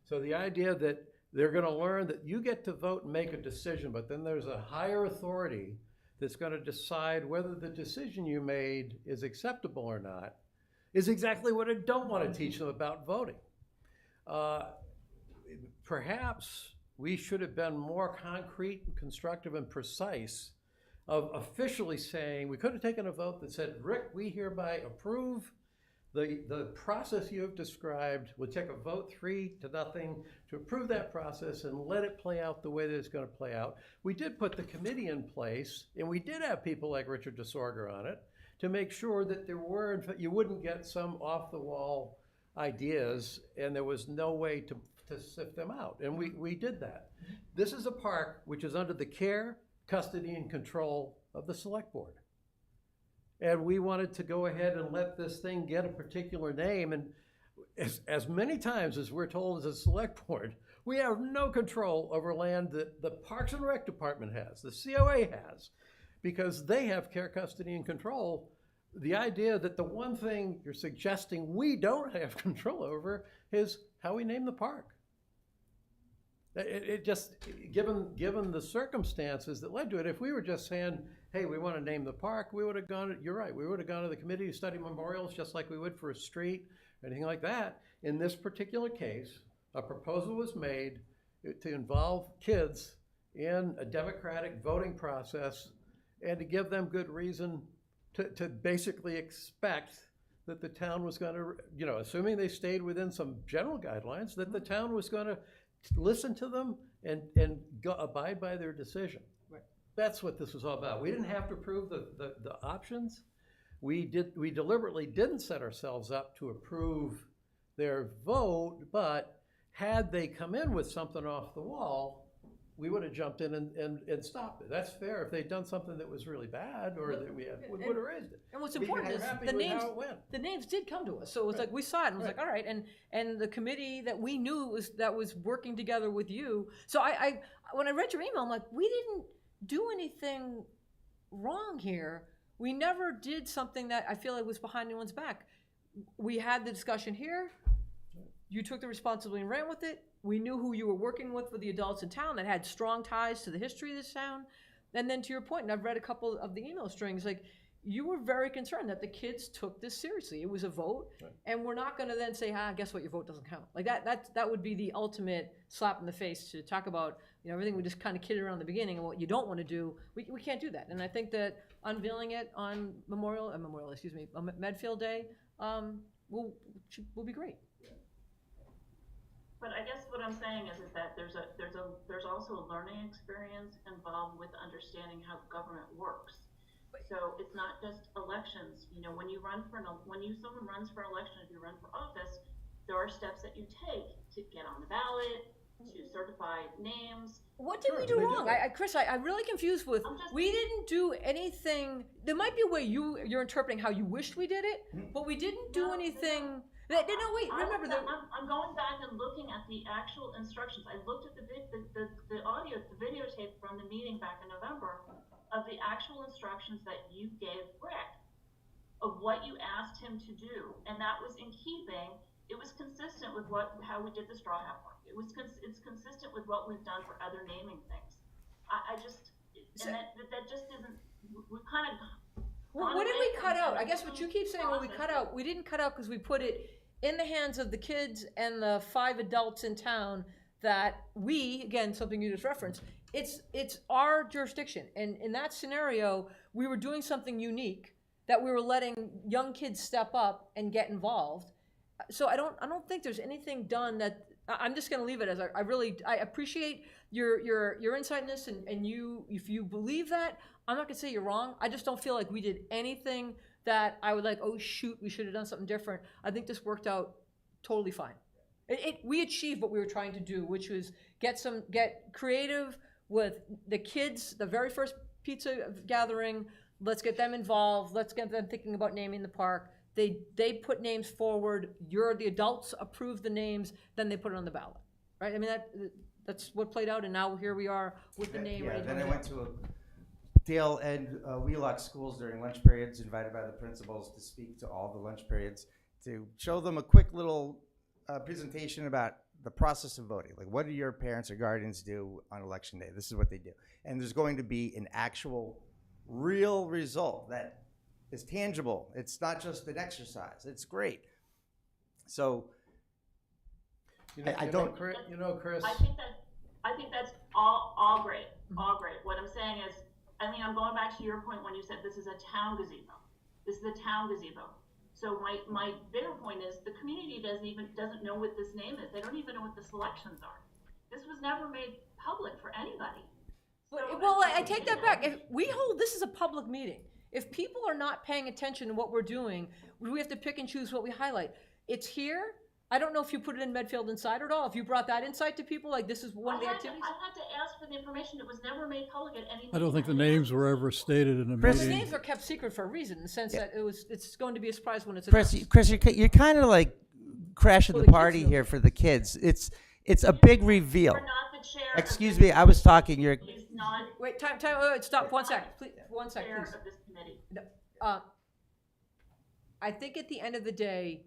Speaker 4: So the idea that they're going to learn that you get to vote and make a decision, but then there's a higher authority that's going to decide whether the decision you made is acceptable or not, is exactly what I don't want to teach them about voting. Perhaps we should have been more concrete and constructive and precise of officially saying, we could have taken a vote that said, Rick, we hereby approve the process you have described. We'll take a vote 3-0 to approve that process and let it play out the way that it's going to play out. We did put the committee in place, and we did have people like Richard DeSorger on it to make sure that you wouldn't get some off-the-wall ideas, and there was no way to sift them out. And we did that. This is a park which is under the care, custody, and control of the select board. And we wanted to go ahead and let this thing get a particular name. And as many times as we're told as a select board, we have no control over land that the Parks and Rec Department has, the COA has, because they have care, custody, and control. The idea that the one thing you're suggesting we don't have control over is how we name the park. It just, given the circumstances that led to it, if we were just saying, hey, we want to name the park, we would have gone, you're right, we would have gone to the committee to study memorials just like we would for a street, or anything like that. In this particular case, a proposal was made to involve kids in a democratic voting process and to give them good reason to basically expect that the town was going to, assuming they stayed within some general guidelines, that the town was going to listen to them and abide by their decision.
Speaker 1: Right.
Speaker 4: That's what this was all about. We didn't have to approve the options. We deliberately didn't set ourselves up to approve their vote, but had they come in with something off the wall, we would have jumped in and stopped it. That's fair. If they'd done something that was really bad, or that we would have raised it.
Speaker 1: And what's important is the names did come to us. So it was like we saw it and it was like, all right, and the committee that we knew was working together with you. So I when I read your email, I'm like, we didn't do anything wrong here. We never did something that I feel like was behind anyone's back. We had the discussion here. You took the responsibility and ran with it. We knew who you were working with for the adults in town that had strong ties to the history of this town. And then to your point, and I've read a couple of the email strings, like you were very concerned that the kids took this seriously. It was a vote, right. And we're not gonna then say, guess what, your vote doesn't count. Like that would be the ultimate slap in the face to talk about, everything we just kind of kidded around the beginning and what you don't want to do. We can't do that. And I think that unveiling it on Medfield Day will be great.
Speaker 15: But I guess what I'm saying is that there's also a learning experience involved with understanding how government works. So it's not just elections. When someone runs for election, if you run for office, there are steps that you take to get on the ballot, to certify names.
Speaker 1: What did we do wrong? Chris, I'm really confused with, we didn't do anything. There might be a way you're interpreting how you wished we did it, but we didn't do anything. No, wait, remember that.
Speaker 15: I'm going back and looking at the actual instructions. I looked at the audio, the videotape from the meeting back in November of the actual instructions that you gave Rick of what you asked him to do, and that was in keeping. It was consistent with how we did the straw hat work. It's consistent with what we've done for other naming things. I just, and that just isn't. We kind of.
Speaker 1: Well, what did we cut out? I guess what you keep saying, well, we cut out. We didn't cut out because we put it in the hands of the kids and the 5 adults in town that we, again, something you just referenced, it's our jurisdiction. And in that scenario, we were doing something unique that we were letting young kids step up and get involved. So I don't think there's anything done that, I'm just gonna leave it as I appreciate your insight in this and you, if you believe that, I'm not gonna say you're wrong. I just don't feel like we did anything that I would like, oh shoot, we should have done something different. I think this worked out totally fine. We achieved what we were trying to do, which was get creative with the kids, the very first pizza gathering. Let's get them involved. Let's get them thinking about naming the park. They put names forward. The adults approved the names, then they put it on the ballot, right? I mean, that's what played out, and now here we are with the name.
Speaker 12: Yeah,
Speaker 1: ready to
Speaker 12: then
Speaker 1: go
Speaker 12: I
Speaker 1: down.
Speaker 12: went to Dale and Wheelock schools during lunch periods, invited by the principals to speak to all the lunch periods, to show them a quick little presentation about the process of voting. Like, what do your parents or guardians do on election day? This is what they do. And there's going to be an actual, real result that is tangible. It's not just an exercise. It's great. So,
Speaker 4: Chris.
Speaker 15: I think that's all great, all great. What I'm saying is, I mean, I'm going back to your point when you said this is a town gazebo. This is a town gazebo. So my bigger point is the community doesn't know what this name is. They don't even know what the selections are. This was never made public for anybody.
Speaker 1: Well, I take that back. If we hold this is a public meeting, if people are not paying attention to what we're doing, we have to pick and choose what we highlight. It's here. I don't know if you put it in Medfield Insider at all. If you brought that insight to people, like this is one of the activities.
Speaker 15: I had to ask for the information. It was never made public at any.
Speaker 5: I don't think the names were ever stated in a
Speaker 1: The
Speaker 5: meeting.
Speaker 1: names are kept secret for a reason, in the sense that it's going to be a surprise when it's
Speaker 16: Chris,
Speaker 1: announced.
Speaker 16: you're kind of like crashing
Speaker 1: Well,
Speaker 16: the
Speaker 1: the
Speaker 16: party
Speaker 1: kids know.
Speaker 16: here for the kids. It's a big reveal.
Speaker 15: You're not the chair.
Speaker 16: Excuse me, I was talking. You're.
Speaker 15: He's not.
Speaker 1: Wait, time, stop, 1 sec, please, 1 sec,
Speaker 15: Chair
Speaker 1: please.
Speaker 15: of this committee.
Speaker 1: I think at the end of the day,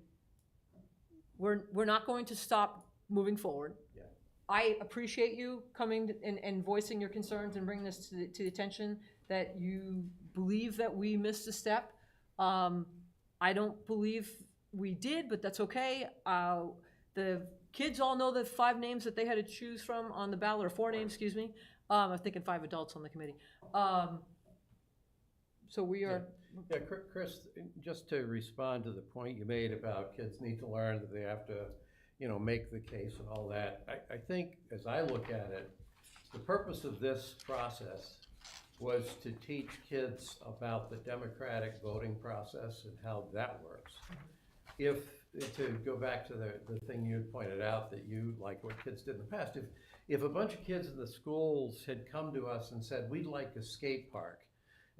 Speaker 1: we're not going to stop moving forward.
Speaker 4: Yeah.
Speaker 1: I appreciate you coming and voicing your concerns and bringing this to the attention that you believe that we missed a step. I don't believe we did, but that's okay. The kids all know the 5 names that they had to choose from on the ballot, or 4 names, excuse me. I'm thinking 5 adults on the committee. So we are.
Speaker 4: Yeah, Chris, just to respond to the point you made about kids need to learn that they have to, make the case and all that. I think, as I look at it, the purpose of this process was to teach kids about the democratic voting process and how that works. To go back to the thing you pointed out, that you like what kids did in the past, if a bunch of kids in the schools had come to us and said, we'd like a skate park,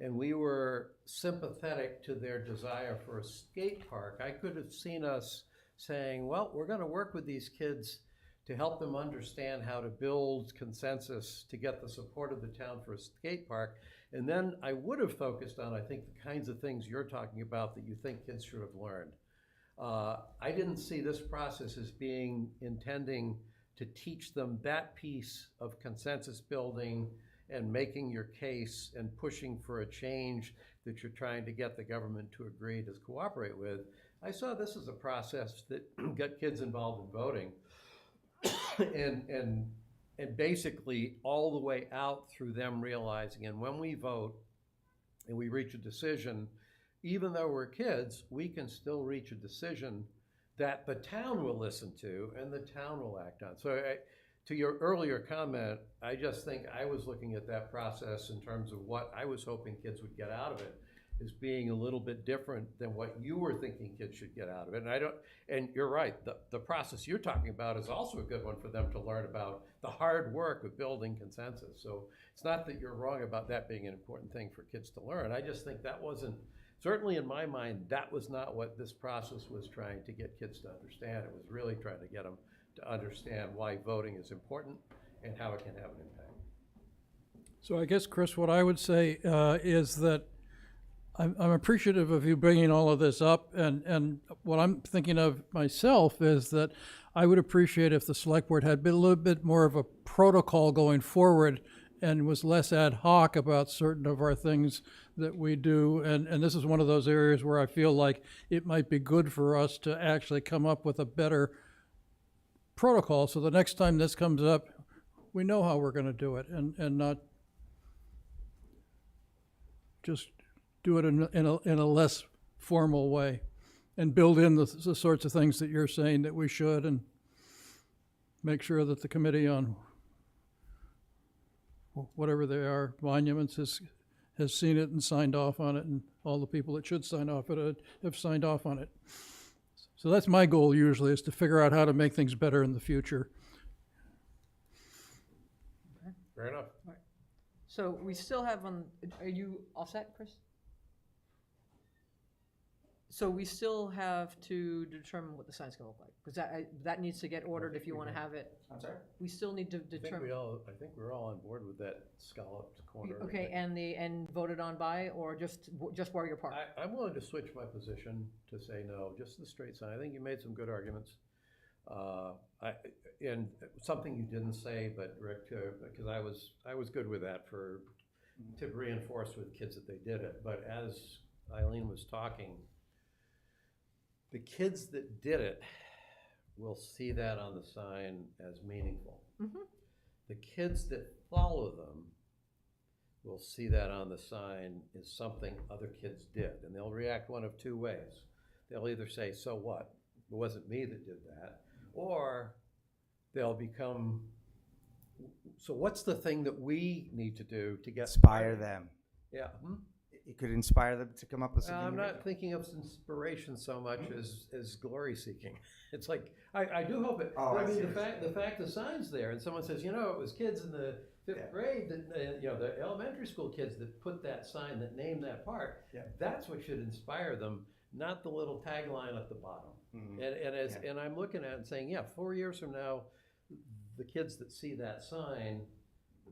Speaker 4: and we were sympathetic to their desire for a skate park, I could have seen us saying, well, we're going to work with these kids to help them understand how to build consensus to get the support of the town for a skate park. And then I would have focused on, I think, the kinds of things you're talking about that you think kids should have learned. I didn't see this process as intending to teach them that piece of consensus building and making your case and pushing for a change that you're trying to get the government to agree to cooperate with. I saw this as a process that got kids involved in voting and basically all the way out through them realizing, and when we vote and we reach a decision, even though we're kids, we can still reach a decision that the town will listen to and the town will act on. So to your earlier comment, I just think I was looking at that process in terms of what I was hoping kids would get out of it as being a little bit different than what you were thinking kids should get out of it. And you're right, the process you're talking about is also a good one for them to learn about the hard work of building consensus. So it's not that you're wrong about that being an important thing for kids to learn. I just think that wasn't certainly in my mind, that was not what this process was trying to get kids to understand. It was really trying to get them to understand why voting is important and how it can have an impact.
Speaker 5: So I guess, Chris, what I would say is that I'm appreciative of you bringing all of this up, and what I'm thinking of myself is that I would appreciate if the select board had been a little bit more of a protocol going forward and was less ad hoc about certain of our things that we do. And this is one of those areas where I feel like it might be good for us to actually come up with a better protocol, so the next time this comes up, we know how we're going to do it, and not just do it in a less formal way, and build in the sorts of things that you're saying that we should, and make sure that the committee on whatever they are, monuments, has seen it and signed off on it, and all the people that should sign off on it have signed off on it. So that's my goal usually, is to figure out how to make things better in the future.
Speaker 4: Fair enough.
Speaker 1: So we still have are you all set, Chris? So we still have to determine what the sign's gonna look like, because that needs to get ordered if you wanna have it.
Speaker 12: I'm sorry?
Speaker 1: We still need to determine.
Speaker 4: I think we're all on board with that scalloped corner.
Speaker 1: Okay, and voted on by, or just Warrior Park?
Speaker 4: I'm willing to switch my position to say no, just the straight sign. I think you made some good arguments. And something you didn't say, but Rick, because I was good with that to reinforce with kids that they did it. But as Eileen was talking, the kids that did it will see that on the sign as meaningful.
Speaker 1: Mm-hmm.
Speaker 4: The kids that follow them will see that on the sign as something other kids did, and they'll react one of two ways. They'll either say, so what? It wasn't me that did that. Or they'll become, so what's the thing that we need to do to get
Speaker 12: Inspire them.
Speaker 4: Yeah.
Speaker 12: It could inspire them to come up with something.
Speaker 4: I'm not thinking of inspiration so much as glory seeking. It's like, I do hope it,
Speaker 12: Oh,
Speaker 4: I mean,
Speaker 12: see
Speaker 4: the fact the sign's there and someone says, it was kids in the fifth grade, that, the elementary school kids that put that sign, that named that part, that's what should inspire them, not the little tagline at the bottom. Mm-hmm. And I'm looking at it and saying, 4 years from now, the kids that see that sign,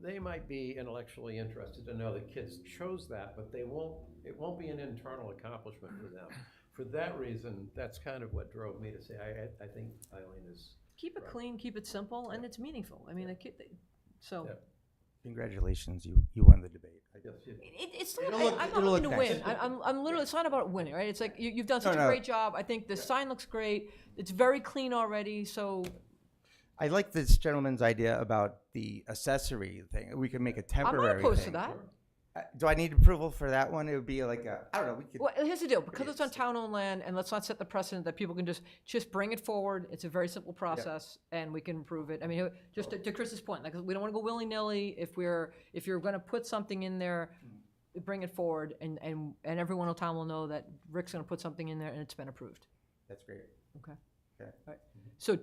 Speaker 4: they might be intellectually interested to know that kids chose that, but it won't be an internal accomplishment for them. For that reason, that's kind of what drove me to say, I think Eileen is
Speaker 1: Keep it
Speaker 4: right.
Speaker 1: clean, keep it simple, and it's meaningful. I mean, so.
Speaker 12: Yeah. Congratulations, you won the debate.
Speaker 1: I'm not looking to win. I'm literally, it's not about winning, right? It's like you've done such a great job. I think the sign looks great. It's very clean already, so.
Speaker 12: I like this gentleman's idea about the accessory thing. We could make a temporary
Speaker 1: I'm not opposed
Speaker 12: thing.
Speaker 1: to that.
Speaker 12: Do I need approval for that one? It would be like I don't know. We could.
Speaker 1: Well, here's the deal. Because it's on town-owned land, and let's not set the precedent that people can just bring it forward. It's a very simple process, and we can improve it. I mean, just to Chris's point, like we don't want to go willy-nilly. If you're going to put something in there, bring it forward, and everyone in town will know that Rick's going to put something in there, and it's been approved.
Speaker 12: That's great.
Speaker 1: Okay.
Speaker 12: Okay.
Speaker 1: All right. So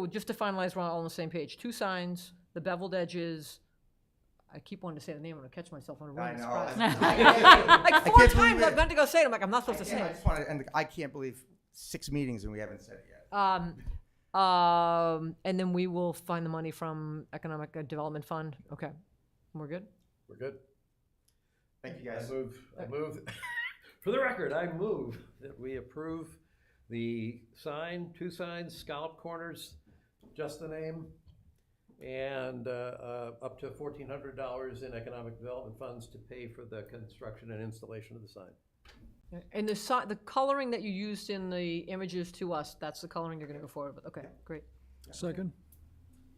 Speaker 1: just to finalize, we're all on the same page. 2 signs, the beveled edges. I keep wanting to say the name, I'm gonna catch myself on a running surprise. Like 4 times I've meant to go say it. I'm like, I'm not supposed to say it.
Speaker 12: I just want to, and I can't believe 6 meetings and we haven't said it yet.
Speaker 1: And then we will find the money from Economic Development Fund. Okay, we're good.
Speaker 4: We're good.
Speaker 12: Thank you, guys.
Speaker 4: I move. For the record, I move that we approve the sign, 2 signs, scallop corners, just the name, and up to $1,400 in economic development funds to pay for the construction and installation of the sign.
Speaker 1: And the coloring that you used in the images to us, that's the coloring you're going to go forward with. Okay, great.
Speaker 5: Second?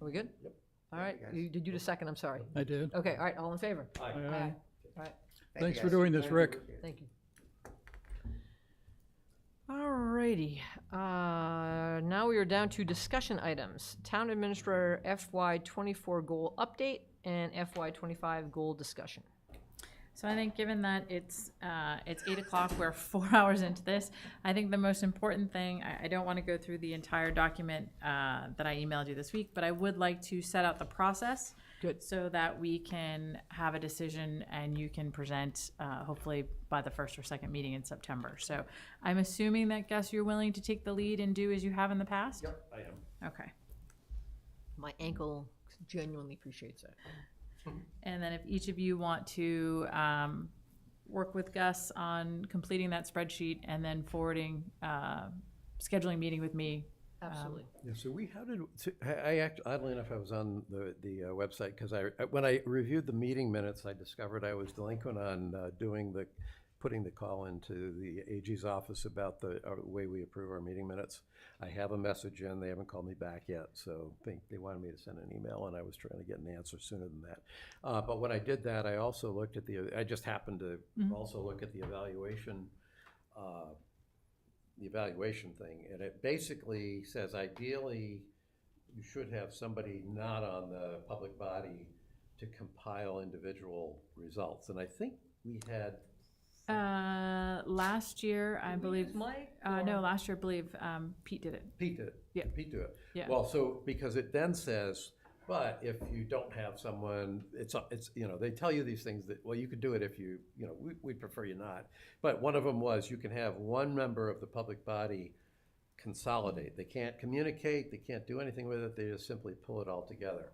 Speaker 1: Are we good?
Speaker 4: Yep.
Speaker 1: All right. Did you do second? I'm sorry.
Speaker 5: I did.
Speaker 1: Okay. All right. All in favor?
Speaker 4: Aye.
Speaker 1: Aye. All right.
Speaker 5: Thanks for doing this, Rick.
Speaker 1: Thank you. Alrighty, now we are down to discussion items. Town Administrator FY24 goal update and FY25 goal discussion.
Speaker 2: So I think given that it's 8 o'clock, we're 4 hours into this, I think the most important thing, I don't want to go through the entire document that I emailed you this week, but I would like to set out the process.
Speaker 1: Good.
Speaker 2: So that we can have a decision and you can present hopefully by the first or second meeting in September. So I'm assuming that, Gus, you're willing to take the lead and do as you have in the past?
Speaker 4: Yep, I am.
Speaker 2: Okay.
Speaker 1: My ankle genuinely appreciates it.
Speaker 2: And then if each of you want to work with Gus on completing that spreadsheet and then forwarding, scheduling a meeting with me.
Speaker 1: Absolutely.
Speaker 4: Yeah, so I actually, oddly enough, I was on the website because when I reviewed the meeting minutes, I discovered I was delinquent on putting the call into the AG's office about the way we approve our meeting minutes. I have a message in, they haven't called me back yet, so they wanted me to send an email, and I was trying to get an answer sooner than that. But when I did that, I also looked at I just happened to also look at the evaluation thing, and it basically says ideally you should have somebody not on the public body to compile individual results, and I think we had
Speaker 2: last year, I believe.
Speaker 1: Mike?
Speaker 2: No, last year I believe Pete did it.
Speaker 4: Pete did it.
Speaker 2: Yeah.
Speaker 4: Pete did it.
Speaker 2: Yeah.
Speaker 4: Well, so because it then says, but if you don't have someone, it's they tell you these things that, well, you could do it if we prefer you not. But one of them was you can have one member of the public body consolidate. They can't communicate. They can't do anything with it. They just simply pull it all together.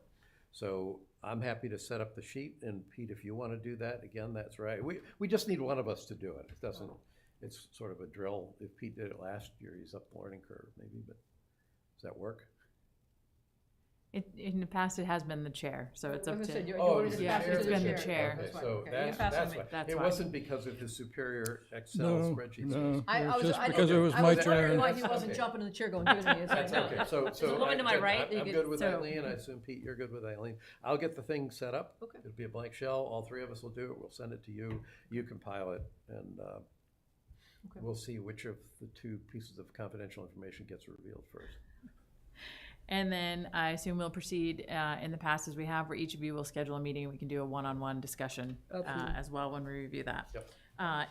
Speaker 4: So I'm happy to set up the sheet, and Pete, if you want to do that, again, that's right. We just need one of us to do it. It doesn't, it's sort of a drill. If Pete did it last year, he's up the learning curve maybe, but does that work?
Speaker 2: In the past, it has been the chair, so it's up to.
Speaker 1: It's
Speaker 2: been the chair.
Speaker 4: Okay, so that's why. It wasn't because of his superior Excel
Speaker 5: No,
Speaker 4: spreadsheet.
Speaker 5: no,
Speaker 1: I was
Speaker 5: just
Speaker 1: I
Speaker 5: because it
Speaker 1: didn't-
Speaker 5: was
Speaker 1: I
Speaker 5: my
Speaker 1: was wondering
Speaker 5: turn.
Speaker 1: why he wasn't jumping in the chair going, give it to me. It's
Speaker 4: That's
Speaker 1: like,
Speaker 4: okay, so.
Speaker 1: There's a woman to my right.
Speaker 4: I'm
Speaker 1: You
Speaker 4: good with
Speaker 2: so-
Speaker 4: Eileen, I assume Pete, you're good with Eileen. I'll get the thing set up.
Speaker 1: Okay.
Speaker 4: It'll be a blank shell, all three of us will do it, we'll send it to you, you compile it, and we'll see which of the two pieces of confidential information gets revealed first.
Speaker 2: And then I assume we'll proceed in the past as we have, where each of you will schedule a meeting. We can do a one-on-one discussion as well when we review that.
Speaker 4: Yep.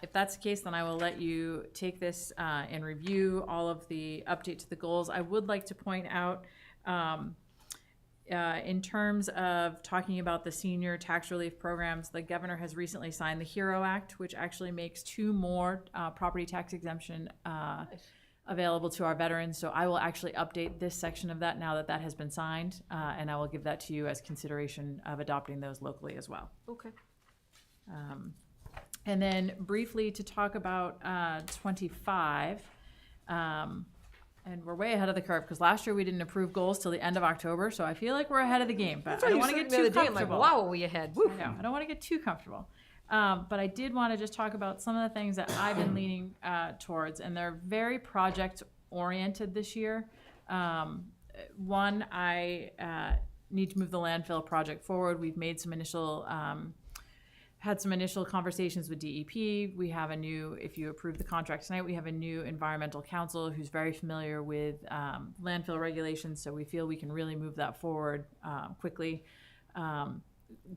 Speaker 2: If that's the case, then I will let you take this and review all of the update to the goals. I would like to point out, in terms of talking about the senior tax relief programs, the governor has recently signed the HERO Act, which actually makes 2 more property tax exemption available to our veterans. So I will actually update this section of that now that that has been signed, and I will give that to you as consideration of adopting those locally as well.
Speaker 1: Okay.
Speaker 2: And then briefly to talk about 25, and we're way ahead of the curve because last year we didn't approve goals till the end of October, so I feel like we're ahead of the game, but I don't want to get too comfortable.
Speaker 1: Like, wow, are we ahead? Woo.
Speaker 2: I know, I don't want to get too comfortable. But I did want to just talk about some of the things that I've been leaning towards, and they're very project-oriented this year. One, I need to move the landfill project forward. We've made some initial, had some initial conversations with DEP. We have a new, if you approve the contract tonight, we have a new environmental counsel who's very familiar with landfill regulations, so we feel we can really move that forward quickly.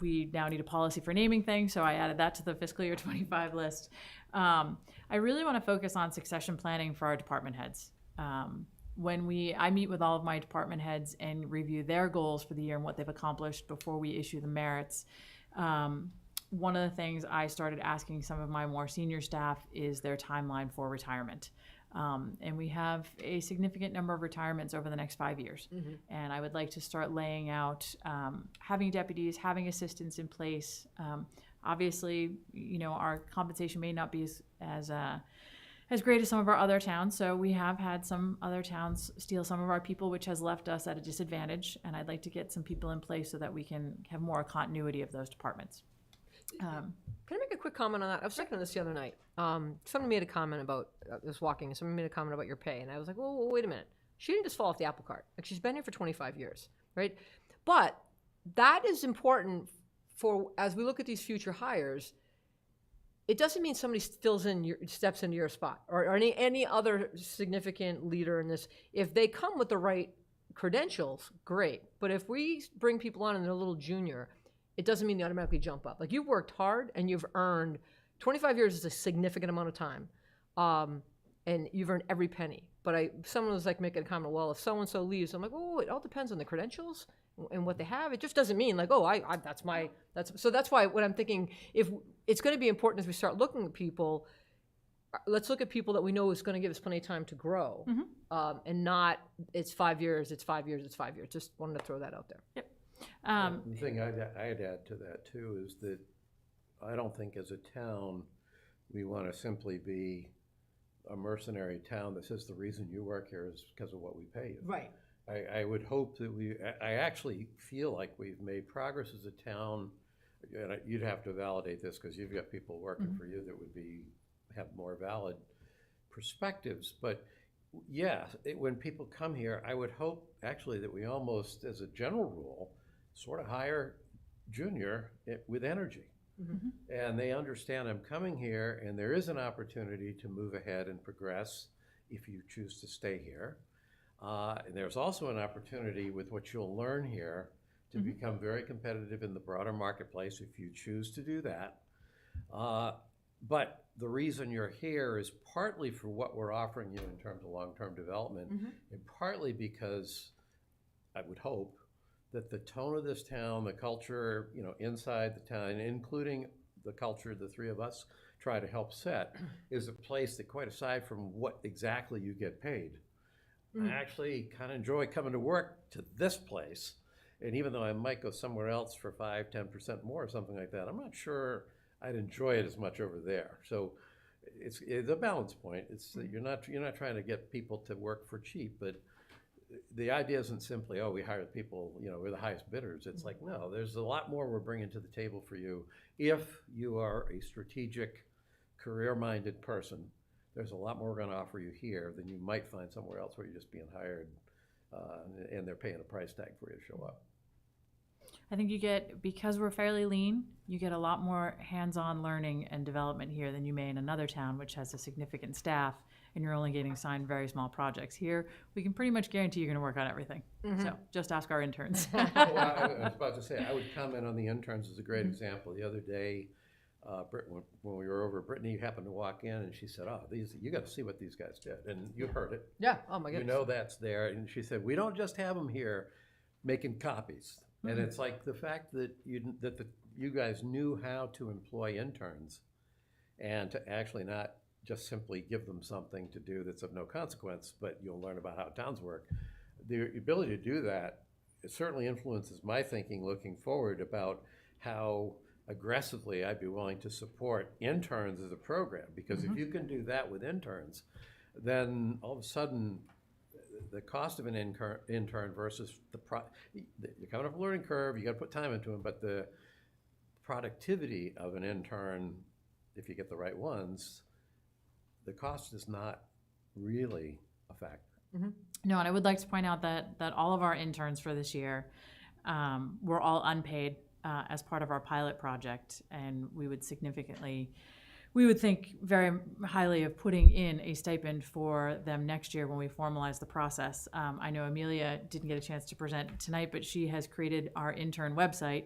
Speaker 2: We now need a policy for naming things, so I added that to the fiscal year 25 list. I really want to focus on succession planning for our department heads. When I meet with all of my department heads and review their goals for the year and what they've accomplished before we issue the merits, one of the things I started asking some of my more senior staff is their timeline for retirement. And we have a significant number of retirements over the next 5 years.
Speaker 1: Mm-hmm.
Speaker 2: And I would like to start laying out having deputies, having assistants in place. Obviously, our compensation may not be as great as some of our other towns. So we have had some other towns steal some of our people, which has left us at a disadvantage. And I'd like to get some people in place so that we can have more continuity of those departments.
Speaker 1: Can I make a quick comment on that? I was thinking of this the other night. Somebody made a comment about, I was walking, and somebody made a comment about your pay, and I was like, whoa, wait a minute. She didn't just fall off the apple cart. Like, she's been here for 25 years, right? But that is important for, as we look at these future hires, it doesn't mean somebody steps into your spot, or any other significant leader in this. If they come with the right credentials, great. But if we bring people on and they're a little junior, it doesn't mean they automatically jump up. Like, you've worked hard and you've earned, 25 years is a significant amount of time. And you've earned every penny. But someone was like making a comment, well, if so-and-so leaves, I'm like, oh, it all depends on the credentials and what they have. It just doesn't mean like, oh, so that's why what I'm thinking, if it's going to be important as we start looking at people, let's look at people that we know is going to give us plenty of time to grow, and not it's 5 years, it's 5 years, it's 5 years. Just wanted to throw that out there.
Speaker 2: Yep.
Speaker 4: The thing I'd add to that too is that I don't think as a town we want to simply be a mercenary town that says the reason you work here is because of what we pay you.
Speaker 1: Right.
Speaker 4: I would hope that I actually feel like we've made progress as a town, and you'd have to validate this because you've got people working for you that would have more valid perspectives. But yeah, when people come here, I would hope actually that we almost, as a general rule, sort of hire junior with energy. And they understand I'm coming here and there is an opportunity to move ahead and progress if you choose to stay here. And there's also an opportunity with what you'll learn here to become very competitive in the broader marketplace if you choose to do that. But the reason you're here is partly for what we're offering you in terms of long-term development, and partly because I would hope that the tone of this town, the culture, inside the town, including the culture the three of us try to help set, is a place that, quite aside from what exactly you get paid, I actually kind of enjoy coming to work to this place. And even though I might go somewhere else for 5-10% more or something like that, I'm not sure I'd enjoy it as much over there. So it's a balance point. It's that you're not trying to get people to work for cheap, but the idea isn't simply, oh, we hire people, we're the highest bidders. It's like, no, there's a lot more we're bringing to the table for you. If you are a strategic, career-minded person, there's a lot more we're going to offer you here than you might find somewhere else where you're just being hired and they're paying a price tag for you to show up.
Speaker 2: I think because we're fairly lean, you get a lot more hands-on learning and development here than you may in another town, which has a significant staff, and you're only getting assigned very small projects. Here, we can pretty much guarantee you're going to work on everything. So just ask our interns.
Speaker 4: Well, I was about to say, I would comment on the interns as a great example. The other day, when we were over, Brittany happened to walk in and she said, oh, you got to see what these guys did. And you heard it.
Speaker 1: Yeah, oh my goodness.
Speaker 4: That's there. And she said, we don't just have them here making copies. And it's like the fact that you guys knew how to employ interns and to actually not just simply give them something to do that's of no consequence, but you'll learn about how towns work. The ability to do that, it certainly influences my thinking looking forward about how aggressively I'd be willing to support interns as a program. Because if you can do that with interns, then all of a sudden, the cost of an intern versus you're coming up a learning curve, you got to put time into them, but the productivity of an intern, if you get the right ones, the cost is not really a factor.
Speaker 2: No, and I would like to point out that all of our interns for this year were all unpaid as part of our pilot project, and we would think very highly of putting in a stipend for them next year when we formalize the process. I know Amelia didn't get a chance to present tonight, but she has created our intern website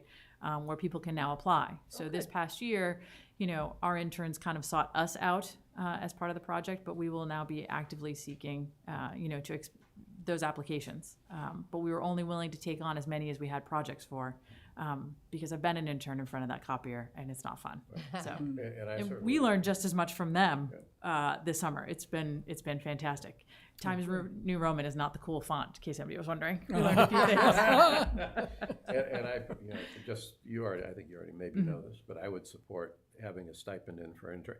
Speaker 2: where people can now apply. So this past year, our interns kind of sought us out as part of the project, but we will now be actively seeking, those applications. But we were only willing to take on as many as we had projects for. Because I've been an intern in front of that copier and it's not fun. So and we learned just as much from them this summer. It's been fantastic. Times New Roman is not the cool font, in case anybody was wondering. We learned a few things.
Speaker 4: and I, you already, I think you already maybe know this, but I would support having a stipend in for intern.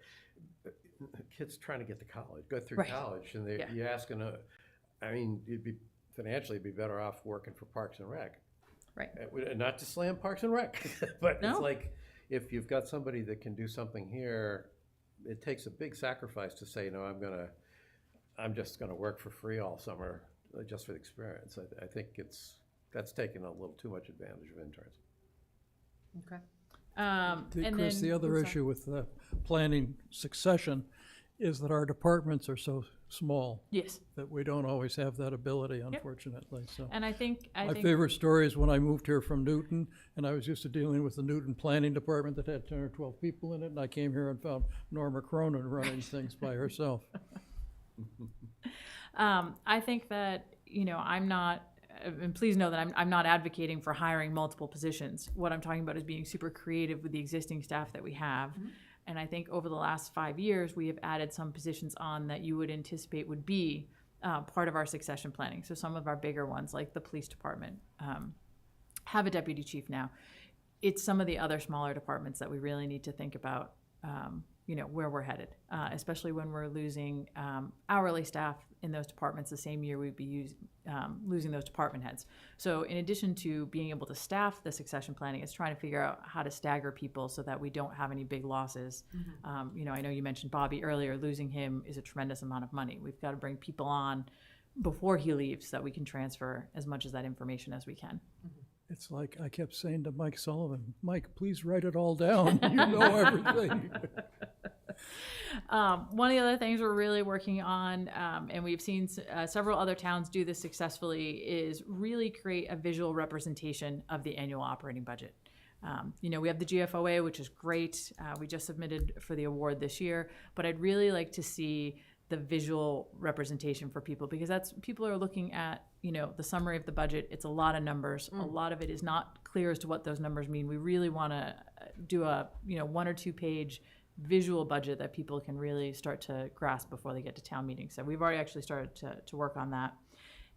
Speaker 4: Kids trying to get to college, go through college, and you ask financially be better off working for Parks and Rec.
Speaker 2: Right.
Speaker 4: Not to slam Parks and Rec, but it's like if you've got somebody that can do something here, it takes a big sacrifice to say, no, I'm just gonna work for free all summer just for the experience. I think that's taking a little too much advantage of interns.
Speaker 1: Okay.
Speaker 5: Chris, the other issue with planning succession is that our departments are so small.
Speaker 2: Yes.
Speaker 5: That we don't always have that ability, unfortunately, so.
Speaker 2: And I think
Speaker 5: My favorite story is when I moved here from Newton, and I was used to dealing with the Newton Planning Department that had 10 or 12 people in it, and I came here and found Norma Cronin running things by herself.
Speaker 2: I think that, you know, I'm not, and please know that I'm not advocating for hiring multiple positions. What I'm talking about is being super creative with the existing staff that we have. And I think over the last 5 years, we have added some positions on that you would anticipate would be part of our succession planning. So some of our bigger ones, like the police department, have a deputy chief now. It's some of the other smaller departments that we really need to think about, you know, where we're headed, especially when we're losing hourly staff in those departments the same year we'd be losing those department heads. So in addition to being able to staff the succession planning, it's trying to figure out how to stagger people so that we don't have any big losses. You know, I know you mentioned Bobby earlier. Losing him is a tremendous amount of money. We've got to bring people on before he leaves so that we can transfer as much of that information as we can.
Speaker 5: It's like I kept saying to Mike Sullivan, Mike, please write it all down. You know everything.
Speaker 2: One of the other things we're really working on, and we've seen several other towns do this successfully, is really create a visual representation of the annual operating budget. You know, we have the GFOA, which is great. We just submitted for the award this year, but I'd really like to see the visual representation for people, because that's, people are looking at, you know, the summary of the budget. It's a lot of numbers. A lot of it is not clear as to what those numbers mean. We really want to do a, you know, 1 or 2 page visual budget that people can really start to grasp before they get to town meeting. So we've already actually started to work on that.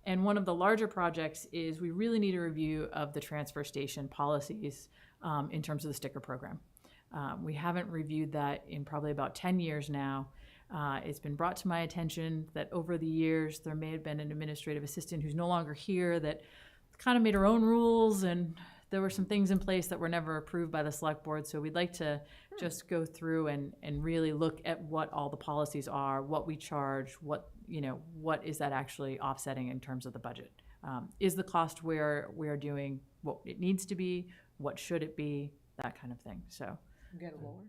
Speaker 2: And one of the larger projects is we really need a review of the transfer station policies in terms of the sticker program. We haven't reviewed that in probably about 10 years now. It's been brought to my attention that over the years there may have been an administrative assistant who's no longer here that kind of made her own rules, and there were some things in place that were never approved by the select board. So we'd like to just go through and really look at what all the policies are, what we charge, what, you know, what is that actually offsetting in terms of the budget? Is the cost where we are doing what it needs to be? What should it be? That kind of thing. So
Speaker 1: Get it lower?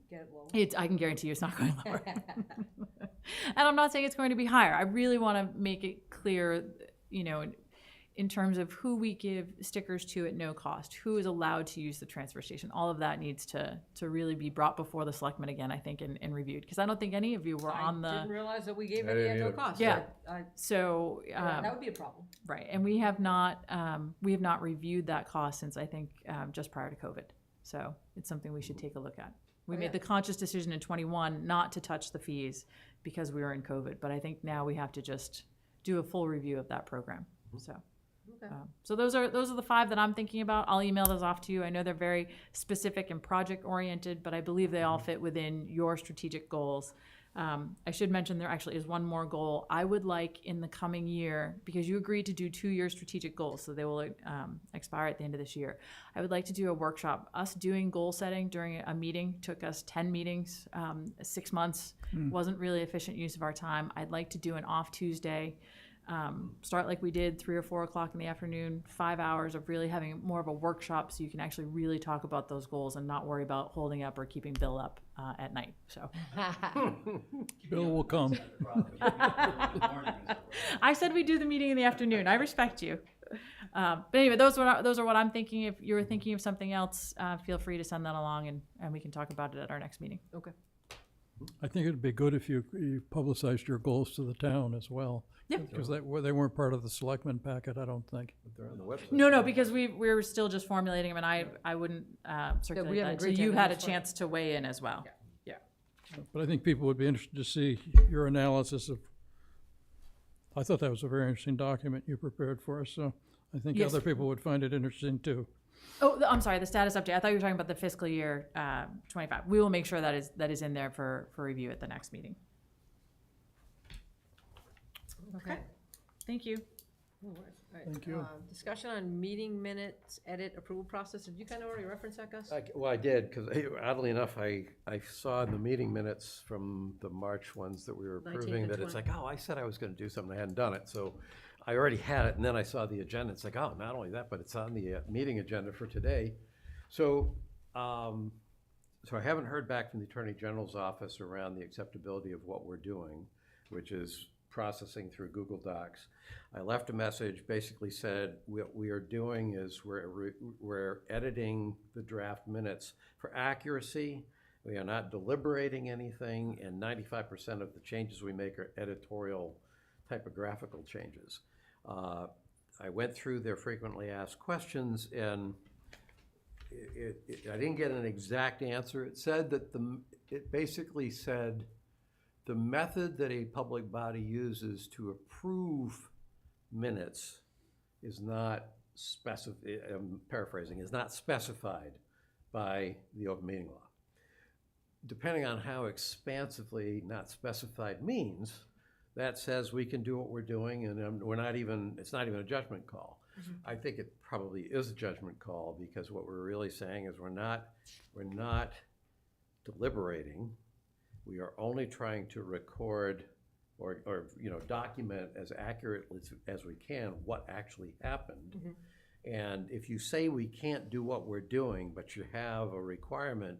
Speaker 1: Get it lower?
Speaker 2: I can guarantee you it's not going lower. And I'm not saying it's going to be higher. I really want to make it clear, you know, in terms of who we give stickers to at no cost, who is allowed to use the transfer station. All of that needs to really be brought before the selectmen again, I think, and reviewed. Because I don't think any of you were on the...
Speaker 1: I didn't realize that we gave any at no cost.
Speaker 2: Yeah. So...
Speaker 1: that would be a problem.
Speaker 2: Right. And we have not reviewed that cost since, I think, just prior to COVID. So it's something we should take a look at. We made the conscious decision in 21 not to touch the fees because we were in COVID. But I think now we have to just do a full review of that program. So...
Speaker 1: Okay.
Speaker 2: So those are the 5 that I'm thinking about. I'll email those off to you. I know they're very specific and project oriented, but I believe they all fit within your strategic goals. I should mention there actually is one more goal. I would like in the coming year, because you agreed to do 2-year strategic goals, so they will expire at the end of this year. I would like to do a workshop. Us doing goal setting during a meeting took us 10 meetings, 6 months. Wasn't really efficient use of our time. I'd like to do an off Tuesday. Start like we did 3 or 4 o'clock in the afternoon, 5 hours of really having more of a workshop so you can actually really talk about those goals and not worry about holding up or keeping Bill up at night. So
Speaker 5: Bill will come.
Speaker 2: I said we do the meeting in the afternoon. I respect you. But anyway, those are what I'm thinking. If you're thinking of something else, feel free to send that along and we can talk about it at our next meeting.
Speaker 1: Okay.
Speaker 5: I think it'd be good if you publicized your goals to the town as well.
Speaker 2: Yeah.
Speaker 5: Because they weren't part of the selectman packet, I don't think.
Speaker 4: But they're on the website.
Speaker 2: No, because we were still just formulating them, and I wouldn't circulate
Speaker 1: we haven't
Speaker 2: that. So
Speaker 1: agreed to
Speaker 2: you
Speaker 1: anything
Speaker 2: had a
Speaker 1: else for it.
Speaker 2: chance to weigh in as well. Yeah.
Speaker 5: But I think people would be interested to see your analysis of, I thought that was a very interesting document you prepared for us, so I think
Speaker 2: Yes.
Speaker 5: other people would find it interesting too.
Speaker 2: Oh, I'm sorry, the status update. I thought you were talking about the fiscal year 25. We will make sure that is in there for review at the next meeting.
Speaker 1: Okay.
Speaker 2: Thank you.
Speaker 1: All right.
Speaker 5: Thank you.
Speaker 1: Discussion on meeting minutes, edit, approval process. Did you kind of already reference that, Gus?
Speaker 4: Well, I did, because oddly enough, I saw in the meeting minutes from the March ones that we were
Speaker 1: 19th
Speaker 4: approving
Speaker 1: and
Speaker 4: that it's
Speaker 1: 20th.
Speaker 4: like, oh, I said I was gonna do something, I hadn't done it, so I already had it, and then I saw the agenda, it's like, oh, not only that, but it's on the meeting agenda for today. So, So I haven't heard back from the Attorney General's office around the acceptability of what we're doing, which is processing through Google Docs. I left a message, basically said what we are doing is we're editing the draft minutes for accuracy. We are not deliberating anything, and 95% of the changes we make are editorial typographical changes. I went through their frequently asked questions, and I didn't get an exact answer. It said that it basically said the method that a public body uses to approve minutes is not I'm paraphrasing, is not specified by the open meeting law. Depending on how expansively not specified means, that says we can do what we're doing, and it's not even a judgment call. I think it probably is a judgment call, because what we're really saying is we're not deliberating. We are only trying to record or document as accurately as we can what actually happened. And if you say we can't do what we're doing, but you have a requirement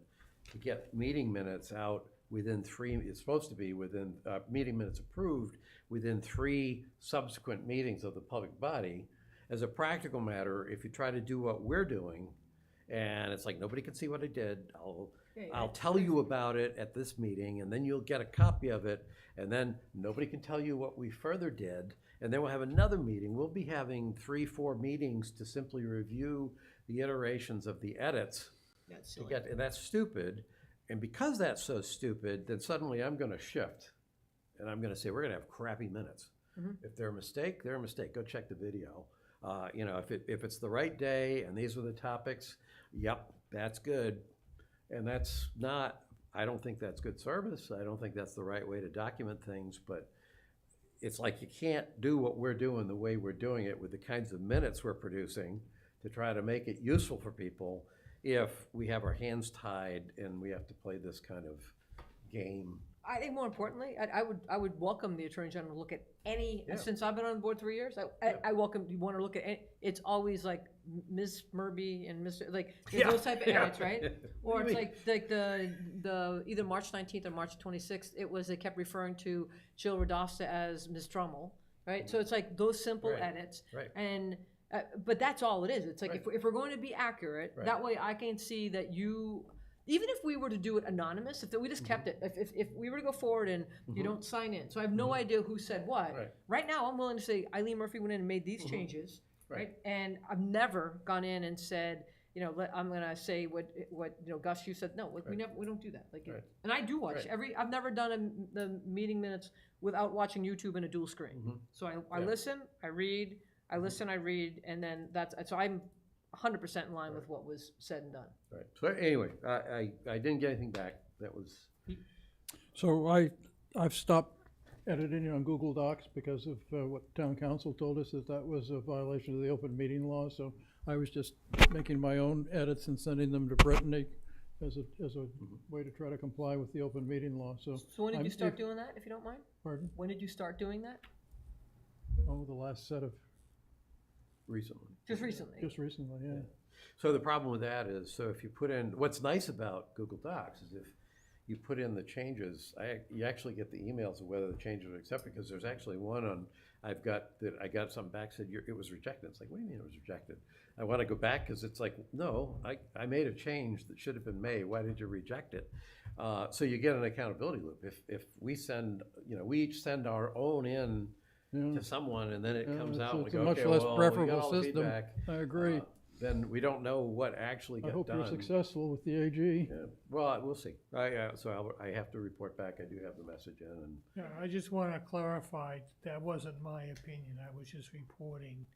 Speaker 4: to get meeting minutes out within it's supposed to be within, meeting minutes approved within 3 subsequent meetings of the public body. As a practical matter, if you try to do what we're doing, and it's like, nobody can see what I did, I'll tell you about it at this meeting, and then you'll get a copy of it, and then nobody can tell you what we further did, and then we'll have another meeting. We'll be having 3-4 meetings to simply review the iterations of the edits. And that's stupid. And because that's so stupid, then suddenly I'm going to shift, and I'm going to say we're going to have crappy minutes. If they're a mistake, they're a mistake. Go check the video. If it's the right day and these are the topics, yep, that's good. And that's not, I don't think that's good service. I don't think that's the right way to document things, but it's like you can't do what we're doing the way we're doing it with the kinds of minutes we're producing to try to make it useful for people if we have our hands tied and we have to play this kind of game.
Speaker 1: I think more importantly, I would welcome the Attorney General to look at any, since I've been on board 3 years, I welcome, you want to look at any, it's always like Ms. Murby and Mr., like, those type of edits, right? Or it's like the either March 19th or March 26th, they kept referring to Jill Radosta as Ms. Trummel, right? So it's like those simple edits. And, but that's all it is. It's like, if we're going to be accurate, that way I can see that even if we were to do it anonymous, if we just kept it, if we were to go forward and you don't sign in, so I have no idea who said what. Right now, I'm willing to say Eileen Murphy went in and made these changes, right? And I've never gone in and said, I'm gonna say what Gus, you said. No, like we don't do that. Like, and I do watch I've never done the meeting minutes without watching YouTube in a dual screen. So I listen, I read, I listen, I read, and then so I'm 100% in line with what was said and done.
Speaker 4: Right. So anyway, I didn't get anything back. That was.
Speaker 5: So I've stopped editing on Google Docs because of what town council told us that was a violation of the open meeting law. So I was just making my own edits and sending them to Brittany as a way to try to comply with the open meeting law. So
Speaker 1: when did you start doing that, if you don't mind?
Speaker 5: Pardon?
Speaker 1: When did you start doing that?
Speaker 5: Oh, the last set of.
Speaker 4: Recently.
Speaker 1: Just recently?
Speaker 5: Just recently, yeah.
Speaker 4: So the problem with that is, so if you put in, what's nice about Google Docs is if you put in the changes, you actually get the emails of whether the changes are accepted, because there's actually one on, I got something back, said it was rejected. It's like, what do you mean it was rejected? I want to go back because it's like, no, I made a change that should have been made. Why did you reject it? So you get an accountability loop. If we send, we each send our own in to someone, and then it comes out and we go,
Speaker 5: it's a much less preferable system.
Speaker 4: Feedback.
Speaker 5: I agree.
Speaker 4: Then we don't know what actually got done.
Speaker 5: I hope you're successful with the AG.
Speaker 4: Yeah. Well, we'll see. So I have to report back. I do have the message in. And
Speaker 17: yeah, I just want to clarify that wasn't my opinion. I was just reporting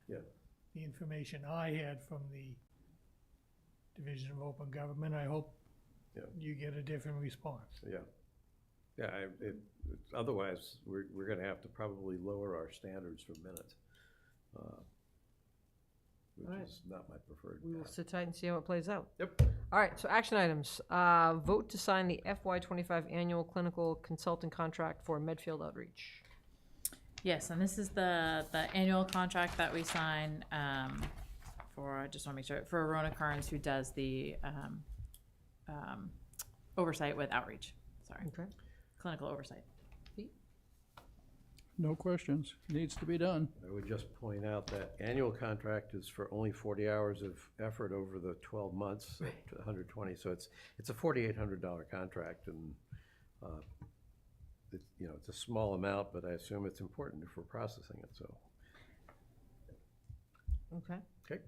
Speaker 17: the information I had from the Division of Open Government. I hope you get a different response.
Speaker 4: Yeah, otherwise we're going to have to probably lower our standards for minutes, which is not my preferred
Speaker 1: We will
Speaker 4: path.
Speaker 1: sit tight and see how it plays out.
Speaker 4: Yep.
Speaker 1: All right, so action items. Vote to sign the FY25 annual clinical consulting contract for Medfield Outreach.
Speaker 2: Yes, and this is the annual contract that we sign for, I just want to make sure, for Rona Carnes, who does the oversight with outreach. Sorry.
Speaker 1: Okay.
Speaker 2: Clinical oversight.
Speaker 5: No questions. Needs to be done.
Speaker 4: I would just point out that annual contract is for only 40 hours of effort over the 12 months at 120. So it's a $4,800 contract, and it's a small amount, but I assume it's important if we're processing it. So.
Speaker 1: Okay.
Speaker 4: Okay.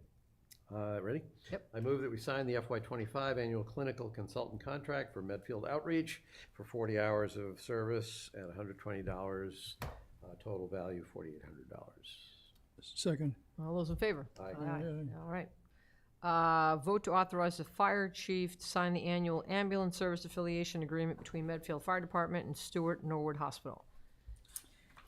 Speaker 4: Ready?
Speaker 1: Yep.
Speaker 4: I move that we sign the FY25 annual clinical consultant contract for Medfield Outreach for 40 hours of service at $120. Total value $4,800.
Speaker 5: Second.
Speaker 1: All those in favor?
Speaker 4: Aye.
Speaker 1: All right. Vote to authorize the fire chief to sign the annual ambulance service affiliation agreement between Medfield Fire Department and Stewart Norwood Hospital.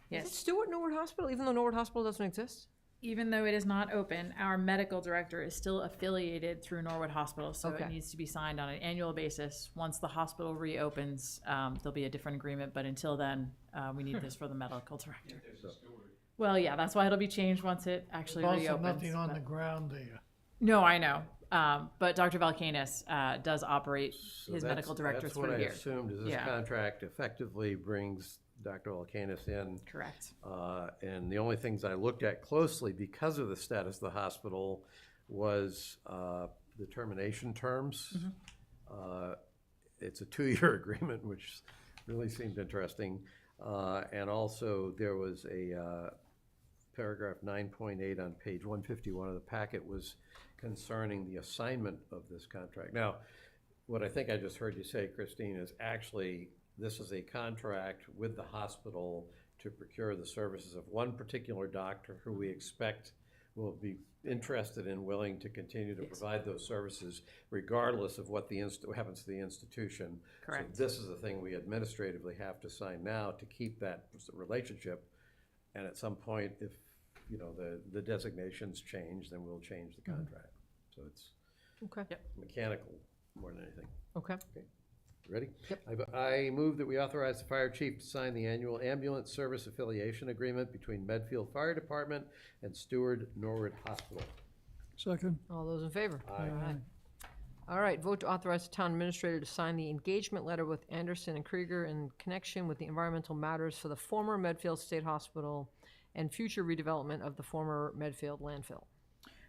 Speaker 2: Yes.
Speaker 1: Is it Stewart Norwood Hospital, even though Norwood Hospital doesn't exist?
Speaker 2: Even though it is not open, our medical director is still affiliated through Norwood Hospital, so
Speaker 1: Okay.
Speaker 2: it needs to be signed on an annual basis. Once the hospital reopens, there'll be a different agreement, but until then, we need this for the medical director. Well, yeah, that's why it'll be changed once it actually
Speaker 17: There's
Speaker 2: reopens.
Speaker 17: also nothing on
Speaker 2: but-
Speaker 17: the ground there.
Speaker 2: No, I know, but Dr. Valkanis does operate
Speaker 4: So
Speaker 2: his medical director
Speaker 4: that's
Speaker 2: through
Speaker 4: what
Speaker 2: here.
Speaker 4: I assumed, is this
Speaker 2: Yeah.
Speaker 4: contract effectively brings Dr. Alcanis in.
Speaker 2: Correct.
Speaker 4: And the only things I looked at closely because of the status of the hospital was the termination terms. It's a 2-year agreement, which really seemed interesting. And also there was a paragraph 9.8 on page 151 of the packet was concerning the assignment of this contract. Now, what I think I just heard you say, Christine, is actually this is a contract with the hospital to procure the services of one particular doctor who we expect will be interested and willing to continue to provide those services regardless of what happens to the institution.
Speaker 2: Correct.
Speaker 4: So this is the thing we administratively have to sign now to keep that relationship. And at some point, if the designations change, then we'll change the contract. So it's
Speaker 1: Okay.
Speaker 4: mechanical more than anything.
Speaker 1: Okay.
Speaker 4: Ready?
Speaker 1: Yep.
Speaker 4: I move that we authorize the fire chief to sign the annual ambulance service affiliation agreement between Medfield Fire Department and Stewart Norwood Hospital.
Speaker 5: Second.
Speaker 1: All those in favor?
Speaker 4: Aye.
Speaker 1: All right, vote to authorize the town administrator to sign the engagement letter with Anderson and Krieger in connection with the environmental matters for the former Medfield State Hospital and future redevelopment of the former Medfield landfill.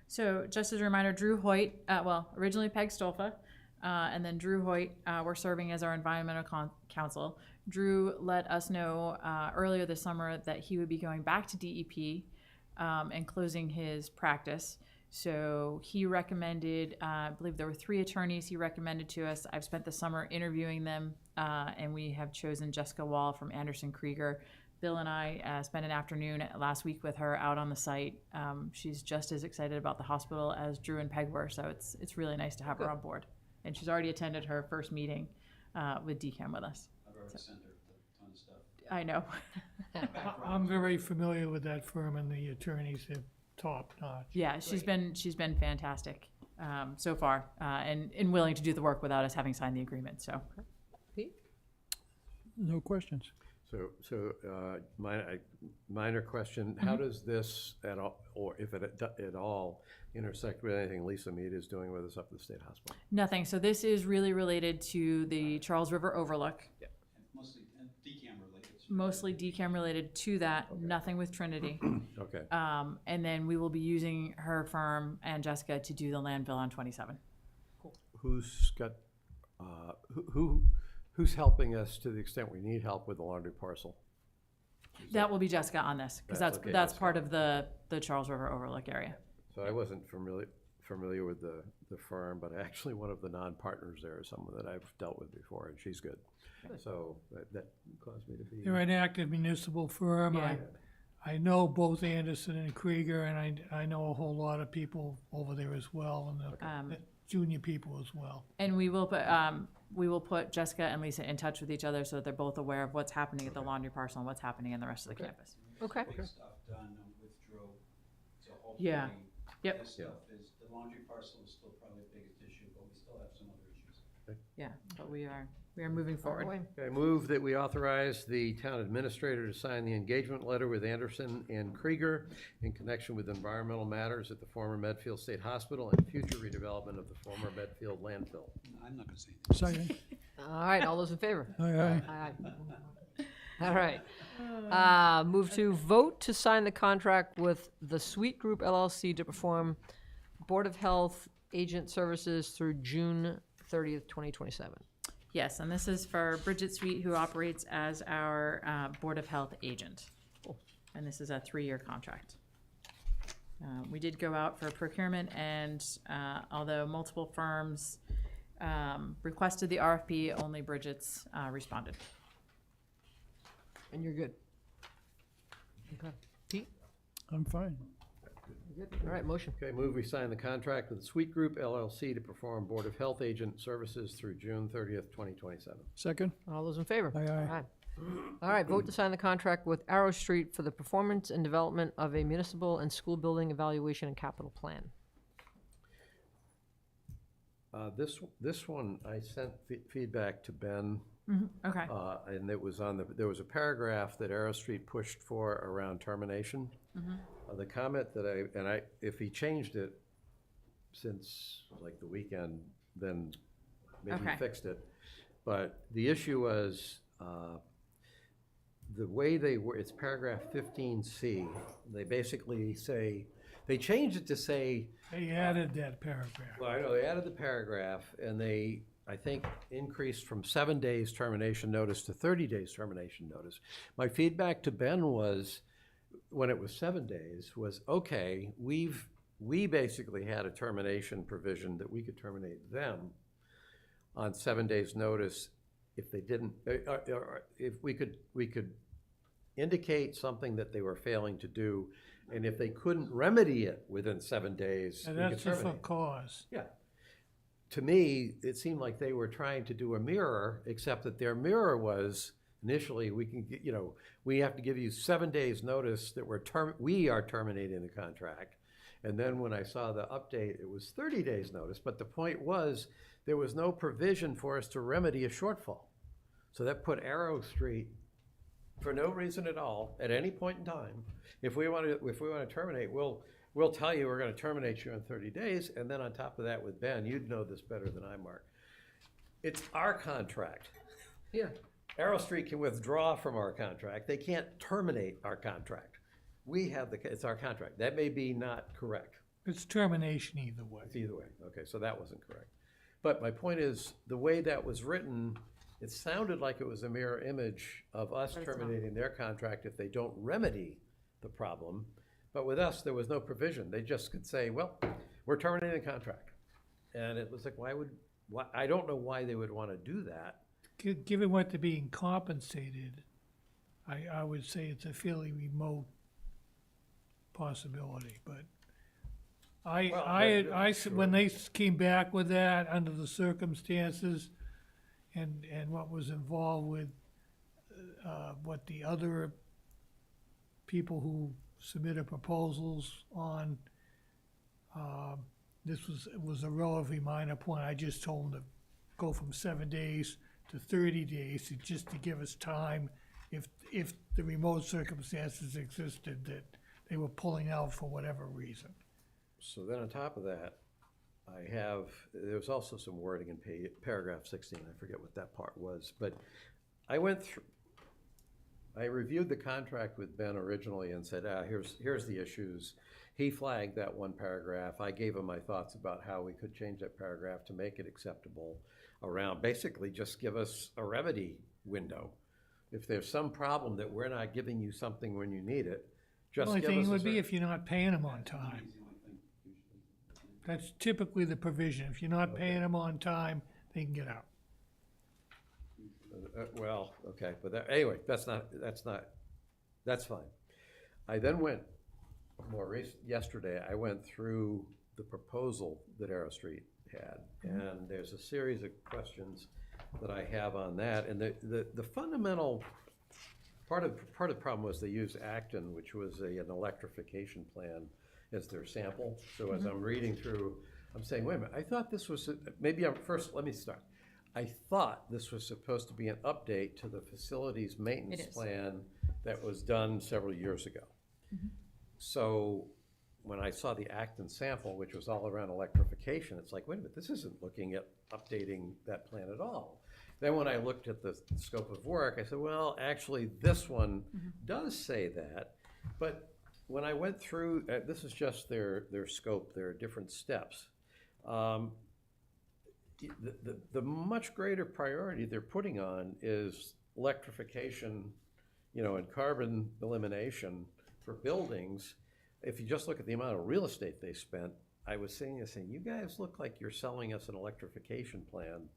Speaker 2: So just as a reminder, Drew Hoyt, originally Peg Stolfa, and then Drew Hoyt were serving as our environmental counsel. Drew let us know earlier this summer that he would be going back to DEP and closing his practice. So he recommended, I believe there were 3 attorneys he recommended to us. I've spent the summer interviewing them, and we have chosen Jessica Wall from Anderson Krieger. Bill and I spent an afternoon last week with her out on the site. She's just as excited about the hospital as Drew and Peg were, so it's really nice to have her on board. And she's already attended her first meeting with DCAM with us.
Speaker 14: I've already sent her a ton of stuff.
Speaker 2: I know.
Speaker 17: I'm very familiar with that firm, and the attorneys are top notch.
Speaker 2: Yeah, she's been fantastic so far, and willing to do the work without us having signed the agreement. So,
Speaker 1: Pete?
Speaker 5: No questions.
Speaker 4: So minor question, how does this at all, or if it at all, intersect with anything Lisa Mead is doing with us up at the State Hospital?
Speaker 2: nothing. So this is really related to the Charles River Overlook.
Speaker 14: And mostly DCAM related.
Speaker 2: Mostly DCAM related to that, nothing with Trinity.
Speaker 4: Okay.
Speaker 2: And then we will be using her firm and Jessica to do the landfill on 27.
Speaker 4: Who's got, who's helping us to the extent we need help with the laundry parcel?
Speaker 2: That will be Jessica on this, because
Speaker 4: That's
Speaker 2: that's,
Speaker 4: okay,
Speaker 2: that's
Speaker 4: that's
Speaker 2: part of the Charles River Overlook area.
Speaker 4: So I wasn't familiar with the firm, but actually one of the non-partners there is someone that I've dealt with before, and she's good. So that caused me to be.
Speaker 17: They're an active municipal firm.
Speaker 2: Yeah.
Speaker 17: I know both Anderson and Krieger, and I know a whole lot of people over there as well, and the junior people as well.
Speaker 2: And we will put Jessica and Lisa in touch with each other so that they're both aware of what's happening at the laundry parcel and what's happening in the rest of the campus.
Speaker 1: Okay.
Speaker 14: Big stuff done with Drew. So hopefully,
Speaker 2: Yeah. Yep.
Speaker 14: this stuff is, the laundry parcel is still probably the biggest issue, but we still have some other issues.
Speaker 2: Yeah, but we are We are moving forward.
Speaker 1: Away.
Speaker 4: I move that we authorize the town administrator to sign the engagement letter with Anderson and Krieger in connection with environmental matters at the former Medfield State Hospital and future redevelopment of the former Medfield landfill.
Speaker 14: I'm not going to say that.
Speaker 5: Second.
Speaker 1: All right, all those in favor?
Speaker 5: Aye.
Speaker 1: Aye. All right. Move to vote to sign the contract with the Sweet Group LLC to perform Board of Health agent services through June 30th, 2027.
Speaker 2: Yes, and this is for Bridget Sweet, who operates as our Board of Health agent. And this is a 3-year contract. We did go out for procurement, and although multiple firms requested the RFP, only Bridget's responded.
Speaker 1: And you're good. Okay. Pete?
Speaker 5: I'm fine.
Speaker 1: You're good. All right, motion.
Speaker 4: Okay, move we sign the contract with the Sweet Group LLC to perform Board of Health agent services through June 30th, 2027.
Speaker 5: Second.
Speaker 1: All those in favor?
Speaker 5: Aye, aye.
Speaker 1: All right, vote to sign the contract with Arrow Street for the performance and development of a municipal and school building evaluation and capital plan.
Speaker 4: This one, I sent feedback to Ben.
Speaker 2: Okay.
Speaker 4: And it was there was a paragraph that Arrow Street pushed for around termination. The comment that if he changed it since like the weekend, then maybe he fixed it. But the issue was, the way it's paragraph 15C, they basically say, they changed it to say.
Speaker 17: They added that paragraph.
Speaker 4: Well, I know, they added the paragraph, and they, I think, increased from 7 days termination notice to 30 days termination notice. My feedback to Ben was, when it was 7 days, was, okay, we basically had a termination provision that we could terminate them on 7 days notice if they didn't, if we could indicate something that they were failing to do, and if they couldn't remedy it within 7 days,
Speaker 17: And
Speaker 4: we could
Speaker 17: that's just for
Speaker 4: terminate.
Speaker 17: cause.
Speaker 4: Yeah. To me, it seemed like they were trying to do a mirror, except that their mirror was initially, we have to give you 7 days notice that we are terminating the contract. And then when I saw the update, it was 30 days notice. But the point was, there was no provision for us to remedy a shortfall. So that put Arrow Street, for no reason at all, at any point in time, if we want to terminate, we'll tell you we're going to terminate you in 30 days. And then on top of that, with Ben, you'd know this better than I, Mark. It's our contract.
Speaker 1: Yeah.
Speaker 4: Arrow Street can withdraw from our contract. They can't terminate our contract. It's our contract. That may be not correct.
Speaker 17: It's termination either way.
Speaker 4: It's either way. Okay, so that wasn't correct. But my point is, the way that was written, it sounded like it was a mirror image of us terminating their contract if they don't remedy the problem. But with us, there was no provision. They just could say, well, we're terminating the contract. And it was like, I don't know why they would want to do that.
Speaker 17: Given what they're being compensated, I would say it's a fairly remote possibility, but when they came back with that under the circumstances and what was involved with what the other people who submitted proposals on, this was a relatively minor point. I just told them to go from 7 days to 30 days just to give us time if the remote circumstances existed that they were pulling out for whatever reason.
Speaker 4: So then on top of that, there's also some wording in paragraph 16. I forget what that part was, but I reviewed the contract with Ben originally and said, here's the issues. He flagged that one paragraph. I gave him my thoughts about how we could change that paragraph to make it acceptable around, basically just give us a remedy window. If there's some problem that we're not giving you something when you need it, just
Speaker 17: The only
Speaker 4: give us
Speaker 17: thing
Speaker 4: a
Speaker 17: would be if you're not paying them on time. That's typically the provision. If you're not paying them on time, they can get out.
Speaker 4: Well, okay, but anyway, that's fine. I then went yesterday, I went through the proposal that Arrow Street had, and there's a series of questions that I have on that, and the fundamental part of the problem was they used Acton, which was an electrification plan, as their sample. So as I'm reading through, I'm saying, wait a minute, I thought this was, let me start. I thought this was supposed to be an update to the facilities maintenance
Speaker 2: It is.
Speaker 4: plan that was done several years ago. So when I saw the Acton sample, which was all around electrification, it's like, wait a minute, this isn't looking at updating that plan at all. Then when I looked at the scope of work, I said, well, actually, this one does say that. But when I went through, this is just their scope, their different steps. The much greater priority they're putting on is electrification, you know, and carbon elimination for buildings. If you just look at the amount of real estate they spent, I was saying, you guys look like you're selling us an electrification plan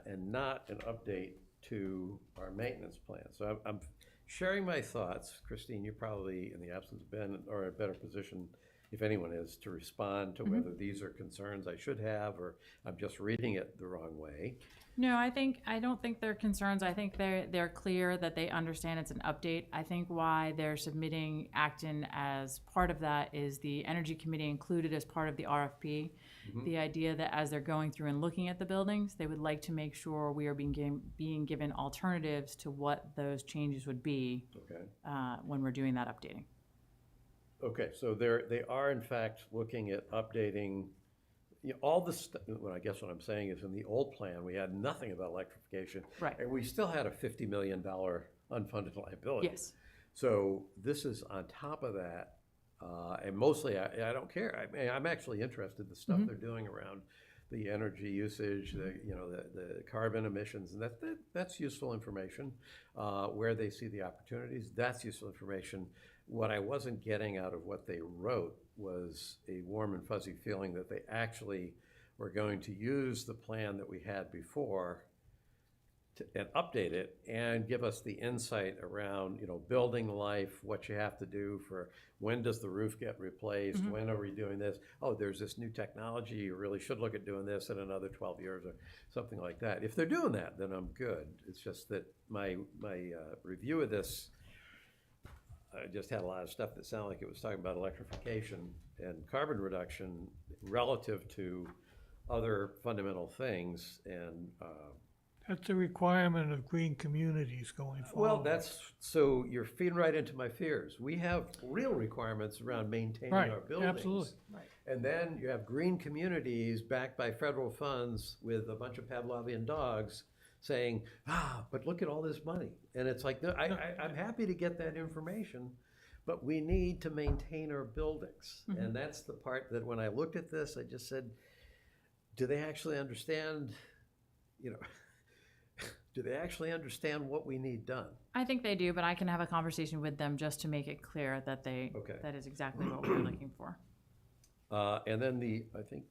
Speaker 4: and not an update to our maintenance plan. So I'm sharing my thoughts. Christine, you probably, in the absence of Ben, are in a better position, if anyone is, to respond to whether these are concerns I should have or I'm just reading it the wrong way.
Speaker 2: No, I don't think they're concerns. I think they're clear that they understand it's an update. I think why they're submitting Acton as part of that is the Energy Committee included as part of the RFP. The idea that as they're going through and looking at the buildings, they would like to make sure we are being given alternatives to what those changes would be when we're doing that updating.
Speaker 4: Okay, so they are in fact looking at updating, you know, all this. Well, I guess what I'm saying is in the old plan we had nothing about electrification,
Speaker 2: right? And
Speaker 4: we still had a $50 million unfunded liability.
Speaker 2: Yes.
Speaker 4: So this is on top of that, and mostly I don't care. I mean, I'm actually interested in the stuff they're doing around the energy usage, the carbon emissions, and that's useful information. Where they see the opportunities, that's useful information. What I wasn't getting out of what they wrote was a warm and fuzzy feeling that they actually were going to use the plan that we had before and update it and give us the insight around, you know, building life, what you have to do for when does the roof get replaced, when are we doing this? Oh, there's this new technology, you really should look at doing this in another 12 years or something like that. If they're doing that, then I'm good. It's just that my review of this, I just had a lot of stuff that sounded like it was talking about electrification and carbon reduction relative to other fundamental things, and
Speaker 17: that's a requirement of green communities going forward.
Speaker 4: well, so you're feeding right into my fears. We have real requirements around maintaining our buildings.
Speaker 17: Absolutely.
Speaker 4: And then you have green communities backed by federal funds with a bunch of Pavlovian dogs saying, but look at all this money. And it's like, no, I'm happy to get that information, but we need to maintain our buildings. And that's the part that when I looked at this, I just said, do they actually understand, you know, do they actually understand what we need done?
Speaker 2: I think they do, but I can have a conversation with them just to make it clear that that is exactly what we're looking for.
Speaker 4: And then I think,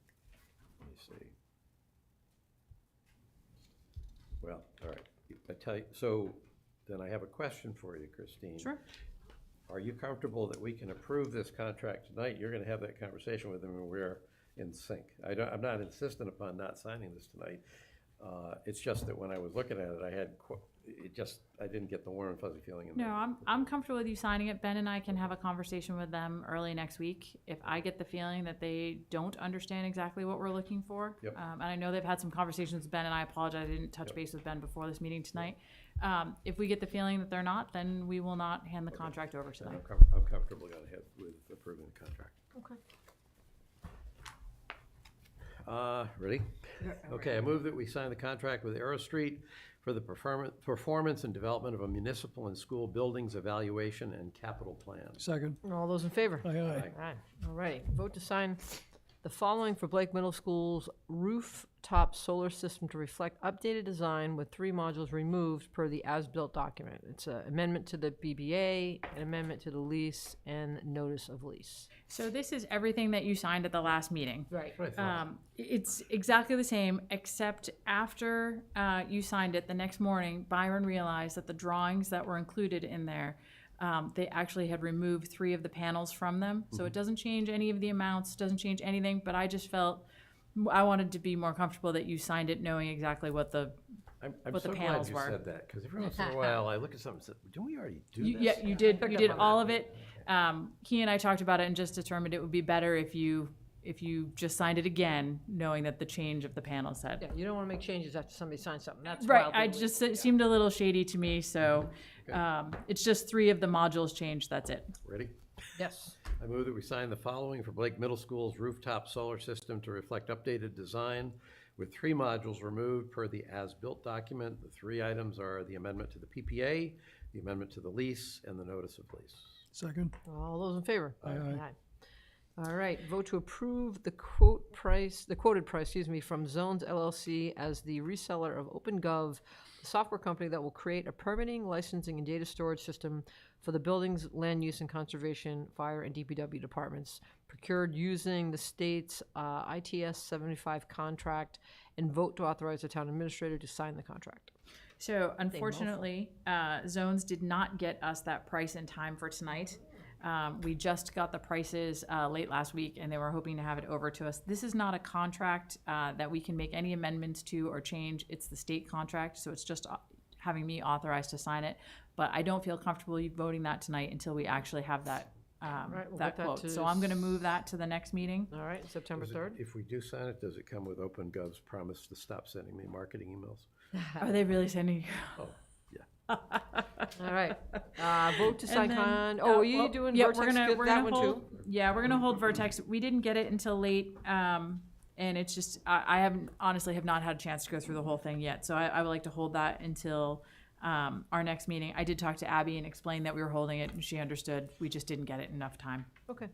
Speaker 4: let me see. Well, all right, I tell you, so then I have a question for you, Christine.
Speaker 2: Sure.
Speaker 4: Are you comfortable that we can approve this contract tonight? You're gonna have that conversation with them and we're in sync. I'm not insistent upon not signing this tonight. It's just that when I was looking at it, I didn't get the warm and fuzzy feeling.
Speaker 2: No, I'm comfortable with you signing it. Ben and I can have a conversation with them early next week. If I get the feeling that they don't understand exactly what we're looking for, and I know they've had some conversations with Ben, and I apologize, I didn't touch base with Ben before this meeting tonight. If we get the feeling that they're not, then we will not hand the contract over to them.
Speaker 4: I'm comfortable going ahead with approving the contract.
Speaker 1: Okay.
Speaker 4: Ready? Okay, I move that we sign the contract with Aero Street for the performance and development of a municipal and school buildings evaluation and capital plan.
Speaker 5: Second.
Speaker 1: All those in favor?
Speaker 5: Aye, aye.
Speaker 1: All righty. Vote to sign the following for Blake Middle School's rooftop solar system to reflect updated design with 3 modules removed per the as-built document. It's an amendment to the BBA, an amendment to the lease, and notice of lease.
Speaker 2: So this is everything that you signed at the last meeting.
Speaker 1: Right.
Speaker 2: It's exactly the same, except after you signed it, the next morning, Byron realized that the drawings that were included in there, they actually had removed 3 of the panels from them. So it doesn't change any of the amounts, doesn't change anything, but I just felt I wanted to be more comfortable that you signed it knowing exactly what the
Speaker 4: I'm so glad you said that, because every once in a while I look at something and say, didn't we already do this?
Speaker 2: Yeah, you did. You did all of it. He and I talked about it and just determined it would be better if you if you just signed it again, knowing that the change of the panel said.
Speaker 1: Yeah, you don't want to make changes after somebody signs something. That's
Speaker 2: Right,
Speaker 1: wildly
Speaker 2: I
Speaker 1: illegal.
Speaker 2: just, it seemed a little shady to me, so, it's just 3 of the modules changed, that's it.
Speaker 4: Ready?
Speaker 1: Yes.
Speaker 4: I move that we sign the following for Blake Middle School's rooftop solar system to reflect updated design with 3 modules removed per the as-built document. The 3 items are the amendment to the PPA, the amendment to the lease, and the notice of lease.
Speaker 5: Second.
Speaker 1: All those in favor?
Speaker 5: Aye, aye.
Speaker 1: All right, vote to approve the quoted price, from Zones LLC as the reseller of OpenGov, the software company that will create a permitting, licensing, and data storage system for the buildings, land use and conservation, fire, and DPW departments, procured using the state's ITS 75 contract, and vote to authorize the town administrator to sign the contract.
Speaker 2: So unfortunately, Zones did not get us that price in time for tonight. We just got the prices late last week, and they were hoping to have it over to us. This is not a contract that we can make any amendments to or change. It's the state contract, so it's just having me authorized to sign it. But I don't feel comfortable voting that tonight until we actually have that
Speaker 1: right, we'll
Speaker 2: that
Speaker 1: get that
Speaker 2: quote.
Speaker 1: to
Speaker 2: So I'm going to move that to the next meeting.
Speaker 1: All right, September
Speaker 4: Does it-
Speaker 1: 3rd?
Speaker 4: If we do sign it, does it come with OpenGov's promise to stop sending me marketing emails?
Speaker 2: Are they really sending you?
Speaker 4: Oh, yeah.
Speaker 1: All right, vote to sign
Speaker 2: And then,
Speaker 1: are you
Speaker 2: well,
Speaker 1: doing
Speaker 2: yeah,
Speaker 1: Vertex? Get that one
Speaker 2: hold,
Speaker 1: too?
Speaker 2: Yeah, we're gonna hold Vertex. We didn't get it until late, and it's just I haven't honestly have not had a chance to go through the whole thing yet. So I would like to hold that until our next meeting. I did talk to Abby and explain that we were holding it, and she understood. We just didn't get it enough time.
Speaker 1: Okay.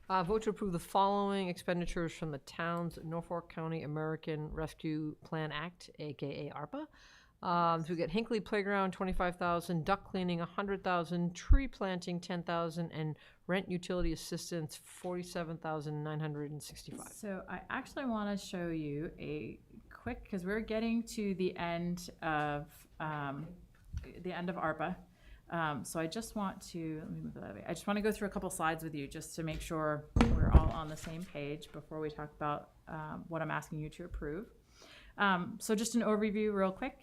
Speaker 1: Vote to approve the following expenditures from the town's Norfolk County American Rescue Plan Act, AKA ARPA. So we get Hinckley Playground, 25,000, duck cleaning, 100,000, tree planting, 10,000, and rent utility assistance, 47,965.
Speaker 2: So I actually want to show you a quick, because we're getting to the end of ARPA. So I just want to, let me move that way. I just want to go through a couple slides with you just to make sure we're all on the same page before we talk about what I'm asking you to approve. So just an overview real quick.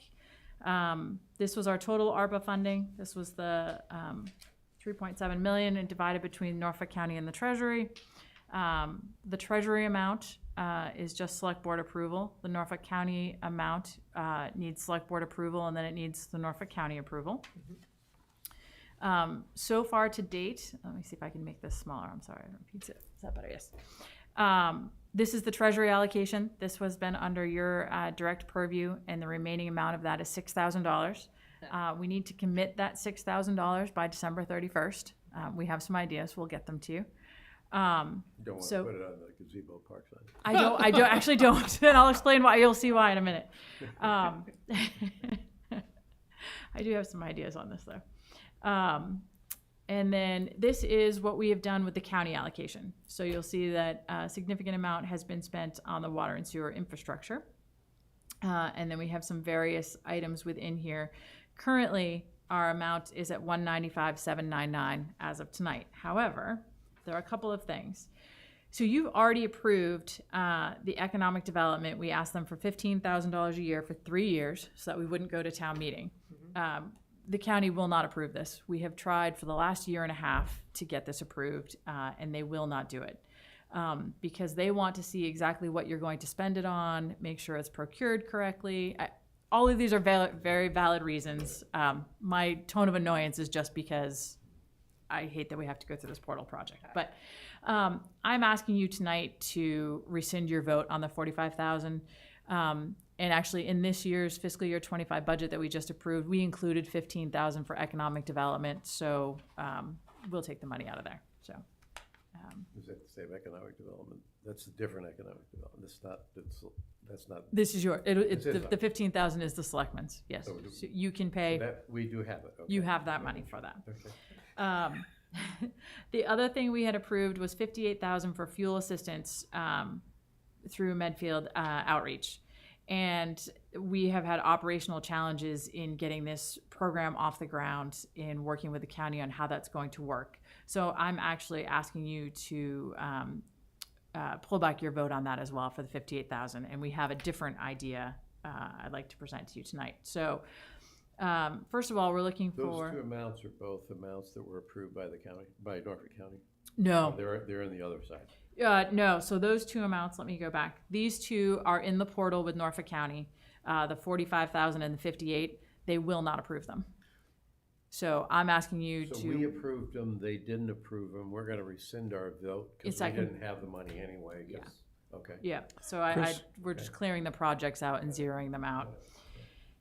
Speaker 2: This was our total ARPA funding. This was the 3.7 million and divided between Norfolk County and the Treasury. The Treasury amount is just select board approval. The Norfolk County amount needs select board approval, and then it needs the Norfolk County approval. So far to date, let me see if I can make this smaller. I'm sorry, I repeat it. Is that better? Yes. This is the Treasury allocation. This has been under your direct purview, and the remaining amount of that is $6,000. We need to commit that $6,000 by December 31st. We have some ideas. We'll get them to you.
Speaker 4: You don't want to put it on the gazebo park sign.
Speaker 2: I actually don't, and I'll explain why. You'll see why in a minute. I do have some ideas on this, though. And then this is what we have done with the county allocation. So you'll see that a significant amount has been spent on the water and sewer infrastructure. And then we have some various items within here. Currently, our amount is at $195,799 as of tonight. However, there are a couple of things. So you've already approved the economic development. We asked them for $15,000 a year for 3 years so that we wouldn't go to town meeting. The county will not approve this. We have tried for the last year and a half to get this approved, and they will not do it because they want to see exactly what you're going to spend it on, make sure it's procured correctly. All of these are very valid reasons. My tone of annoyance is just because I hate that we have to go through this portal project. But I'm asking you tonight to rescind your vote on the $45,000. And actually, in this year's fiscal year 25 budget that we just approved, we included $15,000 for economic development. So we'll take the money out of there. So
Speaker 4: Is that the same economic development? That's a different economic development. That's not.
Speaker 2: This is the 15,000 is the selectmen's. Yes,
Speaker 4: So
Speaker 2: so you can pay.
Speaker 4: So that, we do have it. Okay.
Speaker 2: You have that money for that.
Speaker 4: Okay.
Speaker 2: The other thing we had approved was $58,000 for fuel assistance through Medfield outreach. And we have had operational challenges in getting this program off the ground in working with the county on how that's going to work. So I'm actually asking you to pull back your vote on that as well for the $58,000. And we have a different idea I'd like to present to you tonight. So first of all, we're looking for...
Speaker 4: Those two amounts are both amounts that were approved by the county, by Norfolk County?
Speaker 2: No.
Speaker 4: They're on the other side.
Speaker 2: No, so those two amounts, let me go back. These two are in the portal with Norfolk County, the 45,000 and the 58. They will not approve them. So I'm asking you
Speaker 4: So
Speaker 2: to.
Speaker 4: we approved them, they didn't approve them, we're gonna rescind our vote,
Speaker 2: It's
Speaker 4: because we
Speaker 2: like-
Speaker 4: didn't have the money anyway, 'cause- okay.
Speaker 2: Yeah, so
Speaker 5: Chris?
Speaker 2: we're just clearing the projects out and zeroing them out.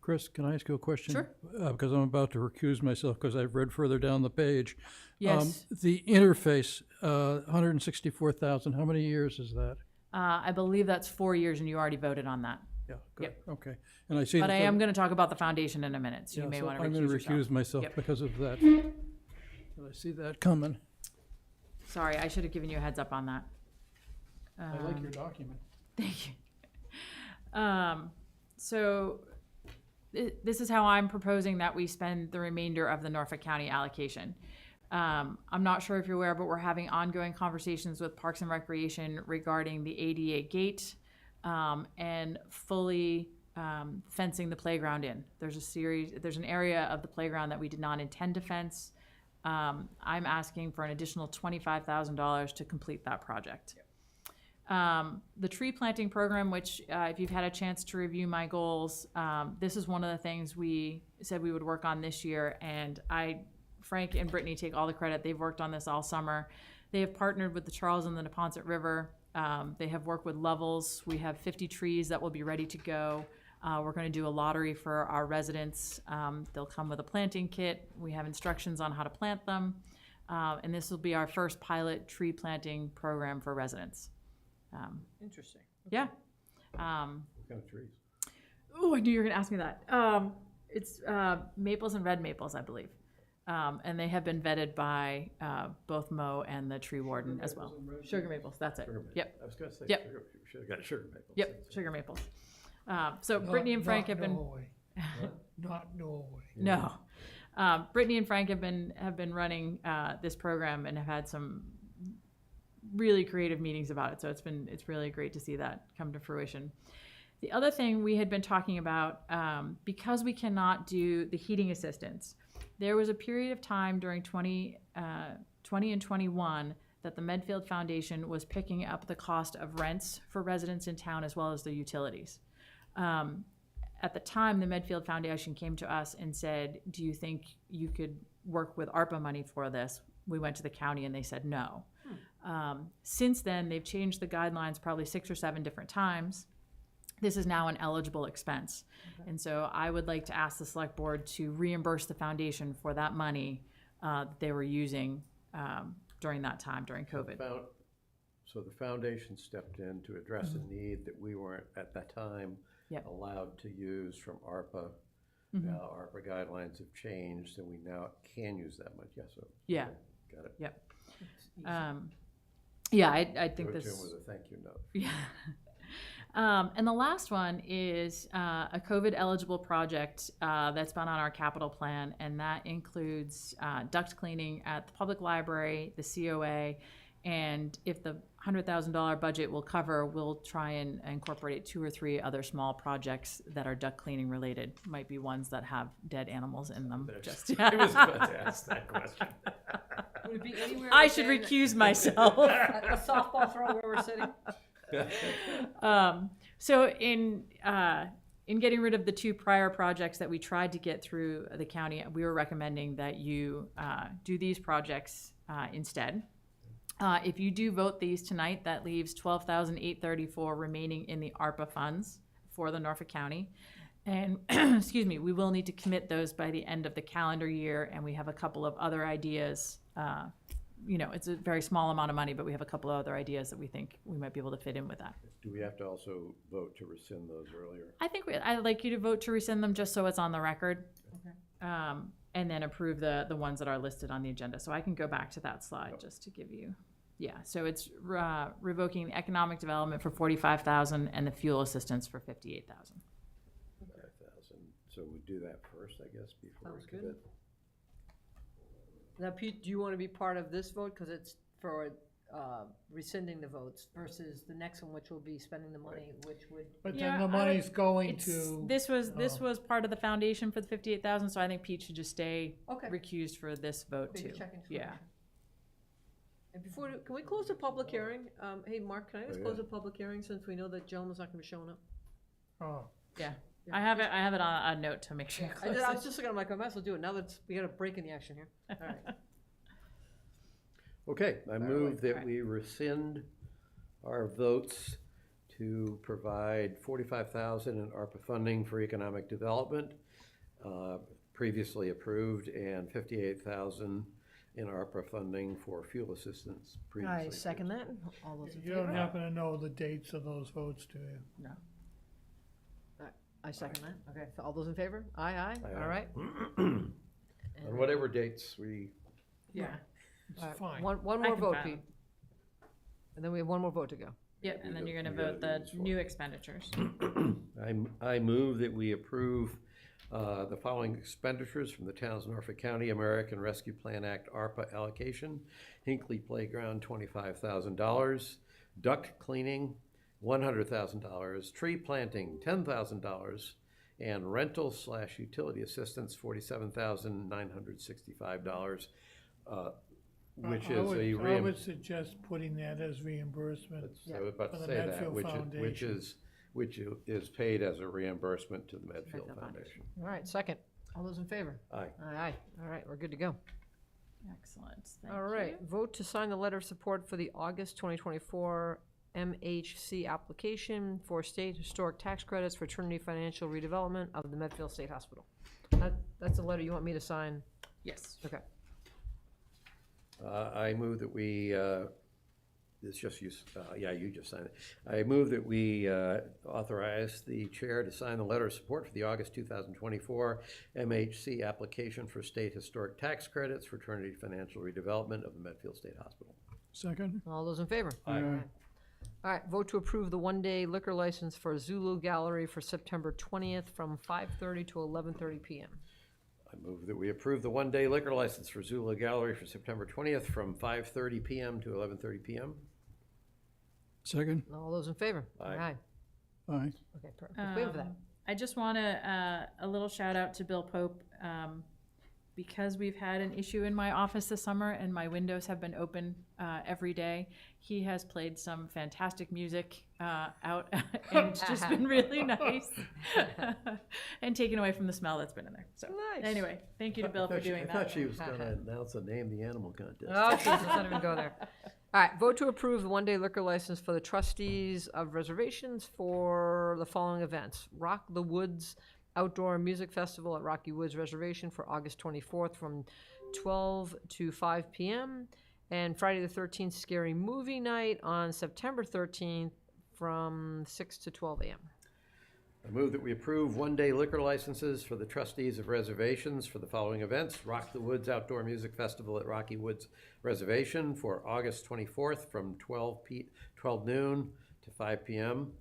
Speaker 5: Chris, can I ask you a question?
Speaker 2: Sure.
Speaker 5: Because I'm about to recuse myself because I've read further down the page.
Speaker 2: Yes.
Speaker 5: The interface, 164,000, how many years is that?
Speaker 2: I believe that's 4 years, and you already voted on that.
Speaker 5: Yeah, good,
Speaker 2: Yep.
Speaker 5: okay. And I see.
Speaker 2: But
Speaker 5: that
Speaker 2: I
Speaker 5: the-
Speaker 2: am going to talk about the foundation in a minute, so
Speaker 5: Yeah,
Speaker 2: you may
Speaker 5: so
Speaker 2: want to
Speaker 5: I'm
Speaker 2: recuse
Speaker 5: going to
Speaker 2: yourself.
Speaker 5: recuse myself
Speaker 2: Yep.
Speaker 5: because of that. And I see that coming.
Speaker 2: Sorry, I should have given you a heads up on that.
Speaker 5: I like your document.
Speaker 2: Thank you. So this is how I'm proposing that we spend the remainder of the Norfolk County allocation. I'm not sure if you're aware, but we're having ongoing conversations with Parks and Recreation regarding the ADA gate and fully fencing the playground in. There's an area of the playground that we did not intend to fence. I'm asking for an additional $25,000 to complete that project. The tree planting program, which if you've had a chance to review my goals, this is one of the things we said we would work on this year, and Frank and Brittany take all the credit. They've worked on this all summer. They have partnered with the Charles and the Neponset River. They have worked with Levels. We have 50 trees that will be ready to go. We're going to do a lottery for our residents. They'll come with a planting kit. We have instructions on how to plant them. And this will be our first pilot tree planting program for residents.
Speaker 1: Interesting.
Speaker 2: Yeah.
Speaker 4: What kind of trees?
Speaker 2: Oh, I knew you were going to ask me that. It's maples and red maples, I believe. And they have been vetted by both Mo and the tree warden as well. Sugar maples, that's it.
Speaker 4: Sugar maples.
Speaker 2: Yep.
Speaker 4: I was gonna say,
Speaker 2: Yep.
Speaker 4: Should have got sugar maples.
Speaker 2: Yep, sugar maples. So Brittany and Frank have been.
Speaker 17: Norway. Not Norway.
Speaker 2: No. Brittany and Frank have been running this program and have had some really creative meetings about it. So it's really great to see that come to fruition. The other thing we had been talking about, because we cannot do the heating assistance, there was a period of time during 20 and 21 that the Medfield Foundation was picking up the cost of rents for residents in town as well as the utilities. At the time, the Medfield Foundation came to us and said, do you think you could work with ARPA money for this? We went to the county and they said no. Since then, they've changed the guidelines probably 6 or 7 different times. This is now an eligible expense. Okay. And so I would like to ask the select board to reimburse the foundation for that money that they were using during that time, during COVID.
Speaker 4: So the foundation stepped in to address a need that we weren't at that time allowed to use from ARPA. Now ARPA guidelines have changed and we now can use that much. Yes, so
Speaker 2: yeah.
Speaker 4: Okay, got it.
Speaker 2: Yep. Yeah, I think this.
Speaker 4: With a thank you note.
Speaker 2: Yeah. And the last one is a COVID eligible project that's been on our capital plan, and that includes duct cleaning at the public library, the COA, and if the $100,000 budget will cover, we'll try and incorporate 2 or 3 other small projects that are duct cleaning related. Might be ones that have dead animals in them. Just
Speaker 4: I was about to ask that question.
Speaker 1: Would it be anywhere
Speaker 2: I should
Speaker 1: within
Speaker 2: recuse myself.
Speaker 1: a softball throw where we're sitting?
Speaker 2: So in getting rid of the 2 prior projects that we tried to get through the county, we were recommending that you do these projects instead. If you do vote these tonight, that leaves $12,834 remaining in the ARPA funds for the Norfolk County. And excuse me, we will need to commit those by the end of the calendar year, and we have a couple of other ideas. It's a very small amount of money, but we have a couple of other ideas that we think we might be able to fit in with that.
Speaker 4: Do we have to also vote to rescind those earlier?
Speaker 2: I think I'd like you to vote to rescind them just so it's on the record. Okay. And then approve the ones that are listed on the agenda. So I can go back to that slide just to give you, so it's revoking the economic development for $45,000 and the fuel assistance for $58,000.
Speaker 4: 5,000. So we do that first, I guess, before
Speaker 1: Sounds
Speaker 4: we
Speaker 1: good.
Speaker 4: commit.
Speaker 1: Now, Pete, do you want to be part of this vote? Because it's for rescinding the votes versus the next one, which will be spending the money, which would.
Speaker 17: But then the money's going to.
Speaker 2: This was part of the foundation for the $58,000, so I think Pete should just stay recused for this vote too.
Speaker 1: Big check information.
Speaker 2: Yeah.
Speaker 1: And before, can we close the public hearing? Hey, Mark, can I just
Speaker 4: Oh,
Speaker 1: close
Speaker 4: yeah.
Speaker 1: the public hearing since we know that gentleman's not gonna be showing up?
Speaker 17: Oh,
Speaker 2: Yeah. I have it on a note to make sure.
Speaker 1: I was just looking, I'm like, I might as well do it now that we got a break in the action here. All right.
Speaker 4: Okay, I move that
Speaker 2: Alright.
Speaker 4: we rescind our votes to provide $45,000 in ARPA funding for economic development, previously approved, and $58,000 in ARPA funding for fuel assistance previously.
Speaker 1: I second that. All those in
Speaker 17: you don't
Speaker 1: favor?
Speaker 17: happen to know the dates of those votes, do you?
Speaker 2: No.
Speaker 1: I second that. Okay, so all those in favor? Aye, aye.
Speaker 4: Aye,
Speaker 1: All right.
Speaker 4: On whatever dates we,
Speaker 2: Yeah.
Speaker 17: It's
Speaker 1: All right,
Speaker 17: fine.
Speaker 1: One
Speaker 2: I
Speaker 1: more
Speaker 2: can
Speaker 1: vote,
Speaker 2: file.
Speaker 1: Pete. And then we have one more vote to go.
Speaker 2: Yep, and then you're gonna
Speaker 4: You gotta
Speaker 2: vote
Speaker 4: do
Speaker 2: the
Speaker 4: this one.
Speaker 2: new expenditures.
Speaker 4: I move that we approve the following expenditures from the town's Norfolk County American Rescue Plan Act ARPA allocation. Hinckley Playground, $25,000. Duct cleaning, $100,000. Tree planting, $10,000. And rental/utility assistance, $47,965, which is
Speaker 17: I would suggest putting that as reimbursement.
Speaker 4: I was about
Speaker 17: for
Speaker 4: to
Speaker 17: the
Speaker 4: say that,
Speaker 17: Medfield
Speaker 4: which
Speaker 17: Foundation.
Speaker 4: is paid as a reimbursement to the Medfield
Speaker 1: Medfield
Speaker 4: Foundation.
Speaker 1: All right, second. All those in favor?
Speaker 4: Aye.
Speaker 1: Aye, aye. All right, we're good to go.
Speaker 2: Excellent. Thank
Speaker 1: All right,
Speaker 2: you.
Speaker 1: vote to sign the letter of support for the August 2024 MHC application for state historic tax credits for Trinity Financial Redevelopment of the Medfield State Hospital. That's a letter you want me to sign?
Speaker 2: Yes.
Speaker 1: Okay.
Speaker 4: I move that we, it's just you, you just signed it. I move that we authorize the chair to sign the letter of support for the August 2024 MHC application for state historic tax credits for Trinity Financial Redevelopment of the Medfield State Hospital.
Speaker 5: Second?
Speaker 1: All those in favor?
Speaker 5: Aye.
Speaker 1: All right, vote to approve the one-day liquor license for Zulu Gallery for September 20th from 5:30 to 11:30 p.m.
Speaker 4: I move that we approve the one-day liquor license for Zula Gallery for September 20th from 5:30 p.m. to 11:30 p.m.
Speaker 5: Second?
Speaker 1: All those in favor?
Speaker 4: Aye.
Speaker 5: Aye.
Speaker 1: Okay, perfect. Wait for that.
Speaker 2: I just want to, a little shout out to Bill Pope, because we've had an issue in my office this summer and my windows have been open every day. He has played some fantastic music out, and it's just been really nice and taken away from the smell that's been in there. So
Speaker 1: Nice.
Speaker 2: anyway, thank you to Bill for doing
Speaker 4: I thought
Speaker 2: that.
Speaker 4: she was going to announce the name of the animal contest.
Speaker 1: Oh, Jesus, let's not even go there. All right, vote to approve the one-day liquor license for the trustees of reservations for the following events. Rock the Woods Outdoor Music Festival at Rocky Woods Reservation for August 24th from 12 to 5 p.m. And Friday the 13th Scary Movie Night on September 13th from 6 to 12 a.m.
Speaker 4: I move that we approve one-day liquor licenses for the trustees of reservations for the following events. Rock the Woods Outdoor Music Festival at Rocky Woods Reservation for August 24th from 12 noon to 5 p.m.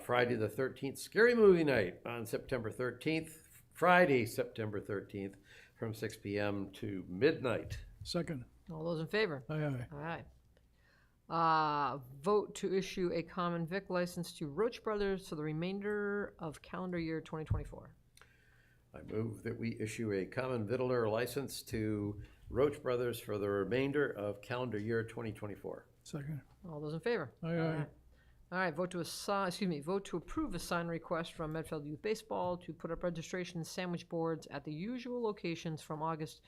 Speaker 4: Friday the 13th Scary Movie Night on September 13th. Friday, September 13th from 6 p.m. to midnight.
Speaker 5: Second?
Speaker 1: All those in favor?
Speaker 5: Aye, aye.
Speaker 1: All right. Vote to issue a common vic license to Roach Brothers for the remainder of calendar year 2024.
Speaker 4: I move that we issue a common vittler license to Roach Brothers for the remainder of calendar year 2024.
Speaker 5: Second?
Speaker 1: All those in favor?
Speaker 5: Aye, aye.
Speaker 1: All right, vote to approve a sign request from Medfield Youth Baseball to put up registration sandwich boards at the usual locations from August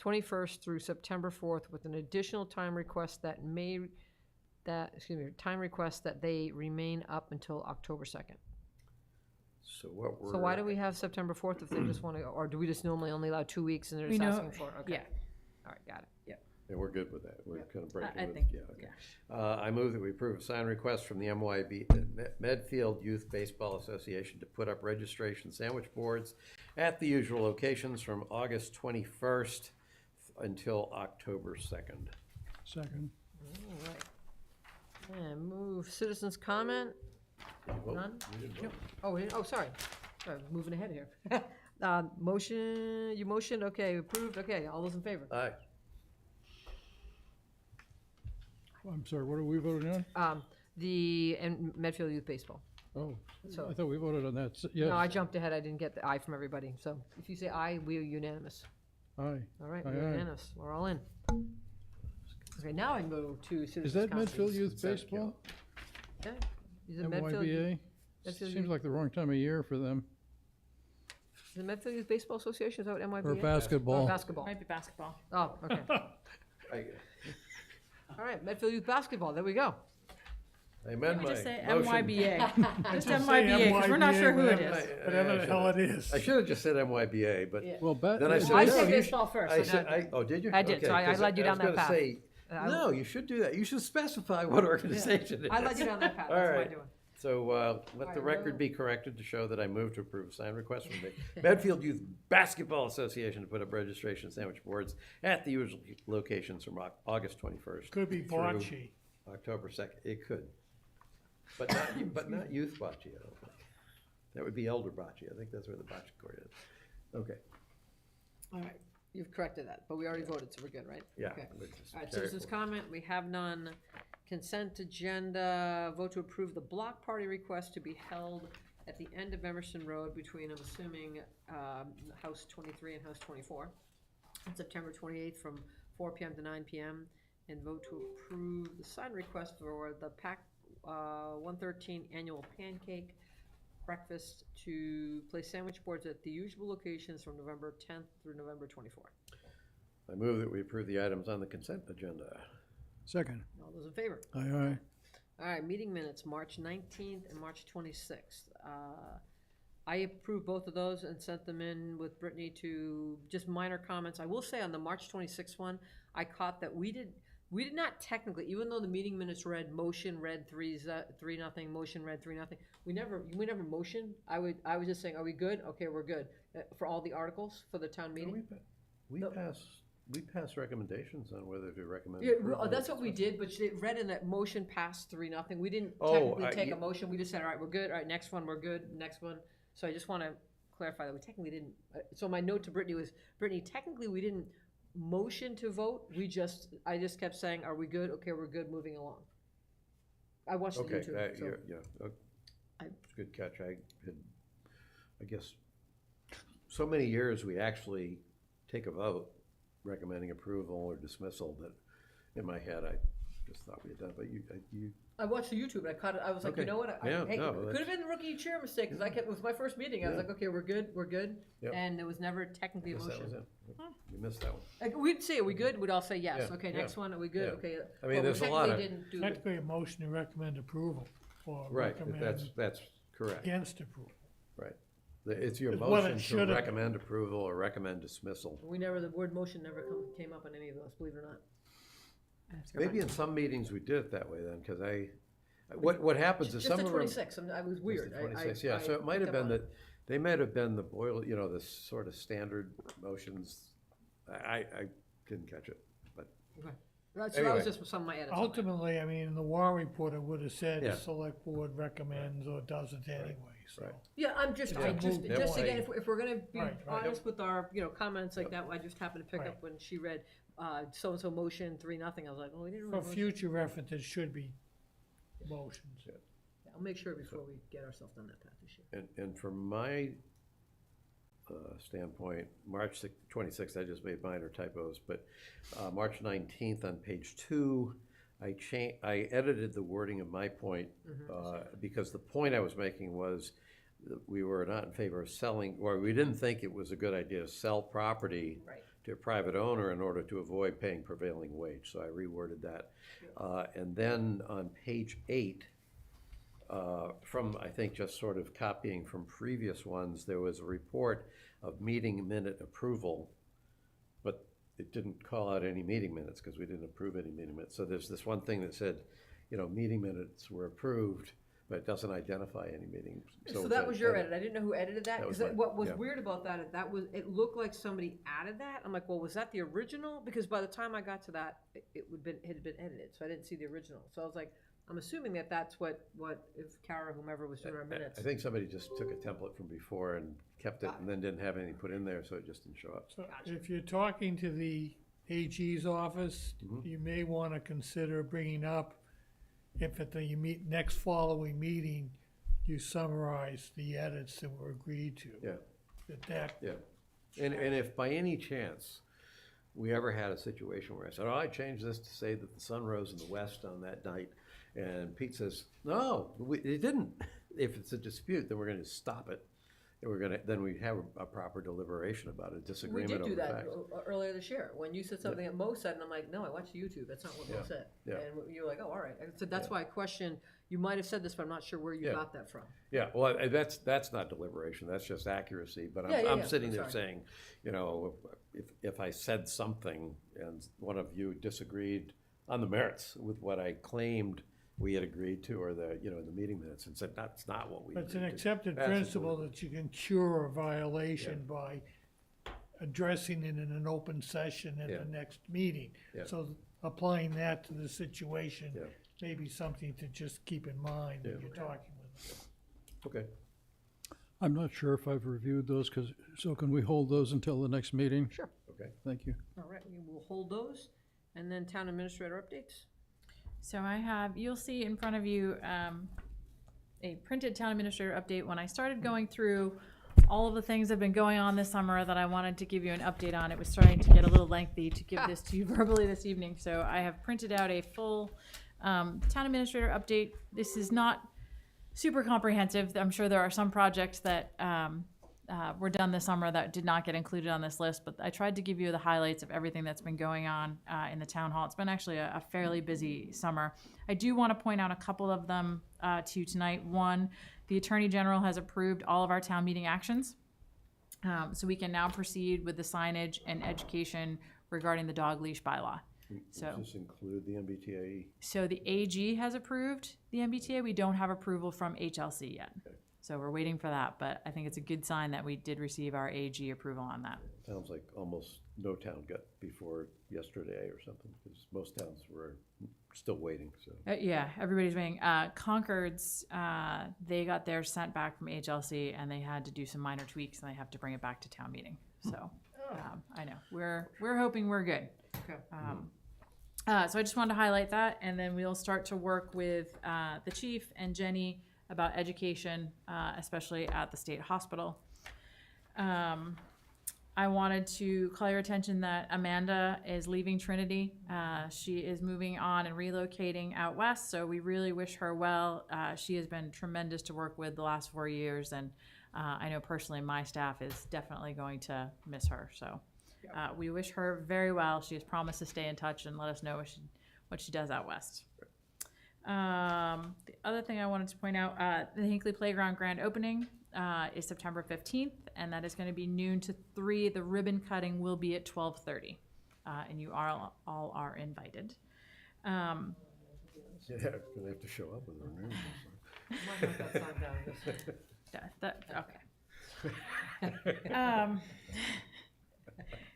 Speaker 1: 21st through September 4th with an additional time request that they remain up until October 2nd.
Speaker 4: So what we're.
Speaker 1: So why do we have September 4th if they just want to, or do we just normally only allow 2 weeks and they're just asking for it? Okay.
Speaker 2: Yeah.
Speaker 1: All right, got it.
Speaker 2: Yep.
Speaker 4: Yeah, we're good with that. We're kind of breaking
Speaker 2: I
Speaker 4: with,
Speaker 2: think,
Speaker 4: yeah, okay. I move that we approve a sign request from the Medfield Youth Baseball Association to put up registration sandwich boards at the usual locations from August 21st until October 2nd.
Speaker 5: Second?
Speaker 1: All right. And move citizens' comment.
Speaker 4: Vote.
Speaker 1: None?
Speaker 4: We didn't vote.
Speaker 1: Oh, sorry. Sorry, moving ahead here. You motioned, okay, approved, okay, all those in favor?
Speaker 4: Aye.
Speaker 5: I'm sorry, what are we voting on?
Speaker 1: And Medfield Youth Baseball.
Speaker 5: Oh,
Speaker 1: So-
Speaker 5: I thought we voted on that. Yes.
Speaker 1: No, I jumped ahead, I didn't get the aye from everybody, so if you say aye, we are unanimous.
Speaker 5: Aye.
Speaker 1: All right,
Speaker 5: Aye,
Speaker 1: we're
Speaker 5: aye.
Speaker 1: unanimous, we're all in. Okay, now I can go to citizens'
Speaker 5: Is that
Speaker 1: comments.
Speaker 5: Medfield Youth Baseball?
Speaker 1: Okay. Is it Medfield?
Speaker 5: MYBA?
Speaker 1: Medfield
Speaker 5: Seems
Speaker 1: Youth-
Speaker 5: like the wrong time of year for them.
Speaker 1: The Medfield Youth Baseball Association, is that what MYBA?
Speaker 5: Or basketball.
Speaker 1: Or basketball.
Speaker 2: Might be basketball.
Speaker 1: Oh, okay. All right, Medfield Youth Basketball, there we go.
Speaker 4: I amend
Speaker 2: Maybe
Speaker 4: my
Speaker 2: just say
Speaker 4: motion.
Speaker 2: MYBA. Just
Speaker 17: Just say
Speaker 2: MYBA, because we're not sure who it
Speaker 17: MYBA,
Speaker 2: is.
Speaker 17: Whatever the hell it is.
Speaker 4: I should have just said MYBA, but
Speaker 1: Yeah.
Speaker 5: Well,
Speaker 4: then I said,
Speaker 1: I
Speaker 4: no,
Speaker 1: said
Speaker 4: you
Speaker 1: baseball
Speaker 4: should-
Speaker 1: first,
Speaker 4: I
Speaker 1: so
Speaker 4: said,
Speaker 1: now-
Speaker 4: oh, did you?
Speaker 1: I did, so
Speaker 4: Okay,
Speaker 1: I
Speaker 4: 'cause
Speaker 1: led you down that
Speaker 4: I was
Speaker 1: path.
Speaker 4: gonna say,
Speaker 1: I-
Speaker 4: no, you should do that. You should specify what organization it is.
Speaker 1: I led you down that path,
Speaker 4: All
Speaker 1: that's what
Speaker 4: right.
Speaker 1: I'm doing.
Speaker 4: So let the
Speaker 1: right,
Speaker 4: record
Speaker 1: well-
Speaker 4: be corrected to show that I move to approve a signed request from the Medfield Youth Basketball Association to put up registration sandwich boards at the usual locations from August 21st.
Speaker 17: Could be
Speaker 4: through
Speaker 17: bocce.
Speaker 4: October 2nd. It could. But not youth bocce, I don't think. That would be elder bocce. I think that's where the bocce court is. Okay.
Speaker 1: All right, you've corrected that, but we already voted, so we're good, right?
Speaker 4: Yeah,
Speaker 1: Okay.
Speaker 4: we'll just
Speaker 1: All right,
Speaker 4: carry
Speaker 1: citizens'
Speaker 4: forward.
Speaker 1: comment, we have none. Consent agenda, vote to approve the block party request to be held at the end of Emerson Road between, I'm assuming, House 23 and House 24, on September 28th from 4 PM to 9 PM. And vote to approve the sign request for the PAC 113 annual pancake breakfast to place sandwich boards at the usual locations from November 10th through November 24th.
Speaker 4: I move that we approve the items on the consent agenda.
Speaker 5: Second.
Speaker 1: All those in favor?
Speaker 5: Aye, aye.
Speaker 1: All right, meeting minutes, March 19th and March 26th. I approved both of those and sent them in with Brittany to just minor comments. I will say on the March 26th one, I caught that we did not technically, even though the meeting minutes read motion read 3-0, motion read 3-0, we never motioned. I was just saying, are we good? Okay, we're good. For all the articles for the town meeting?
Speaker 4: We pass recommendations on whether to recommend.
Speaker 1: Yeah,
Speaker 4: approval or
Speaker 1: that's what we
Speaker 4: dismiss.
Speaker 1: did, but it read in that motion passed 3-0. We didn't
Speaker 4: Oh,
Speaker 1: technically take a
Speaker 4: yeah.
Speaker 1: motion, we just said, all right, we're good, all right, next one, we're good, next one. So I just wanna clarify that we technically didn't, so my note to Brittany was, Brittany, technically we didn't motion to vote, I just kept saying, are we good? Okay, we're good, moving along. I watched the
Speaker 4: Okay,
Speaker 1: YouTube, so.
Speaker 4: yeah, it's a good catch. I guess, so many years we actually take a vote recommending approval or dismissal that in my head, I just thought we had done, but you,
Speaker 1: I watched the YouTube and I caught it, I was like, you
Speaker 4: Okay.
Speaker 1: know what,
Speaker 4: Yeah,
Speaker 1: hey,
Speaker 4: no,
Speaker 1: it could
Speaker 4: that's-
Speaker 1: have been the rookie chair mistake, cause it was my first meeting, I was
Speaker 4: Yeah.
Speaker 1: like, okay, we're good,
Speaker 4: Yep.
Speaker 1: and there was never technically a
Speaker 4: guess that
Speaker 1: motion.
Speaker 4: was it. You missed that one.
Speaker 1: Like, we'd say, are we good? We'd all say yes.
Speaker 4: Yeah,
Speaker 1: Okay,
Speaker 4: yeah,
Speaker 1: next one, are we good?
Speaker 4: yeah.
Speaker 1: Okay.
Speaker 4: I mean,
Speaker 1: but we
Speaker 4: there's a lot
Speaker 1: technically
Speaker 4: of-
Speaker 1: didn't do-
Speaker 17: Technically, a motion to recommend approval or
Speaker 4: Right,
Speaker 17: recommend
Speaker 4: that's correct.
Speaker 17: against approval.
Speaker 4: Right. It's your
Speaker 17: It's what it
Speaker 4: motion
Speaker 17: should
Speaker 4: to
Speaker 17: have been.
Speaker 4: recommend approval or recommend dismissal.
Speaker 1: the word motion never came up in any of those, believe it or not.
Speaker 4: Maybe in some meetings we did it that way then, because what happens is
Speaker 1: Just
Speaker 4: some
Speaker 1: the
Speaker 4: of them.
Speaker 1: 26, I was weird.
Speaker 4: Just the 26, yeah, so it might have been that, they might have been the the sort of standard motions. I didn't catch it, but.
Speaker 1: So that
Speaker 4: Anyway.
Speaker 1: was just some of my edits. on that.
Speaker 17: Ultimately, I mean, the warrant report, it would have said,
Speaker 4: Yeah.
Speaker 17: select board recommends or doesn't anyway, so.
Speaker 4: Right.
Speaker 1: Yeah, I just
Speaker 17: Yep.
Speaker 1: again, if we're gonna be
Speaker 17: Right, right.
Speaker 1: honest with our, comments like
Speaker 4: Yep.
Speaker 1: that, I just happened to pick
Speaker 17: Right.
Speaker 1: up when she read, so-and-so motion, 3-0, I was like, well, we didn't
Speaker 17: For
Speaker 1: really motion.
Speaker 17: future reference, it should be motions.
Speaker 1: Yeah, I'll make sure before we get ourselves down that path this year.
Speaker 4: And from my standpoint, March 26th, I just made minor typos, but March 19th on page 2, I edited the wording of my point because the point I was making was that we were not in favor of selling, or we didn't think it was a good idea to sell property
Speaker 1: Right.
Speaker 4: to a private owner in order to avoid paying prevailing wage, so I reworded that. And then on page 8, from, I think, just sort of copying from previous ones, there was a report of meeting minute approval, but it didn't call out any meeting minutes because we didn't approve any meeting minutes. So there's this one thing that said, meeting minutes were approved, but it doesn't identify any meetings.
Speaker 1: So that was your edit. I didn't know who edited that.
Speaker 4: That was
Speaker 1: Because
Speaker 4: mine,
Speaker 1: what was
Speaker 4: yeah.
Speaker 1: weird about that, it looked like somebody added that. I'm like, well, was that the original? Because by the time I got to that, it had been edited, so I didn't see the original. So I was like, I'm assuming that that's what if Kara, whomever was doing our minutes.
Speaker 4: I think somebody just took a template from before and kept it and then didn't have anything put in there, so it just didn't show up.
Speaker 17: So if you're talking to the AG's office, you may want to consider bringing up, if at the next following meeting, you summarize the edits that were agreed to.
Speaker 4: Yeah.
Speaker 17: That
Speaker 4: Yeah, and if by any chance, we ever had a situation where I said, oh, I changed this to say that the sun rose in the west on that night. And Pete says, no, it didn't. If it's a dispute, then we're going to stop it. And then we have a proper deliberation about a
Speaker 1: We
Speaker 4: disagreement
Speaker 1: did do
Speaker 4: over
Speaker 1: that
Speaker 4: facts.
Speaker 1: earlier this year, when you said something that Mo said, and I'm like, no, I watched YouTube, that's not what Mo
Speaker 4: Yeah.
Speaker 1: said.
Speaker 4: Yeah.
Speaker 1: And you're like, oh, all right. So that's
Speaker 4: Yeah.
Speaker 1: why I question, you might have said this, but I'm not sure where you
Speaker 4: Yeah.
Speaker 1: got that from.
Speaker 4: Yeah, well, that's not deliberation, that's just accuracy, but
Speaker 1: Yeah, yeah,
Speaker 4: I'm
Speaker 1: yeah.
Speaker 4: sitting
Speaker 1: I'm
Speaker 4: there
Speaker 1: sorry.
Speaker 4: saying, you know, if I said something and one of you disagreed on the merits with what I claimed we had agreed to, or in the meeting minutes, and said, that's not what we agreed
Speaker 17: It's
Speaker 4: to.
Speaker 17: an accepted
Speaker 4: That's
Speaker 17: principle
Speaker 4: what
Speaker 17: that you can cure a violation by addressing it in an open session at
Speaker 4: Yeah.
Speaker 17: the next meeting.
Speaker 4: Yeah.
Speaker 17: So applying that to the situation
Speaker 4: Yeah.
Speaker 17: may be something to just keep in mind when
Speaker 4: Yeah.
Speaker 17: you're talking with them.
Speaker 4: Okay.
Speaker 5: I'm not sure if I've reviewed those, so can we hold those until the next meeting?
Speaker 1: Sure.
Speaker 4: Okay.
Speaker 5: Thank you.
Speaker 1: All right, we will hold those. And then town administrator updates.
Speaker 2: So you'll see in front of you a printed town administrator update. When I started going through all of the things that have been going on this summer that I wanted to give you an update on, it was starting to get a little lengthy to give this to you verbally this evening. So I have printed out a full town administrator update. This is not super comprehensive. I'm sure there are some projects that were done this summer that did not get included on this list, but I tried to give you the highlights of everything that's been going on in the town hall. It's been actually a fairly busy summer. I do want to point out a couple of them to you tonight. One, the Attorney General has approved all of our town meeting actions. So we can now proceed with the signage and education regarding the dog leash bylaw. So,
Speaker 4: Does this include the MBTA?
Speaker 2: so the AG has approved the MBTA. We don't have approval from HLC yet.
Speaker 4: Okay.
Speaker 2: So we're waiting for that, but I think it's a good sign that we did receive our AG approval on that.
Speaker 4: Sounds like almost no town got before yesterday or something, because most towns were still waiting, so.
Speaker 2: Yeah, everybody's waiting. Concord's, they got theirs sent back from HLC and they had to do some minor tweaks and they have to bring it back to town meeting. So, I know, we're hoping we're good.
Speaker 1: Okay.
Speaker 2: So I just wanted to highlight that, and then we'll start to work with the chief and Jenny about education, especially at the state hospital. I wanted to call your attention that Amanda is leaving Trinity. She is moving on and relocating out west, so we really wish her well. She has been tremendous to work with the last 4 years, and I know personally my staff is definitely going to miss her. So we wish her very well. She has promised to stay in touch and let us know what she does out west. The other thing I wanted to point out, the Hinckley Playground grand opening is September 15th, and that is going to be noon to 3. The ribbon cutting will be at 12:30, and you all are invited.
Speaker 4: Yeah, gonna have to show up with their names.
Speaker 1: Might have that sign down.
Speaker 2: Okay.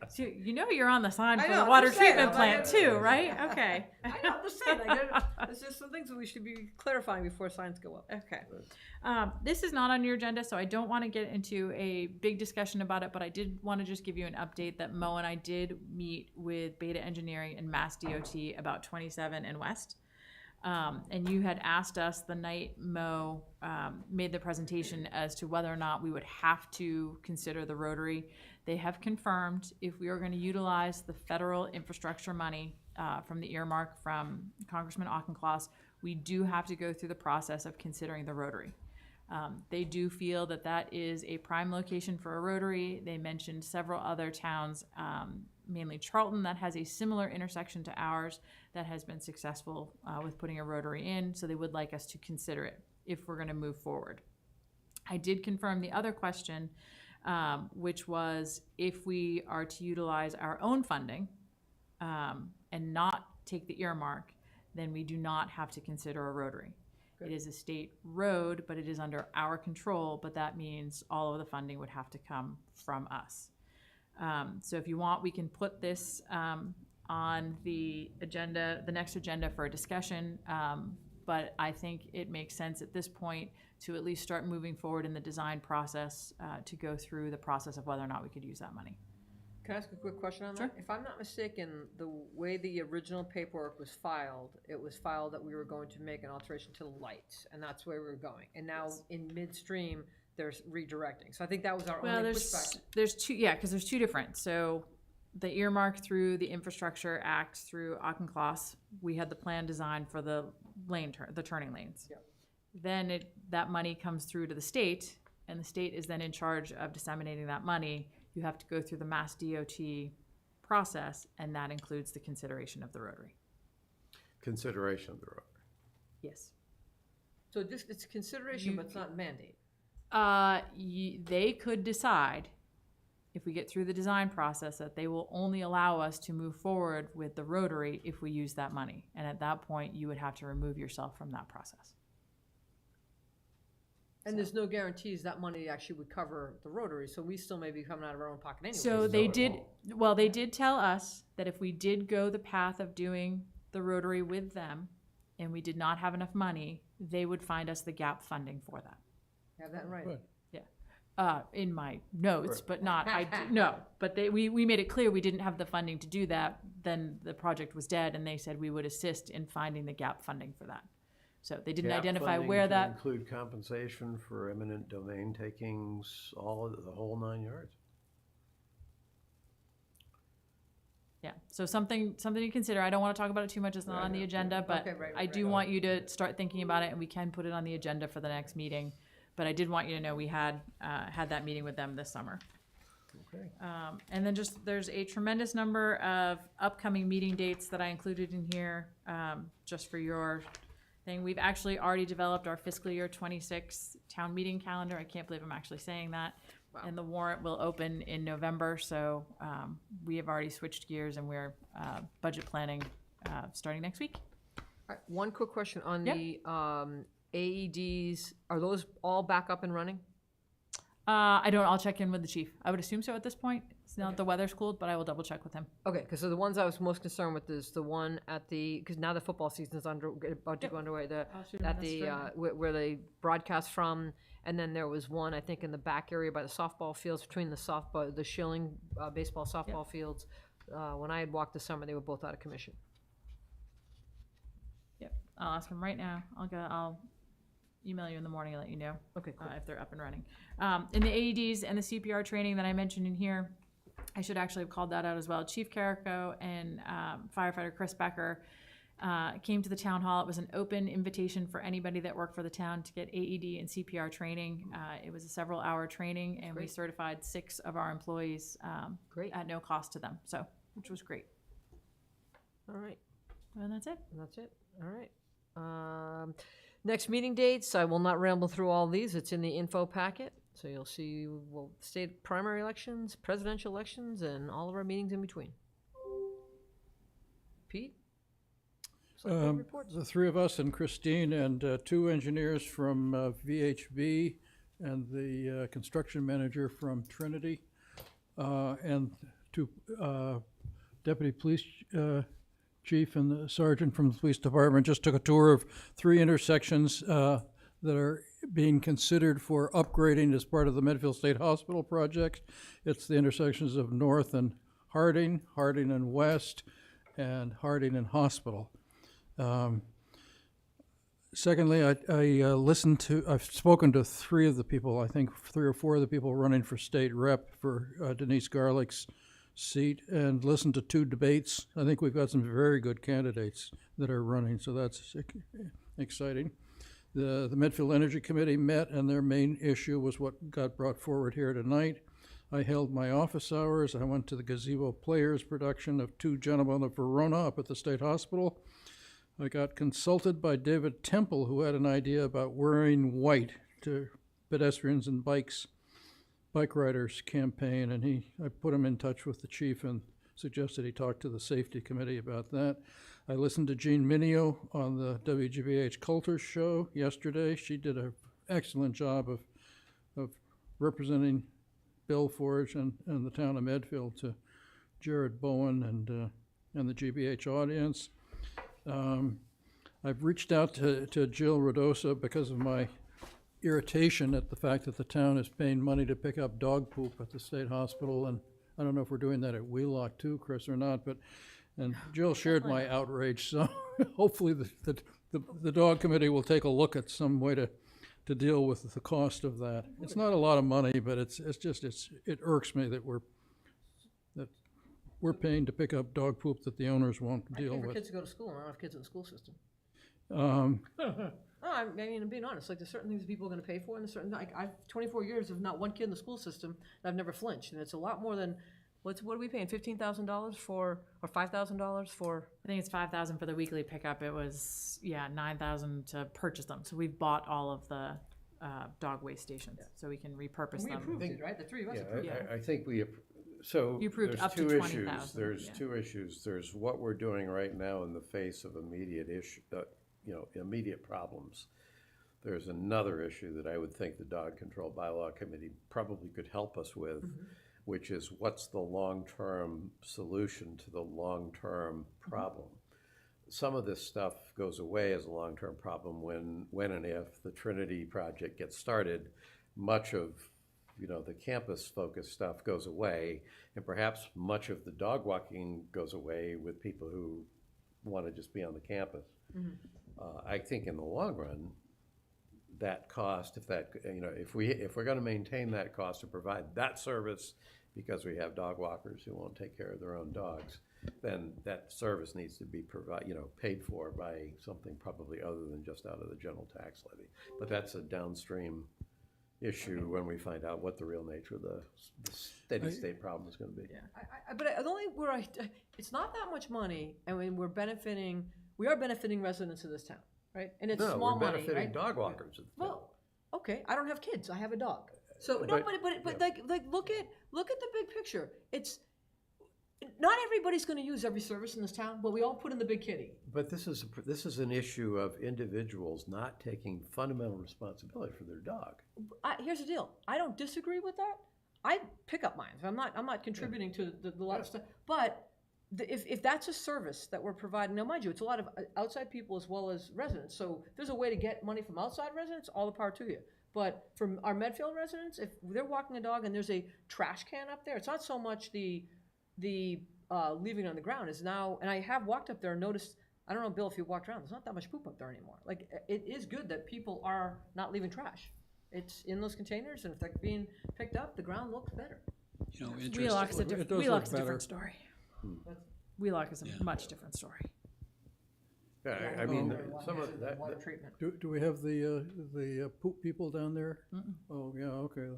Speaker 2: So you know you're on the sign
Speaker 1: I
Speaker 2: for
Speaker 1: know,
Speaker 2: the
Speaker 1: I'm
Speaker 2: water
Speaker 1: just saying,
Speaker 2: treatment
Speaker 1: I'm
Speaker 2: plant
Speaker 1: like-
Speaker 2: too, right? Okay.
Speaker 1: I know, I'm just saying, there's just some things that we should be clarifying before signs go up.
Speaker 2: Okay. This is not on your agenda, so I don't want to get into a big discussion about it, but I did want to just give you an update that Mo and I did meet with Beta Engineering and Mass DOT about 27 and West. And you had asked us the night Mo made the presentation as to whether or not we would have to consider the Rotary. They have confirmed if we are going to utilize the federal infrastructure money from the earmark from Congressman Auchincloss, we do have to go through the process of considering the Rotary. They do feel that that is a prime location for a Rotary. They mentioned several other towns, mainly Charlton, that has a similar intersection to ours that has been successful with putting a Rotary in, so they would like us to consider it if we're going to move forward. I did confirm the other question, which was if we are to utilize our own funding and not take the earmark, then we do not have to consider a Rotary. It is a state road, but it is under our control, but that means all of the funding would have to come from us. So if you want, we can put this on the agenda, the next agenda for a discussion, but I think it makes sense at this point to at least start moving forward in the design process to go through the process of whether or not we could use that money.
Speaker 1: Can I ask a quick question on
Speaker 2: Sure.
Speaker 1: that? If I'm not mistaken, the way the original paperwork was filed, it was filed that we were going to make an alteration to the lights, and that's where we were going. And now in midstream, there's redirecting. So I think that was our only pushback.
Speaker 2: There's two, yeah, because there's two different. So the earmark through the Infrastructure Act through Auchincloss, we had the plan designed for the the turning lanes.
Speaker 1: Yep.
Speaker 2: Then that money comes through to the state, and the state is then in charge of disseminating that money. You have to go through the Mass DOT process, and that includes the consideration of the rotary.
Speaker 4: Consideration of the road.
Speaker 2: Yes.
Speaker 1: So this, it's consideration, but it's not mandate.
Speaker 2: They could decide, if we get through the design process, that they will only allow us to move forward with the rotary if we use that money. And at that point, you would have to remove yourself from that process.
Speaker 1: And there's no guarantees that money actually would cover the rotary, so we still may be coming out of our own pocket anyway.
Speaker 2: So they did tell us that if we did go the path of doing the rotary with them, and we did not have enough money, they would find us the gap funding for that.
Speaker 1: Have that right.
Speaker 2: Yeah. In my notes,
Speaker 4: Right.
Speaker 2: but not, no, but we made it clear we didn't have the funding to do that, then the project was dead, and they said we would assist in finding the gap funding for that. So they didn't
Speaker 4: Gap
Speaker 2: identify
Speaker 4: funding
Speaker 2: where
Speaker 4: to
Speaker 2: that,
Speaker 4: include compensation for eminent domain takings, all of the whole 9 yards.
Speaker 2: yeah, so something to consider. I don't want to talk about it too much, it's not on the agenda, but
Speaker 1: Okay, right,
Speaker 2: I do want you to start thinking about it, and we can put it on the agenda for the next meeting. But I did want you to know we had that meeting with them this summer.
Speaker 4: Okay.
Speaker 2: And then there's a tremendous number of upcoming meeting dates that I included in here, just for your thing. We've actually already developed our fiscal year 26 town meeting calendar. I can't believe I'm actually saying that.
Speaker 1: Wow.
Speaker 2: And the warrant will open in November, so we have already switched gears, and we're budget planning starting next week.
Speaker 1: All right, one quick question on
Speaker 2: Yep.
Speaker 1: the AEDs. Are those all back up and running?
Speaker 2: I'll check in with the chief. I would assume so at this point. It's not the weather's cooled, but I will double check with him.
Speaker 1: Okay, because the ones I was most concerned with is the one at because now the football season's about to go underway. Where they broadcast from, and then there was one I think in the back area by the softball fields, between the Schilling baseball softball fields. When I had walked this summer, they were both out of commission.
Speaker 2: Yep, I'll ask him right now. I'll email you in the morning and let you know.
Speaker 1: Okay, cool.
Speaker 2: If they're up and running. In the AEDs and the CPR training that I mentioned in here, I should actually have called that out as well. Chief Carrico and firefighter Chris Becker came to the town hall. It was an open invitation for anybody that worked for the town to get AED and CPR training. It was a several-hour training, and we certified 6 of our employees
Speaker 1: Great.
Speaker 2: at no cost to them, so which was great.
Speaker 1: All right.
Speaker 2: And that's it.
Speaker 1: All right. Next meeting dates, I will not ramble through all these. It's in the info packet. So you'll see state primary elections, presidential elections, and all of our meetings in between. Pete? Select board reports?
Speaker 5: The three of us and Christine and 2 engineers from VHB and the construction manager from Trinity and 2 deputy police chief and the sergeant from the police department just took a tour of 3 intersections that are being considered for upgrading as part of the Medfield State Hospital project. It's the intersections of North and Harding, Harding and West, and Harding and Hospital. Secondly, I've spoken to 3 of the people, I think 3 or 4 of the people running for state rep for Denise Garlick's seat, and listened to 2 debates. I think we've got some very good candidates that are running, so that's exciting. The Medfield Energy Committee met, and their main issue was what got brought forward here tonight. I held my office hours. I went to the Gazebo Players production of 2 Gentlemen of Verona up at the State Hospital. I got consulted by David Temple, who had an idea about wearing white to pedestrians and bike riders campaign, and I put him in touch with the chief and suggested he talk to the safety committee about that. I listened to Jean Minio on the WGBH Coulter show yesterday. She did an excellent job of representing Bill Forge and the town of Medfield to Jared Bowen and the GBH audience. I've reached out to Jill Rodosa because of my irritation at the fact that the town is paying money to pick up dog poop at the state hospital, and I don't know if we're doing that at Wheelock too, Chris, or not, and Jill shared my outrage, so hopefully the dog committee will take a look at some way to deal with the cost of that. It's not a lot of money, but it irks me that we're paying to pick up dog poop that the owners won't
Speaker 1: I
Speaker 5: deal
Speaker 1: pay for
Speaker 5: with.
Speaker 1: kids to go to school, and I don't have kids in the school system.
Speaker 5: Um,
Speaker 1: No, I mean, I'm being honest, like, there's certain things people are gonna pay for, and there's certain, like, I've 24 years of not one kid in the school system, and I've never flinched, and it's a lot more than, what are we paying, $15,000 for, or $5,000 for?
Speaker 2: I think it's 5,000 for the weekly pickup. It was, 9,000 to purchase them. So we've bought all of the dog waste stations, so we can repurpose
Speaker 1: And we
Speaker 2: them.
Speaker 1: approved it, right? The three of us approved it.
Speaker 4: I think so
Speaker 2: You approved
Speaker 4: there's
Speaker 2: up to
Speaker 4: two
Speaker 2: 20,000,
Speaker 4: issues. There's
Speaker 2: yeah.
Speaker 4: two issues. There's what we're doing right now in the face of immediate immediate problems. There's another issue that I would think the Dog Control Bylaw Committee probably could help us with, which is what's the long-term solution to the long-term problem. Some of this stuff goes away as a long-term problem when and if the Trinity project gets started. Much of the campus-focused stuff goes away, and perhaps much of the dog walking goes away with people who want to just be on the campus. I think in the long run, that cost, if we're going to maintain that cost to provide that service because we have dog walkers who won't take care of their own dogs, then that service needs to be paid for by something probably other than just out of the general tax levy. But that's a downstream issue when we find out what the real nature of the steady state problem is going to be.
Speaker 1: Yeah, but the only it's not that much money, and we are benefiting residents of this town, right? And it's small
Speaker 4: we're
Speaker 1: money,
Speaker 4: benefiting
Speaker 1: right?
Speaker 4: dog walkers of the town.
Speaker 1: Well, okay, I don't have kids. I have a dog. So no, but look at the big picture. It's not everybody's going to use every service in this town, but we all put in the big kitty.
Speaker 4: But this is an issue of individuals not taking fundamental responsibility for their dog.
Speaker 1: Here's the deal. I don't disagree with that. I pick up mine. I'm not contributing to the lot of stuff. But if that's a service that we're providing, now mind you, it's a lot of outside people as well as residents. So if there's a way to get money from outside residents, all the power to you. But from our Medfield residents, if they're walking a dog and there's a trash can up there, it's not so much the leaving it on the ground is now, and I have walked up there and noticed, I don't know, Bill, if you walked around, there's not that much poop up there anymore. Like, it is good that people are not leaving trash. It's in those containers, and if they're being picked up, the ground looks better.
Speaker 2: Wheelock's a different story. Wheelock is a much different story.
Speaker 4: Yeah, I mean, some of that.
Speaker 1: Water treatment.
Speaker 5: do we have the poop people down there? Oh, yeah, okay.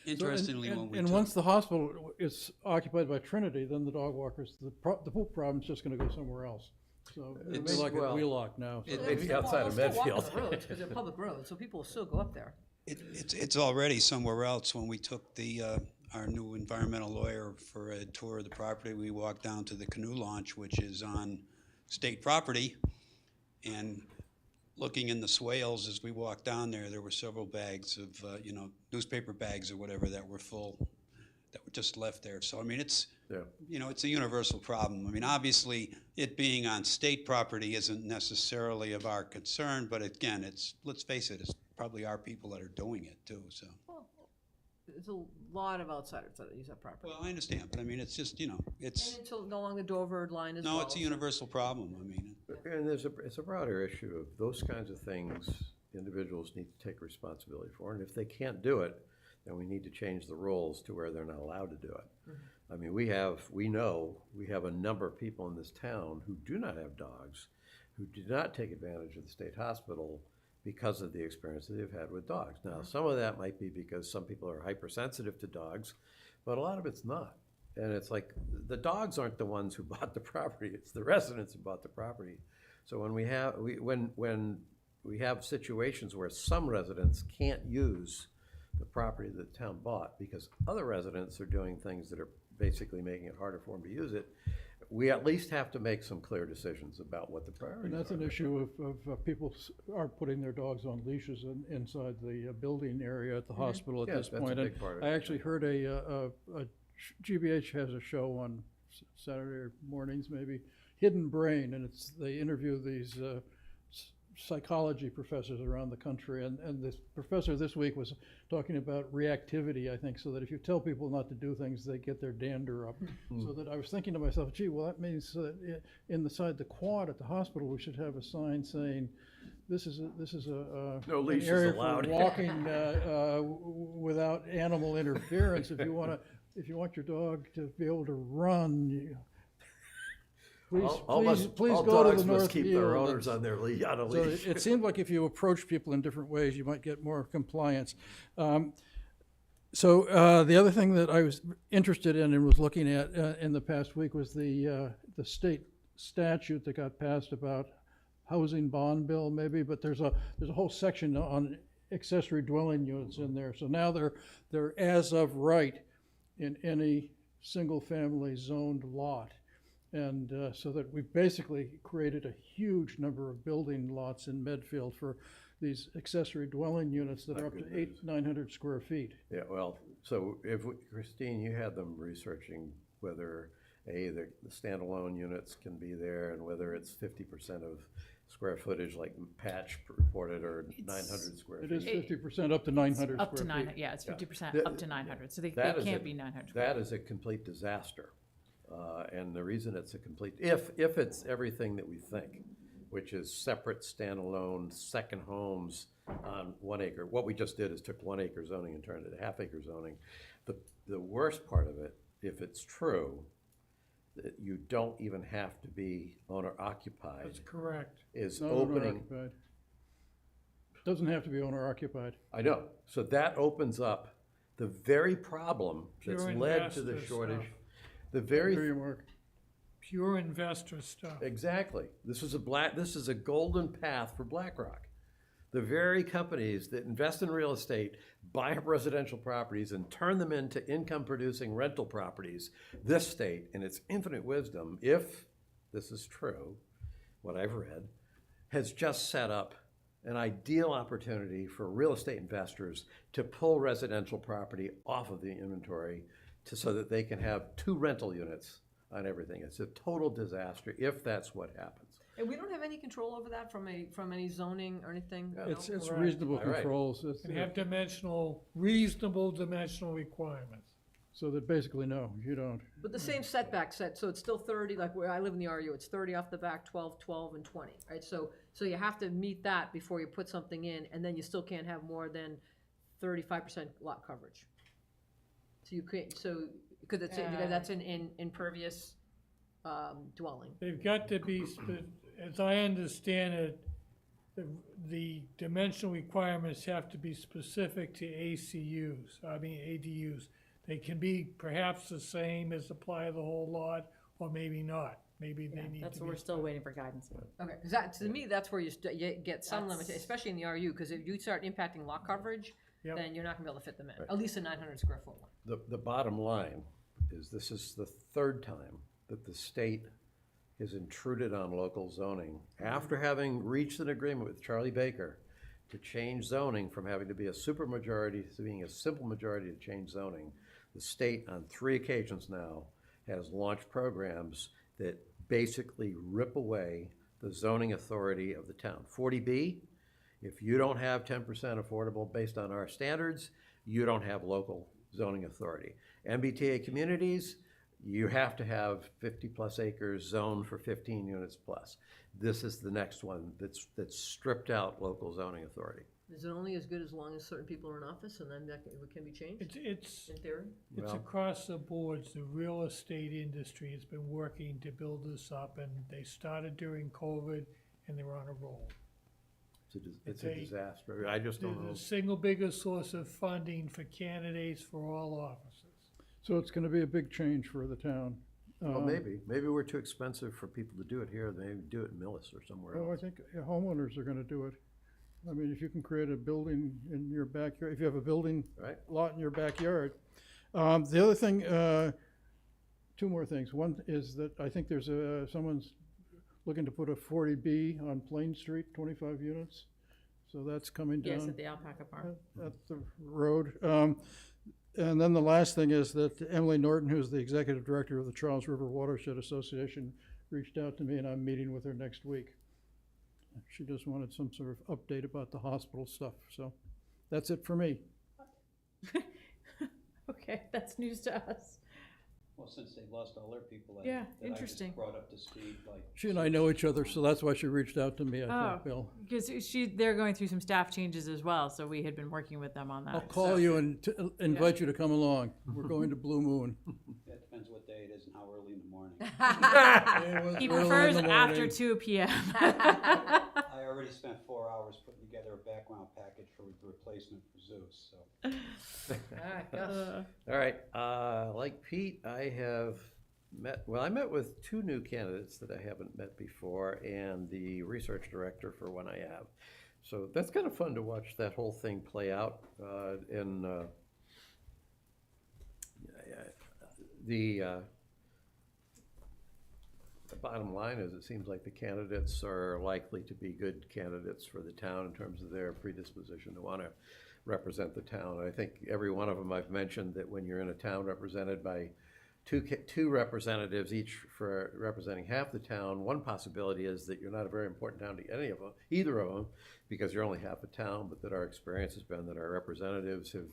Speaker 14: Interestingly,
Speaker 5: So,
Speaker 14: when we
Speaker 5: and
Speaker 14: took-
Speaker 5: once the hospital is occupied by Trinity, then the dog walkers, the poop problem's just gonna go somewhere else. So it'd be like at Wheelock now. So.
Speaker 4: Maybe outside of Medfield.
Speaker 1: Because they're public roads, so people will still go up there.
Speaker 14: It's already somewhere else. When we took our new environmental lawyer for a tour of the property, we walked down to the canoe launch, which is on state property, and looking in the swales as we walked down there were several bags of newspaper bags or whatever that were full, that were just left there. So I mean, it's a universal problem. I mean, obviously, it being on state property isn't necessarily of our concern, but again, let's face it, it's probably our people that are doing it too. So.
Speaker 1: Well, there's a lot of outsiders that use that property.
Speaker 14: Well, I understand, but I mean, it's just
Speaker 1: And it's along the Dover line as well.
Speaker 14: No, it's a universal problem. I mean.
Speaker 4: And it's a broader issue of those kinds of things individuals need to take responsibility for. And if they can't do it, then we need to change the rules to where they're not allowed to do it. I mean, we know we have a number of people in this town who do not have dogs, who do not take advantage of the state hospital because of the experience that they've had with dogs. Now, some of that might be because some people are hypersensitive to dogs, but a lot of it's not. And it's like the dogs aren't the ones who bought the property; it's the residents who bought the property. So when we have situations where some residents can't use the property that the town bought because other residents are doing things that are basically making it harder for them to use it, we at least have to make some clear decisions about what the priorities
Speaker 5: And that's
Speaker 4: are.
Speaker 5: an issue of people are putting their dogs on leashes inside the building area at the hospital at
Speaker 4: Yes,
Speaker 5: this
Speaker 4: that's a
Speaker 5: point.
Speaker 4: big part of
Speaker 5: I
Speaker 4: it.
Speaker 5: actually heard GBH has a show on Saturday mornings, maybe, Hidden Brain, and they interview these psychology professors around the country, and this professor this week was talking about reactivity, I think, so that if you tell people not to do things, they get their dander up. So that I was thinking to myself, gee, well, that means that inside the quad at the hospital, we should have a sign saying, this is
Speaker 4: No
Speaker 5: an
Speaker 4: leashes
Speaker 5: area
Speaker 4: allowed.
Speaker 5: for walking without animal interference. If you want to if you want your dog to be able to run, please
Speaker 4: All
Speaker 5: go to
Speaker 4: dogs
Speaker 5: the
Speaker 4: must
Speaker 5: North
Speaker 4: keep
Speaker 5: Field.
Speaker 4: their owners on their on a
Speaker 5: So
Speaker 4: leash.
Speaker 5: it seemed like if you approach people in different ways, you might get more compliance. The other thing that I was interested in and was looking at in the past week was the state statute that got passed about housing bond bill, maybe, but there's a whole section on accessory dwelling units in there. So now they're as of right in any single-family zoned lot. And so that we've basically created a huge number of building lots in Medfield for these accessory dwelling units that are up to 800-900 square feet.
Speaker 4: Yeah, well, so Christine, you had them researching whether the standalone units can be there and whether it's 50% of square footage like Patch reported or 900 square feet.
Speaker 5: It is 50% up to 900
Speaker 2: Up to
Speaker 5: square
Speaker 2: 900,
Speaker 5: feet.
Speaker 2: yeah, it's 50% up to 900, so they can't be 900.
Speaker 4: That is a complete disaster. And the reason it's a complete, if it's everything that we think, which is separate, standalone, second homes on 1 acre. What we just did is took 1 acre zoning and turned it to half-acre zoning. The worst part of it, if it's true, that you don't even have to be owner-occupied.
Speaker 17: That's correct.
Speaker 4: Is
Speaker 5: Not
Speaker 4: opening.
Speaker 5: owner-occupied. Doesn't have to be owner-occupied.
Speaker 4: I know. So that opens up the very problem that's
Speaker 17: Pure
Speaker 4: led to the
Speaker 17: investor
Speaker 4: shortage.
Speaker 17: stuff.
Speaker 4: The very
Speaker 5: Here you work.
Speaker 17: Pure investor stuff.
Speaker 4: Exactly. This is a golden path for BlackRock. The very companies that invest in real estate, buy up residential properties and turn them into income producing rental properties. This state, in its infinite wisdom, if this is true, what I've read, has just set up an ideal opportunity for real estate investors to pull residential property off of the inventory so that they can have 2 rental units on everything. It's a total disaster if that's what happens.
Speaker 1: And we don't have any control over that from any zoning or anything?
Speaker 4: Yeah.
Speaker 1: No?
Speaker 5: It's
Speaker 17: Correct.
Speaker 5: reasonable
Speaker 4: All right.
Speaker 5: controls.
Speaker 17: And have reasonable dimensional requirements.
Speaker 5: So that basically, no, you don't.
Speaker 1: But the same setback set, so it's still 30, like where I live in the RU, it's 30 off the back, 12, 12, and 20, right? So you have to meet that before you put something in, and then you still can't have more than 35% lot coverage. So you can't, because that's an impervious dwelling.
Speaker 17: They've got to be, as I understand it, the dimensional requirements have to be specific to ADUs. They can be perhaps the same as apply to the whole lot, or maybe not. Maybe they need to be.
Speaker 2: That's what we're still waiting for guidance on.
Speaker 1: Okay, 'cause that, to me, that's where you get some
Speaker 2: That's-
Speaker 1: limitation, especially in the RU, because if you start impacting lot coverage,
Speaker 17: Yep.
Speaker 1: then you're not gonna be able to fit them in, at least a 900 square foot one.
Speaker 4: The bottom line is this is the 3rd time that the state has intruded on local zoning after having reached an agreement with Charlie Baker to change zoning from having to be a supermajority to being a simple majority to change zoning. The state on 3 occasions now has launched programs that basically rip away the zoning authority of the town. 40B, if you don't have 10% affordable based on our standards, you don't have local zoning authority. MBTA communities, you have to have 50+ acres zoned for 15 units plus. This is the next one that's stripped out local zoning authority.
Speaker 1: Is it only as good as long as certain people are in office, and then that can be changed,
Speaker 17: It's
Speaker 1: in theory?
Speaker 17: It's
Speaker 4: Well-
Speaker 17: across the boards. The real estate industry has been working to build this up, and they started during COVID, and they're on a roll.
Speaker 4: It's a disaster. I just don't know.
Speaker 17: The single biggest source of funding for candidates for all offices.
Speaker 5: So it's going to be a big change for the town.
Speaker 4: Well, maybe we're too expensive for people to do it here. They do it in Millis or somewhere
Speaker 5: Well, I
Speaker 4: else.
Speaker 5: think homeowners are going to do it. I mean, if you can create a building in your backyard, if you have a building
Speaker 4: Right.
Speaker 5: lot in your backyard. The other thing, 2 more things. One is that I think there's someone's looking to put a 40B on Plain Street, 25 units. So that's coming down.
Speaker 2: Yes, at the Alpaca Farm.
Speaker 5: At the road. And then the last thing is that Emily Norton, who's the executive director of the Charles River Watershed Association, reached out to me, and I'm meeting with her next week. She just wanted some sort of update about the hospital stuff. So that's it for me.
Speaker 2: Okay, that's news to us.
Speaker 14: Well, since they lost all their people,
Speaker 2: Yeah,
Speaker 14: that
Speaker 2: interesting.
Speaker 14: I just brought up to speed, like.
Speaker 5: She and I know each other, so that's why she reached out to me, I
Speaker 2: Oh,
Speaker 5: think, Bill.
Speaker 2: because they're going through some staff changes as well, so we had been working with them on that.
Speaker 5: I'll call you and invite you to come along. We're going to Blue Moon.
Speaker 14: Yeah, it depends what day it is and how early in the morning.
Speaker 2: He
Speaker 5: Early in
Speaker 2: prefers
Speaker 5: the
Speaker 2: after
Speaker 5: morning.
Speaker 2: 2 p.m.
Speaker 14: I already spent 4 hours putting together a background package for the replacement for Zeus, so.
Speaker 4: All right, like Pete, I met with 2 new candidates that I haven't met before, and the research director for one I have. So that's kind of fun to watch that whole thing play out. The bottom line is, it seems like the candidates are likely to be good candidates for the town in terms of their predisposition to want to represent the town. I think every one of them I've mentioned that when you're in a town represented by two representatives, each for representing half the town, one possibility is that you're not a very important town to either of them, because you're only half a town, but that our experience has been that our representatives have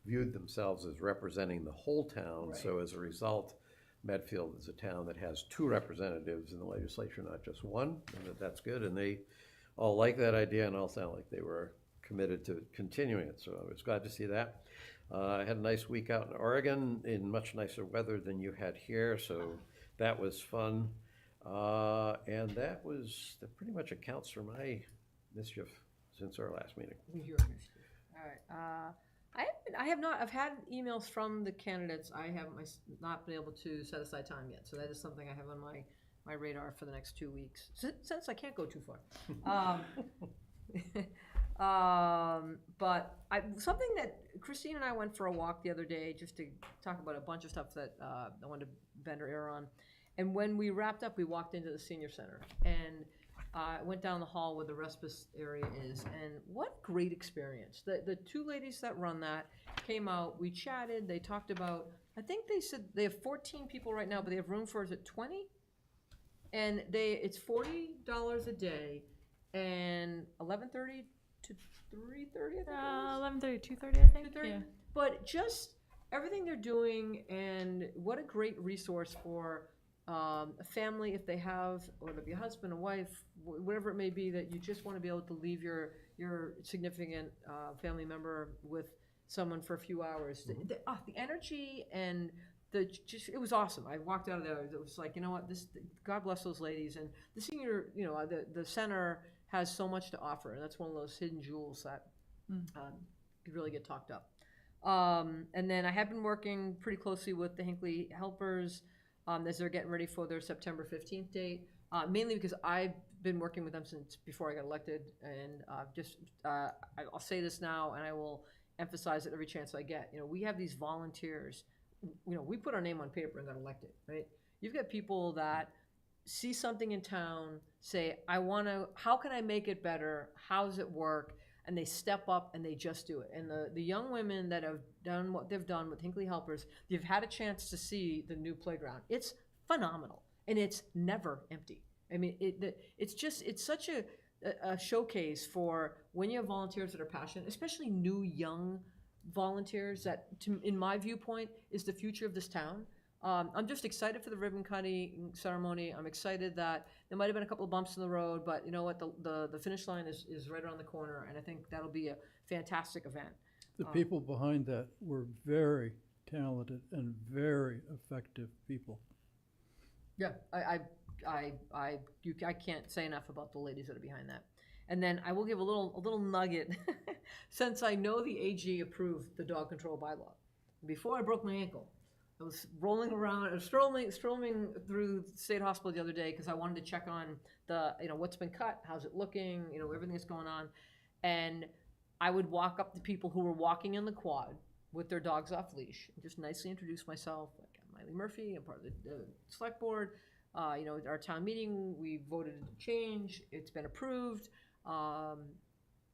Speaker 4: viewed themselves as representing the whole town.
Speaker 1: Right.
Speaker 4: So as a result, Medfield is a town that has 2 representatives in the legislature, not just one, and that's good. And they all like that idea and all sound like they were committed to continuing it. So I was glad to see that. I had a nice week out in Oregon in much nicer weather than you had here, so that was fun. And that pretty much accounts for my mischief since our last meeting.
Speaker 1: All right. I've had emails from the candidates. I have not been able to set aside time yet. So that is something I have on my radar for the next 2 weeks, since I can't go too far. But something that Christine and I went for a walk the other day just to talk about a bunch of stuff that I wanted to bend her ear on. And when we wrapped up, we walked into the senior center and went down the hall where the respite area is, and what great experience. The 2 ladies that run that came out, we chatted, they talked about, I think they said they have 14 people right now, but they have room for, is it 20? And it's $40 a day, and 11:30 to 3:30, I think
Speaker 2: 11:30, 2:30, I think.
Speaker 1: 2:30?
Speaker 2: Yeah.
Speaker 1: But just everything they're doing, and what a great resource for a family, if they have, or it'll be a husband, a wife, whatever it may be, that you just want to be able to leave your significant family member with someone for a few hours. The energy and it was awesome. I walked out of there. It was like, you know what? God bless those ladies. And the senior, the center has so much to offer, and that's one of those hidden jewels that could really get talked up. And then I have been working pretty closely with the Hinckley Helpers as they're getting ready for their September 15th date, mainly because I've been working with them since before I got elected, and I'll say this now, and I will emphasize it every chance I get. We have these volunteers. We put our name on paper and got elected, right? You've got people that see something in town, say, how can I make it better? How does it work? And they step up and they just do it. And the young women that have done what they've done with Hinckley Helpers, they've had a chance to see the new playground. It's phenomenal, and it's never empty. I mean, it's such a showcase for when you have volunteers that are passionate, especially new young volunteers that, in my viewpoint, is the future of this town. I'm just excited for the ribbon cutting ceremony. I'm excited that there might have been a couple of bumps in the road, but you know what? The finish line is right around the corner, and I think that'll be a fantastic event.
Speaker 5: The people behind that were very talented and very effective people.
Speaker 1: Yeah, I can't say enough about the ladies that are behind that. And then I will give a little nugget, since I know the AG approved the dog control bylaw. Before I broke my ankle, I was rolling around, I was strolling through State Hospital the other day because I wanted to check on what's been cut, how's it looking, everything that's going on. And I would walk up to people who were walking in the quad with their dogs off leash and just nicely introduce myself. Like, I'm Miley Murphy, I'm part of the select board. At our town meeting, we voted to change, it's been approved.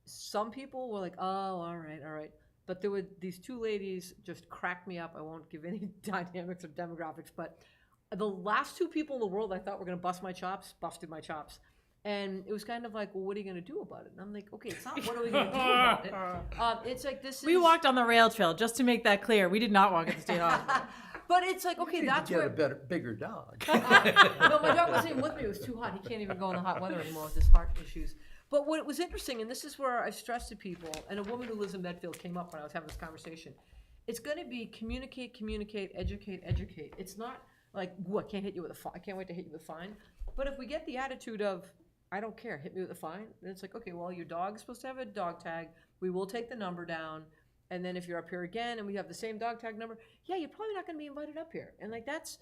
Speaker 1: Some people were like, oh, all right. But there were these 2 ladies just cracked me up. I won't give any dynamics or demographics, but the last 2 people in the world I thought were going to bust my chops, busted my chops. And it was kind of like, well, what are you going to do about it? And I'm like, okay, it's not what are we going to do about it. It's like this is...
Speaker 2: We walked on the rail trail, just to make that clear. We did not walk at the State Hospital.
Speaker 1: But it's like, okay,
Speaker 4: You need to
Speaker 1: that's
Speaker 4: get
Speaker 1: where.
Speaker 4: a better, bigger dog.
Speaker 1: No, my dog wasn't even with me. It was too hot. He can't even go in the hot weather anymore with his heart issues. But what was interesting, and this is where I stressed to people, and a woman who lives in Medfield came up when I was having this conversation. It's going to be communicate, educate. It's not like, ooh, I can't hit you with a fine. I can't wait to hit you with a fine. But if we get the attitude of, I don't care, hit me with a fine, then it's like, okay, well, your dog is supposed to have a dog tag. We will take the number down. And then if you're up here again and we have the same dog tag number, yeah, you're probably not going to be invited up here. And like that's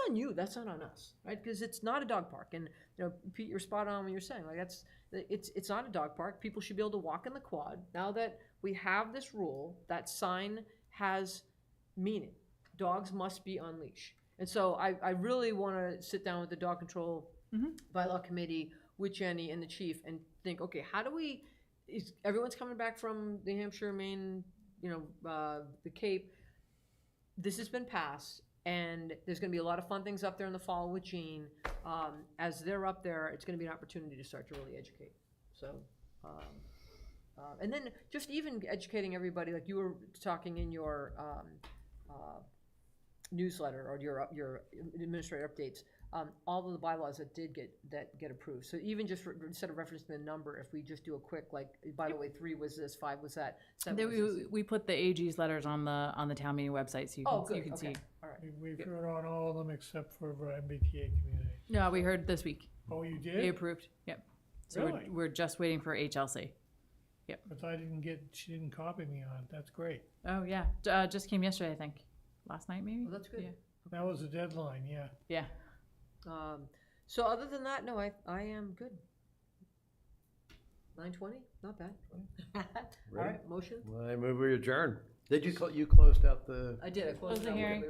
Speaker 1: on you. That's not on us, right? Because it's not a dog park. And you know, Pete, you're spot on when you're saying like it's not a dog park. People should be able to walk in the quad. Now that we have this rule, that sign has meaning. Dogs must be on leash. And so I really want to sit down with the dog control bylaw committee, with Jenny and the chief, and think, okay, how do we? Everyone's coming back from New Hampshire, Maine. The Cape, this has been passed, and there's going to be a lot of fun things up there in the fall with Gene. As they're up there, it's going to be an opportunity to start to really educate. So, and then just even educating everybody, like you were talking in your newsletter or your administrator updates. All of the bylaws that get approved. So even just instead of referencing the number, if we just do a quick, like, by the way, 3 was this, 5 was that, 7 was this.
Speaker 2: We put the AG's letters on the town meeting website, so you can see.
Speaker 1: All right.
Speaker 17: We've heard on all of them except for MBTA community.
Speaker 2: No, we heard this week.
Speaker 17: Oh, you
Speaker 2: They
Speaker 17: did?
Speaker 2: approved. Yep. So
Speaker 17: Really?
Speaker 2: we're just waiting for HLC. Yep.
Speaker 17: But she didn't copy me on it. That's great.
Speaker 2: Oh yeah, just came yesterday, I think. Last night maybe.
Speaker 1: Well, that's good.
Speaker 2: Yeah.
Speaker 17: That was the deadline, yeah.
Speaker 2: Yeah.
Speaker 1: So other than that, no, I am good. 9:20, not bad. All right, motion.
Speaker 4: I move we adjourn. Did you closed out the?
Speaker 1: I did. I closed
Speaker 2: the
Speaker 1: out.
Speaker 2: hearing.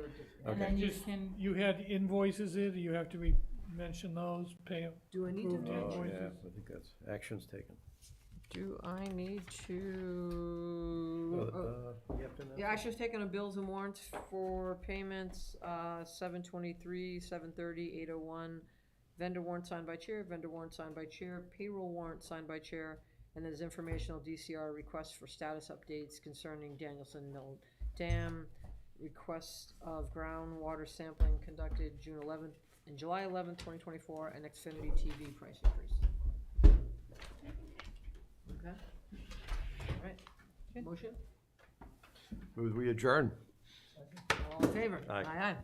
Speaker 2: And
Speaker 4: Okay.
Speaker 2: then you can.
Speaker 17: You had invoices in, you have to mention those, pay
Speaker 1: Do I need to?
Speaker 17: approved
Speaker 4: Oh,
Speaker 17: invoices.
Speaker 4: yeah, I think that's actions taken.
Speaker 1: Do I need to?
Speaker 4: You have to announce
Speaker 1: Yeah,
Speaker 4: it?
Speaker 1: action's taken on bills and warrants for payments, 7/23, 7/30, 8/01. Vendor warrant signed by chair, vendor warrant signed by chair, payroll warrant signed by chair, and there's informational DCR requests for status updates concerning Danielson Mill Dam, request of groundwater sampling conducted June 11th and July 11th, 2024, and Xfinity TV price increase. Okay. All right. Motion?
Speaker 4: Move we adjourn.
Speaker 1: All in favor?
Speaker 4: Aye.
Speaker 1: Aye.